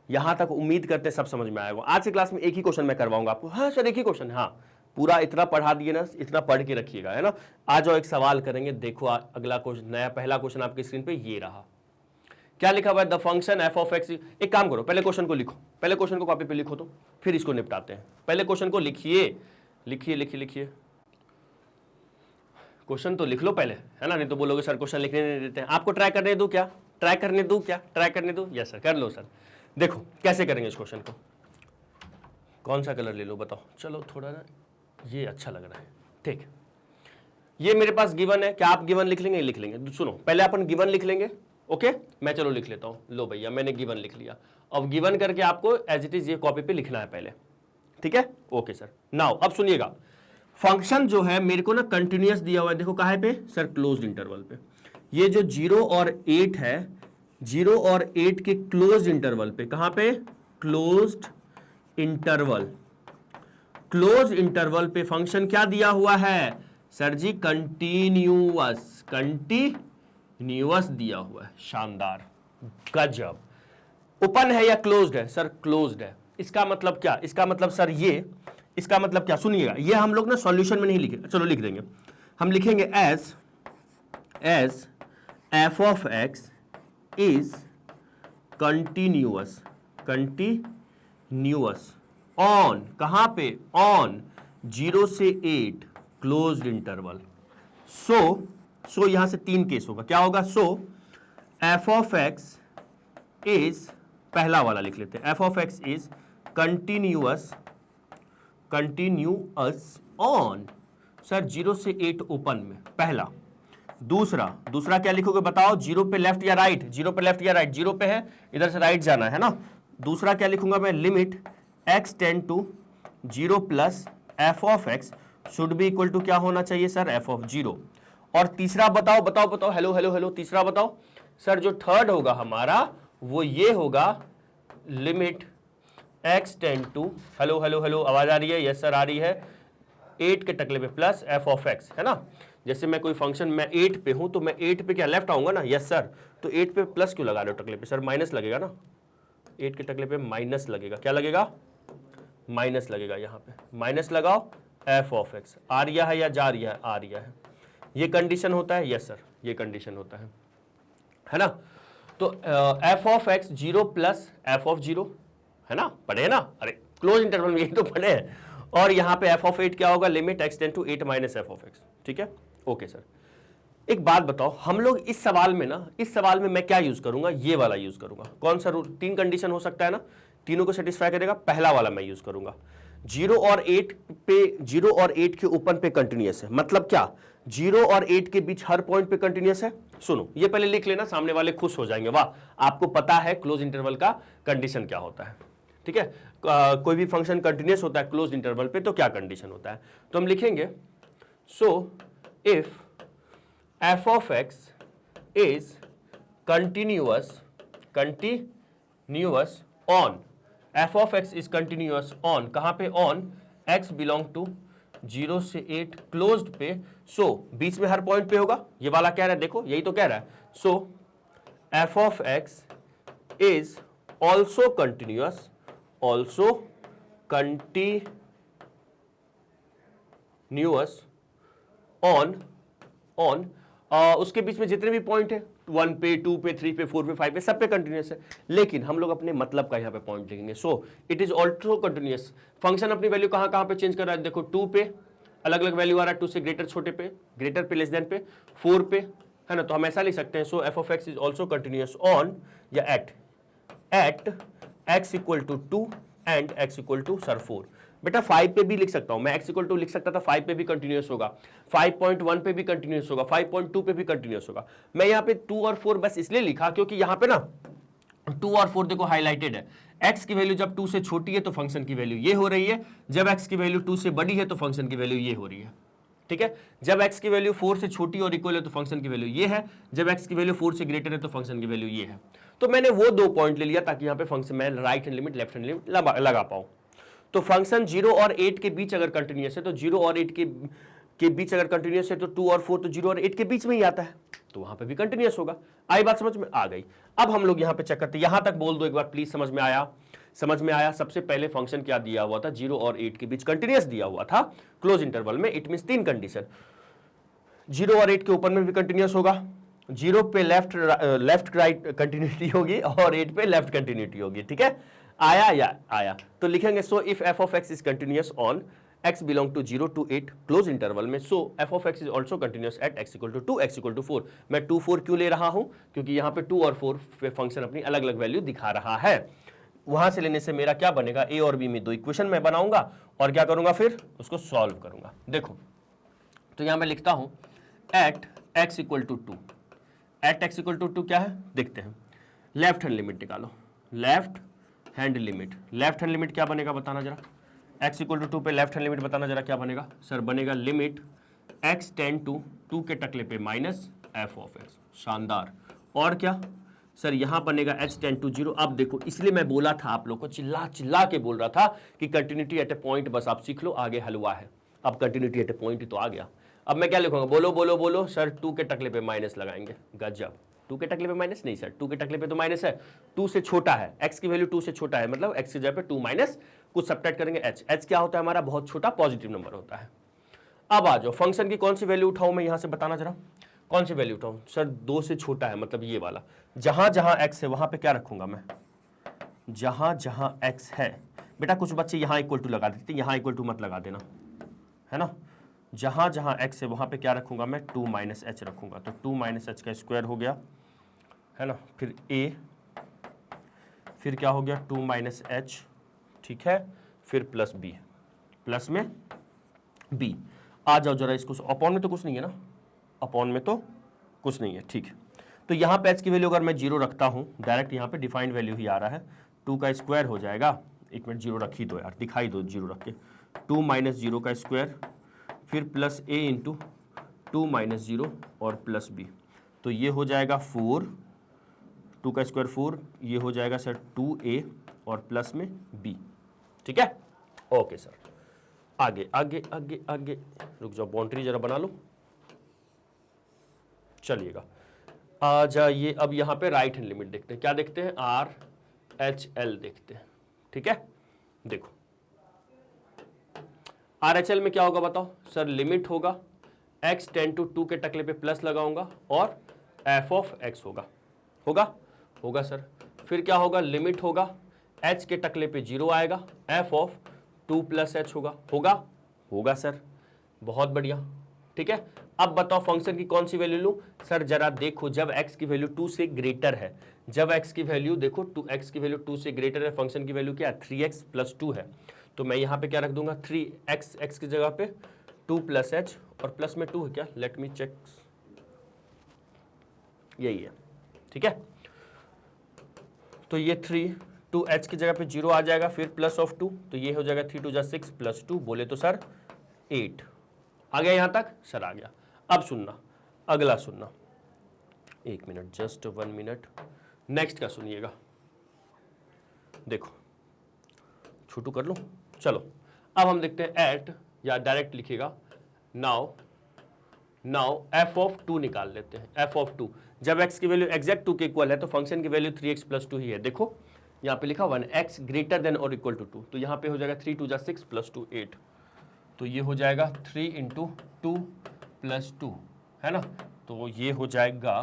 यहां तक उम्मीद करते सब समझ में आएगा। आज की क्लास में एक ही क्वेश्चन मैं करवाऊंगा आपको। हाँ सर एक ही क्वेश्चन, हाँ पूरा इतना पढ़ा दिए ना, इतना पढ़ के रखिएगा, है ना। आ जाओ एक सवाल करेंगे। देखो अगला क्वेश्चन, नया पहला क्वेश्चन आपकी स्क्रीन पे ये रहा। क्या लिखा हुआ है? The function f of x. एक काम करो, पहले क्वेश्चन को लिखो, पहले क्वेश्चन को कॉपी पे लिखो तो फिर इसको निपटाते हैं। पहले क्वेश्चन को लिखिए, लिखिए लिखिए लिखिए, क्वेश्चन तो लिख लो पहले, है ना, नहीं तो बोलोगे सर क्वेश्चन लिखने नहीं देते हैं। आपको ट्राई करने दूं क्या? ट्राई करने दूं क्या? ट्राई करने दूं? यस सर, कर लो सर। देखो कैसे करेंगे इस क्वेश्चन को। कौन सा कलर ले लो बताओ? चलो थोड़ा ना ये अच्छा लग रहा है, ठीक। ये मेरे पास गिवन है, क्या आप गिवन लिख लेंगे? लिख लेंगे। सुनो पहले अपन गिवन लिख लेंगे, ओके। मैं चलो लिख लेता हूं। लो भैया मैंने गिवन लिख लिया। अब गिवन करके आपको एज इट इज ये कॉपी पे लिखना है पहले, ठीक है। Okay sir. नाउ अब सुनिएगा, फंक्शन जो है मेरे को ना कंटिन्यूअस दिया हुआ है। देखो कहाँ पे सर? क्लोज्ड इंटरवल पे। ये जो 0 और 8 है, 0 और 8 के क्लोज्ड इंटरवल पे, कहां पे? Closed interval. क्लोज इंटरवल पे फंक्शन क्या दिया हुआ है सर जी? कंटिन्यूअस। कंटिन्यूअस दिया हुआ है। शानदार, गजब। ओपन है या क्लोज्ड है सर? क्लोज्ड है। इसका मतलब क्या? इसका मतलब सर ये, इसका मतलब क्या? सुनिएगा, ये हम लोग ना सॉल्यूशन में नहीं लिखे, चलो लिख देंगे। हम लिखेंगे as f of x is continuous, continuous on, कहां पे? ऑन 0 से 8 क्लोज्ड इंटरवल। सो यहां से 3 केस होगा। क्या होगा? सो एफ ऑफ एक्स इज, पहला वाला लिख लेते हैं, F of x is continuous on sir 0 से 8 ओपन में, पहला। दूसरा क्या लिखोगे बताओ? 0 पे लेफ्ट या राइट? 0 पे लेफ्ट या राइट? 0 पे है, इधर से राइट जाना है ना। दूसरा क्या लिखूंगा मैं? Limit x tend to 0 plus F of x should be equal to क्या होना चाहिए सर? F of 0। और तीसरा बताओ, हेलो, तीसरा बताओ सर। जो थर्ड होगा हमारा वो ये होगा, limit x tend to, hello, आवाज आ रही है? यस सर आ रही है। 8 के टकले पे प्लस एफ ऑफ एक्स, है ना। जैसे मैं कोई फंक्शन, मैं 8 पे हूं तो मैं 8 पे क्या लेफ्ट आऊंगा ना? Yes sir. तो 8 पे प्लस क्यों लगा रहे हो टकले पे? सर माइनस लगेगा ना, 8 के टकले पे माइनस लगेगा। क्या लगेगा? माइनस लगेगा। यहां पे माइनस लगाओ, एफ ऑफ एक्स आ रिया है या जा रिया है? आ रिया है। ये कंडीशन होता है? यस सर ये कंडीशन होता है ना। तो F of x 0 plus F of 0, है ना, पढ़े ना? अरे क्लोज इंटरवल में यही तो पढ़े हैं। और यहां पे एफ ऑफ 8 क्या होगा? Limit x tend to 8 minus F of x, ठीक है। ओके सर, एक बात बताओ, हम लोग इस सवाल में मैं क्या यूज करूंगा? ये वाला यूज करूंगा। कौन सा रूल? 3 कंडीशन हो सकता है ना, तीनों को सेटिस्फाई करेगा। पहला वाला मैं यूज करूंगा। 0 और 8 के ओपन पे कंटिन्यूअस है, मतलब क्या? 0 और 8 के बीच हर पॉइंट पे कंटिन्यूअस है। सुनो ये पहले लिख लेना, सामने वाले खुश हो जाएंगे, वाह आपको पता है क्लोज इंटरवल का कंडीशन क्या होता है, ठीक है। कोई भी फंक्शन कंटिन्यूअस होता है क्लोज इंटरवल पे तो क्या कंडीशन होता है? तो हम लिखेंगे, so if f of x is continuous on, f of x is continuous on, कहां पे? on x belong to 0 से 8 क्लोज्ड पे। सो बीच में हर पॉइंट पे होगा। ये वाला कह रहा है, देखो यही तो कह रहा है। सो f of x is also continuous on उसके बीच में जितने भी पॉइंट है, 1 पे, 2 पे, 3 पे, 4 पे, 5 पे, सब पे कंटिन्यूअस है। लेकिन हम लोग अपने मतलब का यहाँ पे पॉइंट लिखेंगे। So it is also continuous. Function अपनी वैल्यू कहाँ पे चेंज कर रहा है? देखो 2 पे अलग अलग वैल्यू आ रहा है, 2 से ग्रेटर छोटे पे, ग्रेटर पे, लेस देन पे, 4 पे, है ना। तो हम ऐसा लिख सकते हैं, so f of x is also continuous on या at x equal to 2 and x equal to sir 4। बेटा 5 पे भी लिख सकता हूं मैं, x इक्वल टू लिख सकता था, 5 पे भी कंटिन्यूअस होगा, 5.1 पे भी कंटिन्यूअस होगा, 5.2 पे भी कंटिन्यूअस होगा। मैं यहाँ पे 2 और 4 बस इसलिए लिखा क्योंकि यहाँ पे ना 2 और 4 देखो हाईलाइटेड है। x की वैल्यू जब 2 से छोटी है तो फंक्शन की वैल्यू ये हो रही है, जब x की वैल्यू 2 से बड़ी है तो फंक्शन की वैल्यू ये हो रही है, ठीक है। जब x की वैल्यू 4 से छोटी और इक्वल है तो फंक्शन की वैल्यू ये है, जब x की वैल्यू 4 से ग्रेटर है तो फंक्शन की वैल्यू ये है। तो मैंने वो 2 पॉइंट ले लिया ताकि यहाँ पे फंक्शन में right hand limit, left hand limit लगा पाऊं। तो फंक्शन 0 और 8 के बीच अगर कंटिन्यूअस है तो 0 और 8 के के बीच अगर कंटिन्यूस है तो 2 और 4 तो 0 और 8 के बीच में ही आता है, तो वहां पे भी कंटिन्यूस होगा। आई बात समझ में? आ गई। अब हम लोग यहां पे चेक करते हैं, यहां तक बोल दो एक बार प्लीज, समझ में आया? समझ में आया? सबसे पहले फंक्शन क्या दिया हुआ था, 0 और 8 के बीच कंटिन्यूस दिया हुआ था क्लोज इंटरवल में। इट मींस 3 कंडीशन, 0 और 8 के ऊपर में भी कंटिन्यूस होगा, 0 पे लेफ्ट राइट कंटिन्यूटी होगी और 8 पे लेफ्ट कंटिन्यूटी होगी। ठीक है, आया या आया? तो लिखेंगे so if f of x is continuous on x belong to 0 to 8 close interval में, so f of x is also continuous at x equal to 2, x equal to 4। मैं 2 4 क्यों ले रहा हूं? क्योंकि यहां पे 2 और 4 पे फंक्शन अपनी अलग अलग वैल्यू दिखा रहा है। वहां से लेने से मेरा क्या बनेगा, a और b में 2 इक्वेशन मैं बनाऊंगा और क्या करूंगा, फिर उसको सॉल्व करूंगा। देखो तो यहां मैं लिखता हूं at x equal to 2, at x equal to 2 क्या है देखते हैं। लेफ्ट हैंड लिमिट निकालो, left hand limit, left hand limit क्या बनेगा बताना जरा, x इक्वल टू 2 पे लेफ्ट हैंड लिमिट बताना जरा क्या बनेगा। सर बनेगा लिमिट x टेंड टू 2 के टकले पे माइनस एफ ऑफ एक्स। शानदार। और क्या सर, यहां बनेगा h टेंड टू 0। अब देखो इसलिए मैं बोला था आप लोग को, चिल्ला चिल्ला के बोल रहा था कि कंटिन्यूटी एट ए पॉइंट बस आप सीख लो, आगे हलवा है। अब कंटिन्यूटी एट ए पॉइंट ही तो आ गया। अब मैं क्या लिखूंगा, बोलो बोलो बोलो। सर 2 के टकले पे माइनस लगाएंगे। गजब, 2 के टकले पे माइनस नहीं सर, 2 के टकले पे तो माइनस है, 2 से छोटा है, x की वैल्यू 2 से छोटा है, मतलब x की जगह पे 2 माइनस कुछ सब्ट्रैक्ट करेंगे h। h क्या होता है हमारा, बहुत छोटा पॉजिटिव नंबर होता है। अब आ जाओ, फंक्शन की कौन सी वैल्यू उठाऊं मैं यहां से बताना जरा, कौन सी वैल्यू उठाऊं। सर 2 से छोटा है, मतलब ये वाला, जहां जहां x है वहां पे क्या रखूंगा मैं, जहां जहां x है। बेटा कुछ बच्चे यहां इक्वल टू लगा देते, यहां इक्वल टू मत लगा देना, है ना। जहां जहां x है वहां पे क्या रखूंगा मैं, 2 माइनस एच रखूंगा। तो 2 माइनस एच का स्क्वायर हो गया, है ना, फिर a, फिर क्या हो गया 2 माइनस एच, ठीक है, फिर प्लस b, प्लस में b। आ जाओ जरा इसको, अपॉन में तो कुछ नहीं है ना, अपॉन में तो कुछ नहीं है, ठीक है। तो यहाँ पे h की वैल्यू अगर मैं 0 रखता हूँ, डायरेक्ट यहाँ पे डिफाइंड वैल्यू ही आ रहा है, 2 का स्क्वायर हो जाएगा। एक मिनट 0 रख ही दो यार, दिखाई दो 0 रख के, 2 माइनस 0 का स्क्वायर, फिर प्लस a इंटू 2 माइनस 0 और प्लस b। तो ये हो जाएगा 4, 2 का स्क्वायर 4, ये हो जाएगा सर 2a और प्लस में b। ठीक है, ओके सर। आगे आगे आगे आगे, रुक जाओ बाउंड्री जरा बना लो, चलिएगा आ जाइए। अब यहाँ पे राइट हैंड लिमिट देखते हैं, क्या देखते हैं, RHL देखते हैं। ठीक है, देखो RHL में क्या होगा बताओ सर, लिमिट होगा x टेंड टू 2 के टकले पे प्लस लगाऊंगा और f ऑफ x होगा, होगा होगा सर। फिर क्या होगा, लिमिट होगा h के टकले पे 0 आएगा, f ऑफ 2 प्लस h होगा, होगा होगा सर, बहुत बढ़िया। ठीक है, अब बताओ फंक्शन की कौन सी वैल्यू लूं। सर जरा देखो, जब x की वैल्यू 2 से ग्रेटर है, जब x की वैल्यू देखो, x की वैल्यू 2 से ग्रेटर है, फंक्शन की वैल्यू क्या है, 3x प्लस 2 है, तो मैं यहाँ पे क्या रख दूंगा, 3x, x की जगह पे 2 प्लस h और प्लस में 2 है क्या, लेट मी चेक, यही है। ठीक है, तो ये 2h की जगह पे 0 आ जाएगा, फिर प्लस ऑफ 2, तो ये हो जाएगा 3 2 जा 6 प्लस 2, बोले तो सर 8। आ गया यहां तक सर, आ गया। अब सुनना, अगला सुनना, 1 मिनट, जस्ट 1 मिनट, नेक्स्ट का सुनिएगा। देखो छोटू कर लो, चलो अब हम देखते हैं एट, या डायरेक्ट लिखिएगा नाउ एफ ऑफ 2 निकाल लेते हैं। एफ ऑफ 2, जब x की वैल्यू एग्जैक्ट 2 के इक्वल है तो फंक्शन की वैल्यू 3x प्लस 2 ही है। देखो यहाँ पे लिखा 1 x ग्रेटर देन और इक्वल टू 2, तो यहाँ पे हो जाएगा 3 2 जा 6 प्लस 2 8, तो ये हो जाएगा 3 इंटू 2 प्लस 2, है ना, तो ये हो जाएगा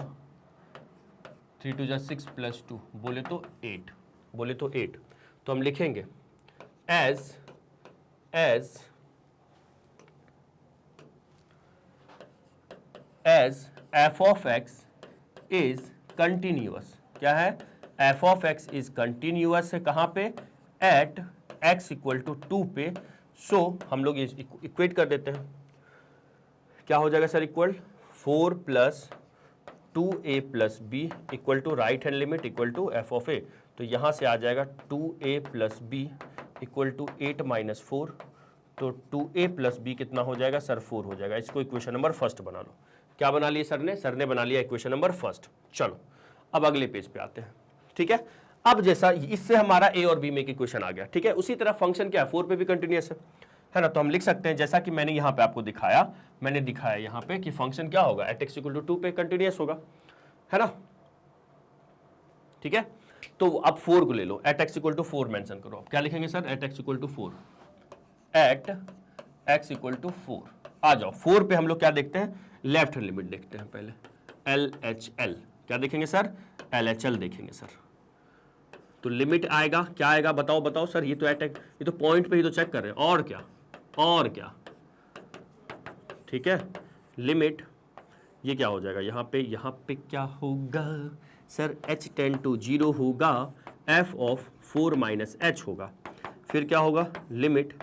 3 2 जा 6 प्लस 2, बोले तो 8, बोले तो 8। तो हम लिखेंगे as f of x is continuous, क्या है, f of x is continuous है, कहाँ पे, एट x इक्वल टू 2 पे। सो हम लोग इक्वेट कर देते हैं, क्या हो जाएगा sir, equal 4 plus 2a plus b equal to right hand limit equal to f of a। तो यहाँ से आ जाएगा 2a plus b equal to 8 minus 4, तो 2a प्लस b कितना हो जाएगा सर, 4 हो जाएगा। इसको इक्वेशन नंबर फर्स्ट बना लो। क्या बना लिया सर ने बना लिया इक्वेशन नंबर फर्स्ट। चलो अब अगले पेज पे आते हैं। ठीक है, अब जैसा इससे हमारा a और b में एक इक्वेशन आ गया, ठीक है, उसी तरह फंक्शन क्या है, 4 पे भी कंटिन्यूअस है, है ना। तो हम लिख सकते हैं जैसा कि मैंने यहाँ पे आपको दिखाया, मैंने दिखाया यहाँ पे कि फंक्शन क्या होगा, एट एक्स इक्वल टू 2 पे कंटिन्यूअस होगा, है ना। ठीक है, तो अब 4 को ले लो, at x equal to 4 mention करो। क्या लिखेंगे sir, at x equal to 4, at x equal to 4। आ जाओ 4 पे हम लोग क्या देखते हैं, लेफ्ट हैंड लिमिट देखते हैं पहले, एल एच एल। क्या देखेंगे सर, एल एच एल देखेंगे सर। तो लिमिट आएगा, क्या आएगा बताओ बताओ सर, ये तो ये तो पॉइंट पे ही तो चेक कर रहे हैं, और क्या और क्या। ठीक है, लिमिट ये क्या हो जाएगा, यहाँ पे क्या होगा सर, h टेंड टू 0 होगा, f ऑफ 4 माइनस एच होगा। फिर क्या होगा, limit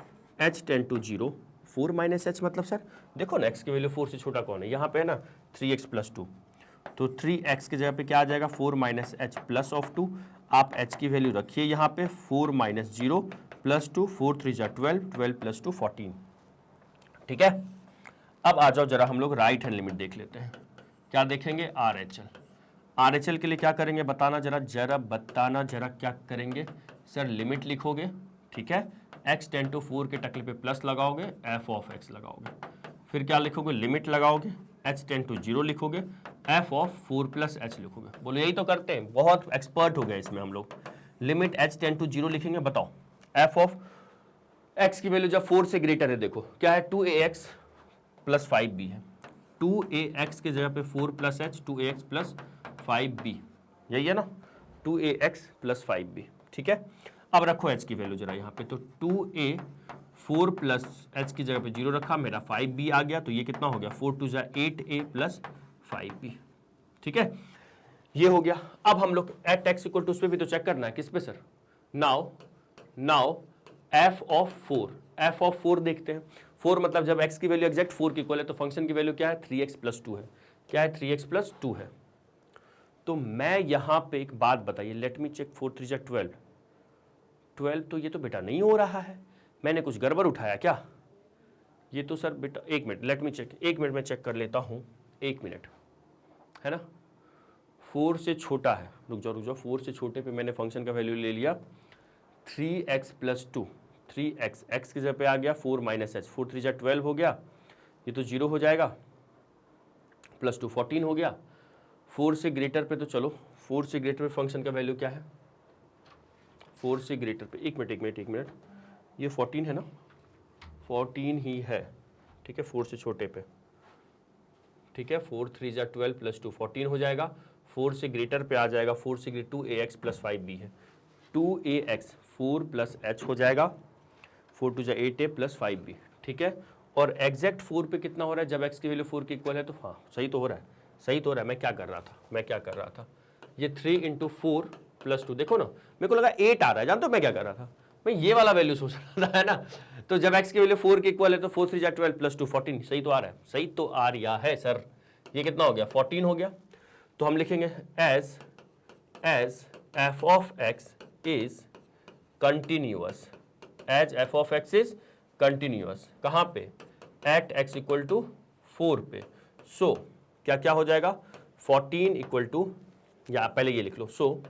h tend to 0, 4 minus h मतलब सर देखो ना, x की वैल्यू 4 से छोटा कौन है, यहाँ पे है ना 3x प्लस 2, तो 3x की जगह पे क्या आ जाएगा, 4 माइनस एच प्लस ऑफ 2। आप h की वैल्यू रखिए यहाँ पे 4 माइनस 0 प्लस 2, 4 3 जा 12, 12 प्लस 2 14। ठीक है, अब आ जाओ जरा हम लोग राइट हैंड लिमिट देख लेते हैं। क्या देखेंगे, are H L. Are H L के लिए क्या करेंगे बताना जरा क्या करेंगे सर, लिमिट लिखोगे। ठीक है, x टेंड टू 4 के टकले पे प्लस लगाओगे, f ऑफ x लगाओगे। फिर क्या लिखोगे, लिमिट लगाओगे, h टेंड टू 0 लिखोगे, f ऑफ 4 प्लस h लिखोगे। बोलो यही तो करते हैं, बहुत एक्सपर्ट हो गए इसमें हम लोग। लिमिट h टेंड टू 0 लिखेंगे, बताओ f ऑफ x की वैल्यू जब 4 से ग्रेटर है, देखो क्या है, 2ax प्लस 5b है। 2ax की जगह पे 4 plus H, 2ax plus 5b, यही है ना, 2ax प्लस 5b। ठीक है, अब रखो h की वैल्यू जरा यहाँ पे, तो 2a 4 प्लस एच की जगह पे 0 रखा, मेरा 5b आ गया, तो ये कितना हो गया, 4 2 जा 8a प्लस 5b। ठीक है, ये हो गया। अब हम लोग एट एक्स इक्वल टू उस पे भी तो चेक करना है, किस पे सर, नाउ f ऑफ 4 देखते हैं। 4 मतलब जब x की वैल्यू एग्जैक्ट 4 की इक्वल है, तो फंक्शन की वैल्यू क्या है, 3x प्लस 2 है। क्या है, 3x प्लस 2 है। तो मैं यहां पे एक बात बताइए, लेट मी चेक, 4 3 जा 12, 12 तो ये तो बेटा नहीं हो रहा है, मैंने कुछ गड़बड़ उठाया क्या, ये तो सर बेटा, एक मिनट लेट मी चेक, एक मिनट में चेक कर लेता हूं, एक मिनट, है ना। 4 से छोटा है, रुक जाओ 4 से छोटे पे मैंने फंक्शन का वैल्यू ले लिया 3x प्लस 2, 3x, x की जगह पे आ गया 4 माइनस एच, 4 3 जा 12 हो गया, ये तो 0 हो जाएगा, प्लस 2 14 हो गया। 4 से ग्रेटर पे तो चलो, 4 से ग्रेटर पे फंक्शन का वैल्यू क्या है, 4 से ग्रेटर पे, एक मिनट, ये 14 है ना, 14 ही है। ठीक है, 4 से छोटे पे, ठीक है, 4 3 जा 12 प्लस 2 14 हो जाएगा। 4 से ग्रेटर पे आ जाएगा, 4 से ग्रेटर 2ax प्लस 5b है, 2ax 4 प्लस h हो जाएगा, 4 2 जा 8a प्लस 5b। ठीक है, और एग्जैक्ट 4 पे कितना हो रहा है, जब x की वैल्यू 4 की इक्वल है, तो हाँ सही तो हो रहा है, मैं क्या कर रहा था, ये 3 इंटू 4 प्लस 2, देखो ना मेरे को लगा 8 आ रहा है, जानते हो मैं क्या कर रहा था, मैं ये वाला वैल्यू सोच रहा था, है ना। तो जब x की वैल्यू 4 की इक्वल है, तो 4 3 जा 12 प्लस 2 14, सही तो आ रहा है सर। ये कितना हो गया, 14 हो गया। तो हम लिखेंगे as f of x is continuous, as f of x is continuous, कहाँ पे, एट x इक्वल टू 4 पे। सो क्या क्या हो जाएगा, 14 इक्वल टू, या पहले ये लिख लो, so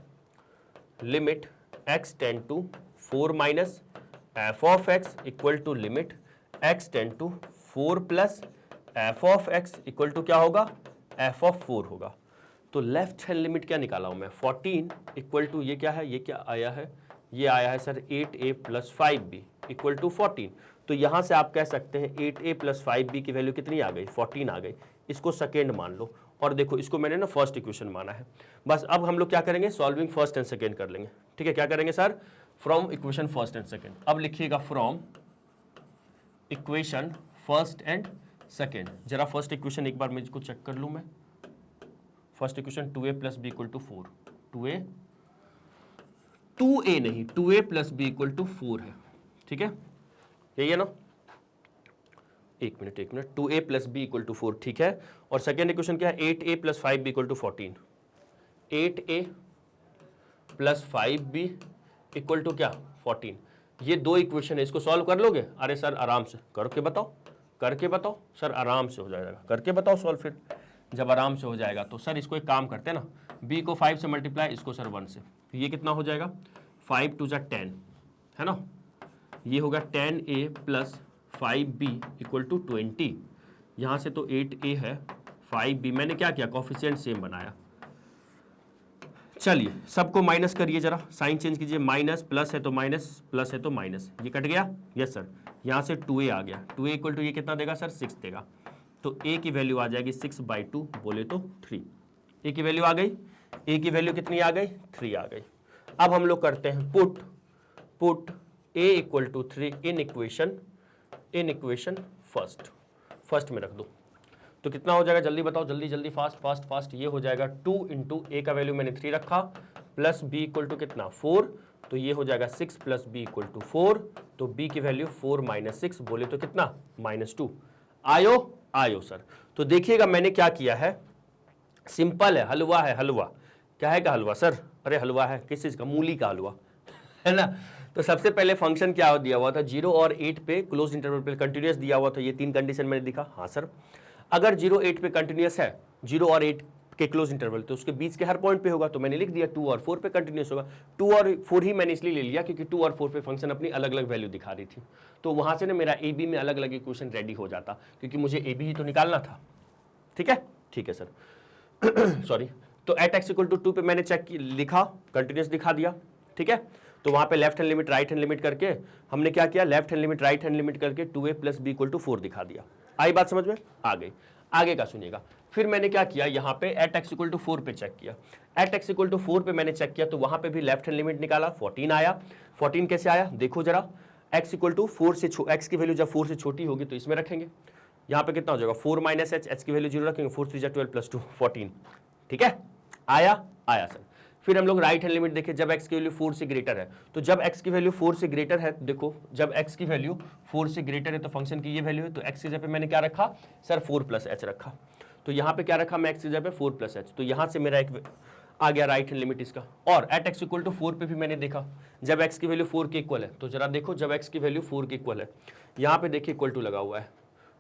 limit x tend to 4 minus f of x equal to limit x tend to 4 plus f of x equal to क्या होगा, f ऑफ 4 होगा। तो लेफ्ट हैंड लिमिट क्या निकाला हूं मैं, 14 इक्वल टू, ये क्या है, ये क्या आया है, ये आया है sir 8a plus 5b equal to 14। तो यहां से आप कह सकते हैं 8a प्लस 5b की वैल्यू कितनी आ गई, 14 आ गई। इसको सेकेंड मान लो, और देखो इसको मैंने ना फर्स्ट इक्वेशन माना है। बस अब हम लोग क्या करेंगे, सॉल्विंग फर्स्ट एंड सेकेंड कर लेंगे। ठीक है, क्या करेंगे sir, from equation first and second. अब लिखिएगा from equation first and second. जरा फर्स्ट इक्वेशन एक बार मुझको चेक कर लूं मैं। First equation 2a plus B equal to 4, 2a नहीं, 2a plus B equal to 4 है। ठीक है, यही है ना, एक minute 2a plus B equal to 4, ठीक है। और सेकेंड इक्वेशन क्या है, 8a plus 5b equal to 14, 8a plus 5b equal to क्या, 14। ये दो इक्वेशन है, इसको सॉल्व कर लोगे, अरे सर आराम से करके बताओ सर, आराम से हो जाएगा, करके बताओ सॉल्व। फिर जब आराम से हो जाएगा तो सर इसको एक काम करते हैं ना, b को 5 से मल्टीप्लाई, इसको सर 1 से, तो ये कितना हो जाएगा, 5 2 जा 10, है ना, ये होगा 10a plus 5b equal to 20, यहाँ से तो 8a है, 5b मैंने क्या किया, कॉफिशिएंट सेम बनाया। चलिए सबको माइनस करिए जरा, साइन चेंज कीजिए, माइनस प्लस है तो माइनस, प्लस है तो माइनस, ये कट गया, यस सर। यहाँ से 2a आ गया, 2a इक्वल टू ये कितना देगा सर, 6 देगा, तो a की वैल्यू आ जाएगी 6/2, बोले तो 3। a की वैल्यू आ गई, a की वैल्यू कितनी आ गई, 3 आ गई। अब हम लोग करते हैं put a equal to 3 in equation first में रख दो, तो कितना हो जाएगा जल्दी बताओ, जल्दी जल्दी फास्ट, ये हो जाएगा 2 इंटू ए का वैल्यू मैंने 3 रखा, प्लस बी इक्वल टू कितना 4, तो ये हो जाएगा 6 प्लस बी इक्वल टू 4, तो बी की वैल्यू 4 माइनस 6, बोले तो कितना -2। आयो सर। तो देखिएगा मैंने क्या किया है, सिंपल है, हलवा है, हलवा क्या है का हलवा सर, अरे हलवा है किस चीज का, मूली का हलवा है ना। तो सबसे पहले फंक्शन क्या दिया हुआ था, 0 और 8 पे क्लोज इंटरवल पे कंटिन्यूअस दिया हुआ था, ये 3 कंडीशन मैंने दिखा, हाँ सर। अगर 0 8 पे कंटिन्यूअस है, 0 और 8 के क्लोज इंटरवल, तो उसके बीच के हर पॉइंट पे होगा, तो मैंने लिख दिया 2 और 4 पे कंटिन्यूअस होगा। 2 और 4 ही मैंने इसलिए ले लिया क्योंकि 2 और 4 पे फंक्शन अपनी अलग अलग वैल्यू दिखा रही थी, तो वहां से ना मेरा ए बी में अलग अलग इक्वेशन रेडी हो जाता, क्योंकि मुझे ए बी ही तो निकालना था। ठीक है सर सॉरी। तो एट एक्स इक्वल टू 2 पे मैंने चेक लिखा, कंटिन्यूअस दिखा दिया, ठीक है। तो वहां पे left hand limit right hand limit करके हमने क्या किया, left hand limit right hand limit करके 2a plus B equal to 4 दिखा दिया। आई बात समझ में, आ गई। आगे का सुनिएगा, फिर मैंने क्या किया, यहाँ पे एट एक्स इक्वल टू 4 पे चेक किया, एट एक्स इक्वल टू 4 पे मैंने चेक किया, तो वहां पे भी लेफ्ट हैंड लिमिट निकाला, 14 आया। 14 कैसे आया देखो जरा, एक्स इक्वल टू 4 से एक्स की वैल्यू जब 4 से छोटी होगी तो इसमें रखेंगे, यहाँ पे कितना हो जाएगा 4 माइनस एच, एच की वैल्यू 0 रखेंगे, 4 3 12 प्लस 2 14, ठीक है। आया सर। फिर हम लोग राइट हैंड लिमिट देखें, जब x की वैल्यू 4 से ग्रेटर है, तो जब x की वैल्यू 4 से ग्रेटर है, देखो जब x की वैल्यू 4 से ग्रेटर है तो फंक्शन की ये वैल्यू है, तो x की जगह पे मैंने क्या रखा सर 4 प्लस एच रखा, तो यहाँ पे क्या रखा मैं x की जगह पे 4 प्लस एच, तो यहाँ से मेरा एक आ गया राइट हैंड लिमिट इसका। और एट x इक्वल टू 4 पे भी मैंने देखा, जब x की वैल्यू 4 के इक्वल है, तो जरा देखो जब x की वैल्यू 4 के इक्वल है, यहाँ पे देखिए इक्वल टू लगा हुआ है,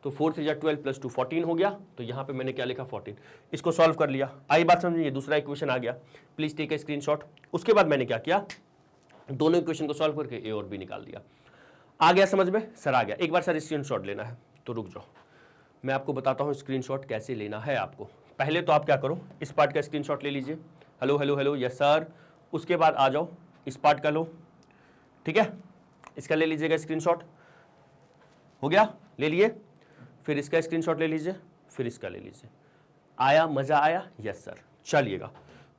तो 4 3 12 प्लस 2 14 हो गया, तो यहाँ पे मैंने क्या लिखा 14, इसको सॉल्व कर लिया। आई बात समझिए, दूसरा इक्वेशन आ गया, प्लीज टेक ए स्क्रीनशॉट। उसके बाद मैंने क्या किया, दोनों इक्वेशन को सॉल्व करके ए और बी निकाल दिया। आ गया समझ में सर, आ गया। एक बार सर स्क्रीनशॉट लेना है तो रुक जाओ, मैं आपको बताता हूँ स्क्रीनशॉट कैसे लेना है आपको। पहले तो आप क्या करो, इस पार्ट का स्क्रीनशॉट ले लीजिए, hello hello hello yes sir. उसके बाद आ जाओ इस पार्ट का लो, ठीक है, इसका ले लीजिएगा स्क्रीनशॉट, हो गया ले लिए। फिर इसका स्क्रीनशॉट ले लीजिए, फिर इसका ले लीजिए। आया, मजा आया, यस सर। चलिएगा,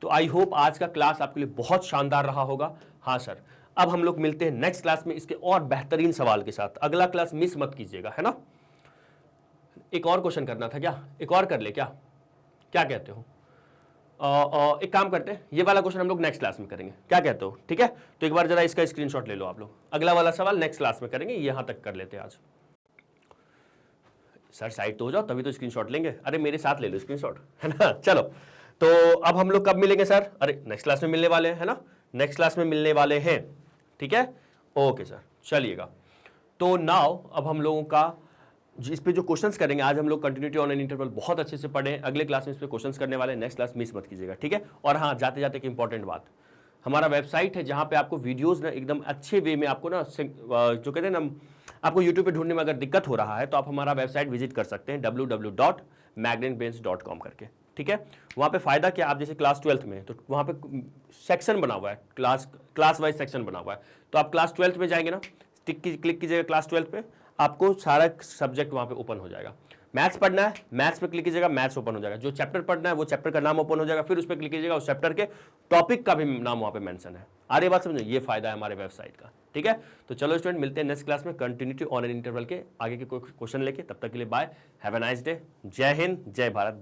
तो आई होप आज का क्लास आपके लिए बहुत शानदार रहा होगा। हाँ सर, अब हम लोग मिलते हैं नेक्स्ट क्लास में इसके और बेहतरीन सवाल के साथ। अगला क्लास मिस मत कीजिएगा, है ना। एक और क्वेश्चन करना था क्या, एक और कर ले क्या, क्या कहते हो? एक काम करते हैं, ये वाला क्वेश्चन हम लोग नेक्स्ट क्लास में करेंगे, क्या कहते हो? ठीक है, तो एक बार जरा इसका स्क्रीनशॉट ले लो आप लोग, अगला वाला सवाल नेक्स्ट क्लास में करेंगे, यहां तक कर लेते हैं आज। सर साइड तो हो जाओ तभी तो स्क्रीनशॉट लेंगे, अरे मेरे साथ ले लो स्क्रीनशॉट, है ना। चलो, तो अब हम लोग कब मिलेंगे सर? अरे नेक्स्ट क्लास में मिलने वाले हैं, है ना, नेक्स्ट क्लास में मिलने वाले हैं, ठीक है, ओके सर। चलिएगा, तो नाउ अब हम लोगों का इस पे जो क्वेश्चंस करेंगे, आज हम लोग कंटिन्यूटी ऑन एन इंटरवल बहुत अच्छे से पढ़े, अगले क्लास में इस पे क्वेश्चंस करने वाले हैं, नेक्स्ट क्लास मिस मत कीजिएगा, ठीक है। और हाँ, जाते जाते एक इंपॉर्टेंट बात, हमारा वेबसाइट है जहाँ पे आपको वीडियोस ना एकदम अच्छे वे में आपको ना जो कहते हैं ना, आपको यूट्यूब पे ढूंढने में अगर दिक्कत हो रहा है तो आप हमारा वेबसाइट विजिट कर सकते हैं www.magnetbrains.com करके, ठीक है। वहाँ पे फायदा क्या, आप जैसे क्लास 12th में, तो वहाँ पे सेक्शन बना हुआ है, क्लास वाइज सेक्शन बना हुआ है, तो आप क्लास 12th में जाएंगे ना, क्लिक कीजिएगा क्लास 12 पे, आपको सारा सब्जेक्ट वहाँ पे ओपन हो जाएगा। मैथ्स पढ़ना है, मैथ्स पे क्लिक कीजिएगा, मैथ्स ओपन हो जाएगा। जो चैप्टर पढ़ना है वो चैप्टर का नाम ओपन हो जाएगा, फिर उस पर क्लिक कीजिएगा, उस चैप्टर के टॉपिक का भी नाम वहाँ पे मेंशन है। आ रही बात समझो, ये फायदा है हमारे वेबसाइट का, ठीक है। तो चलो स्टूडेंट, मिलते हैं नेक्स्ट क्लास में कंटिन्यूटी ऑन एन इंटरवल के आगे के क्वेश्चन लेके। तब तक के लिए bye, have a nice day, जय हिंद, जय भारत।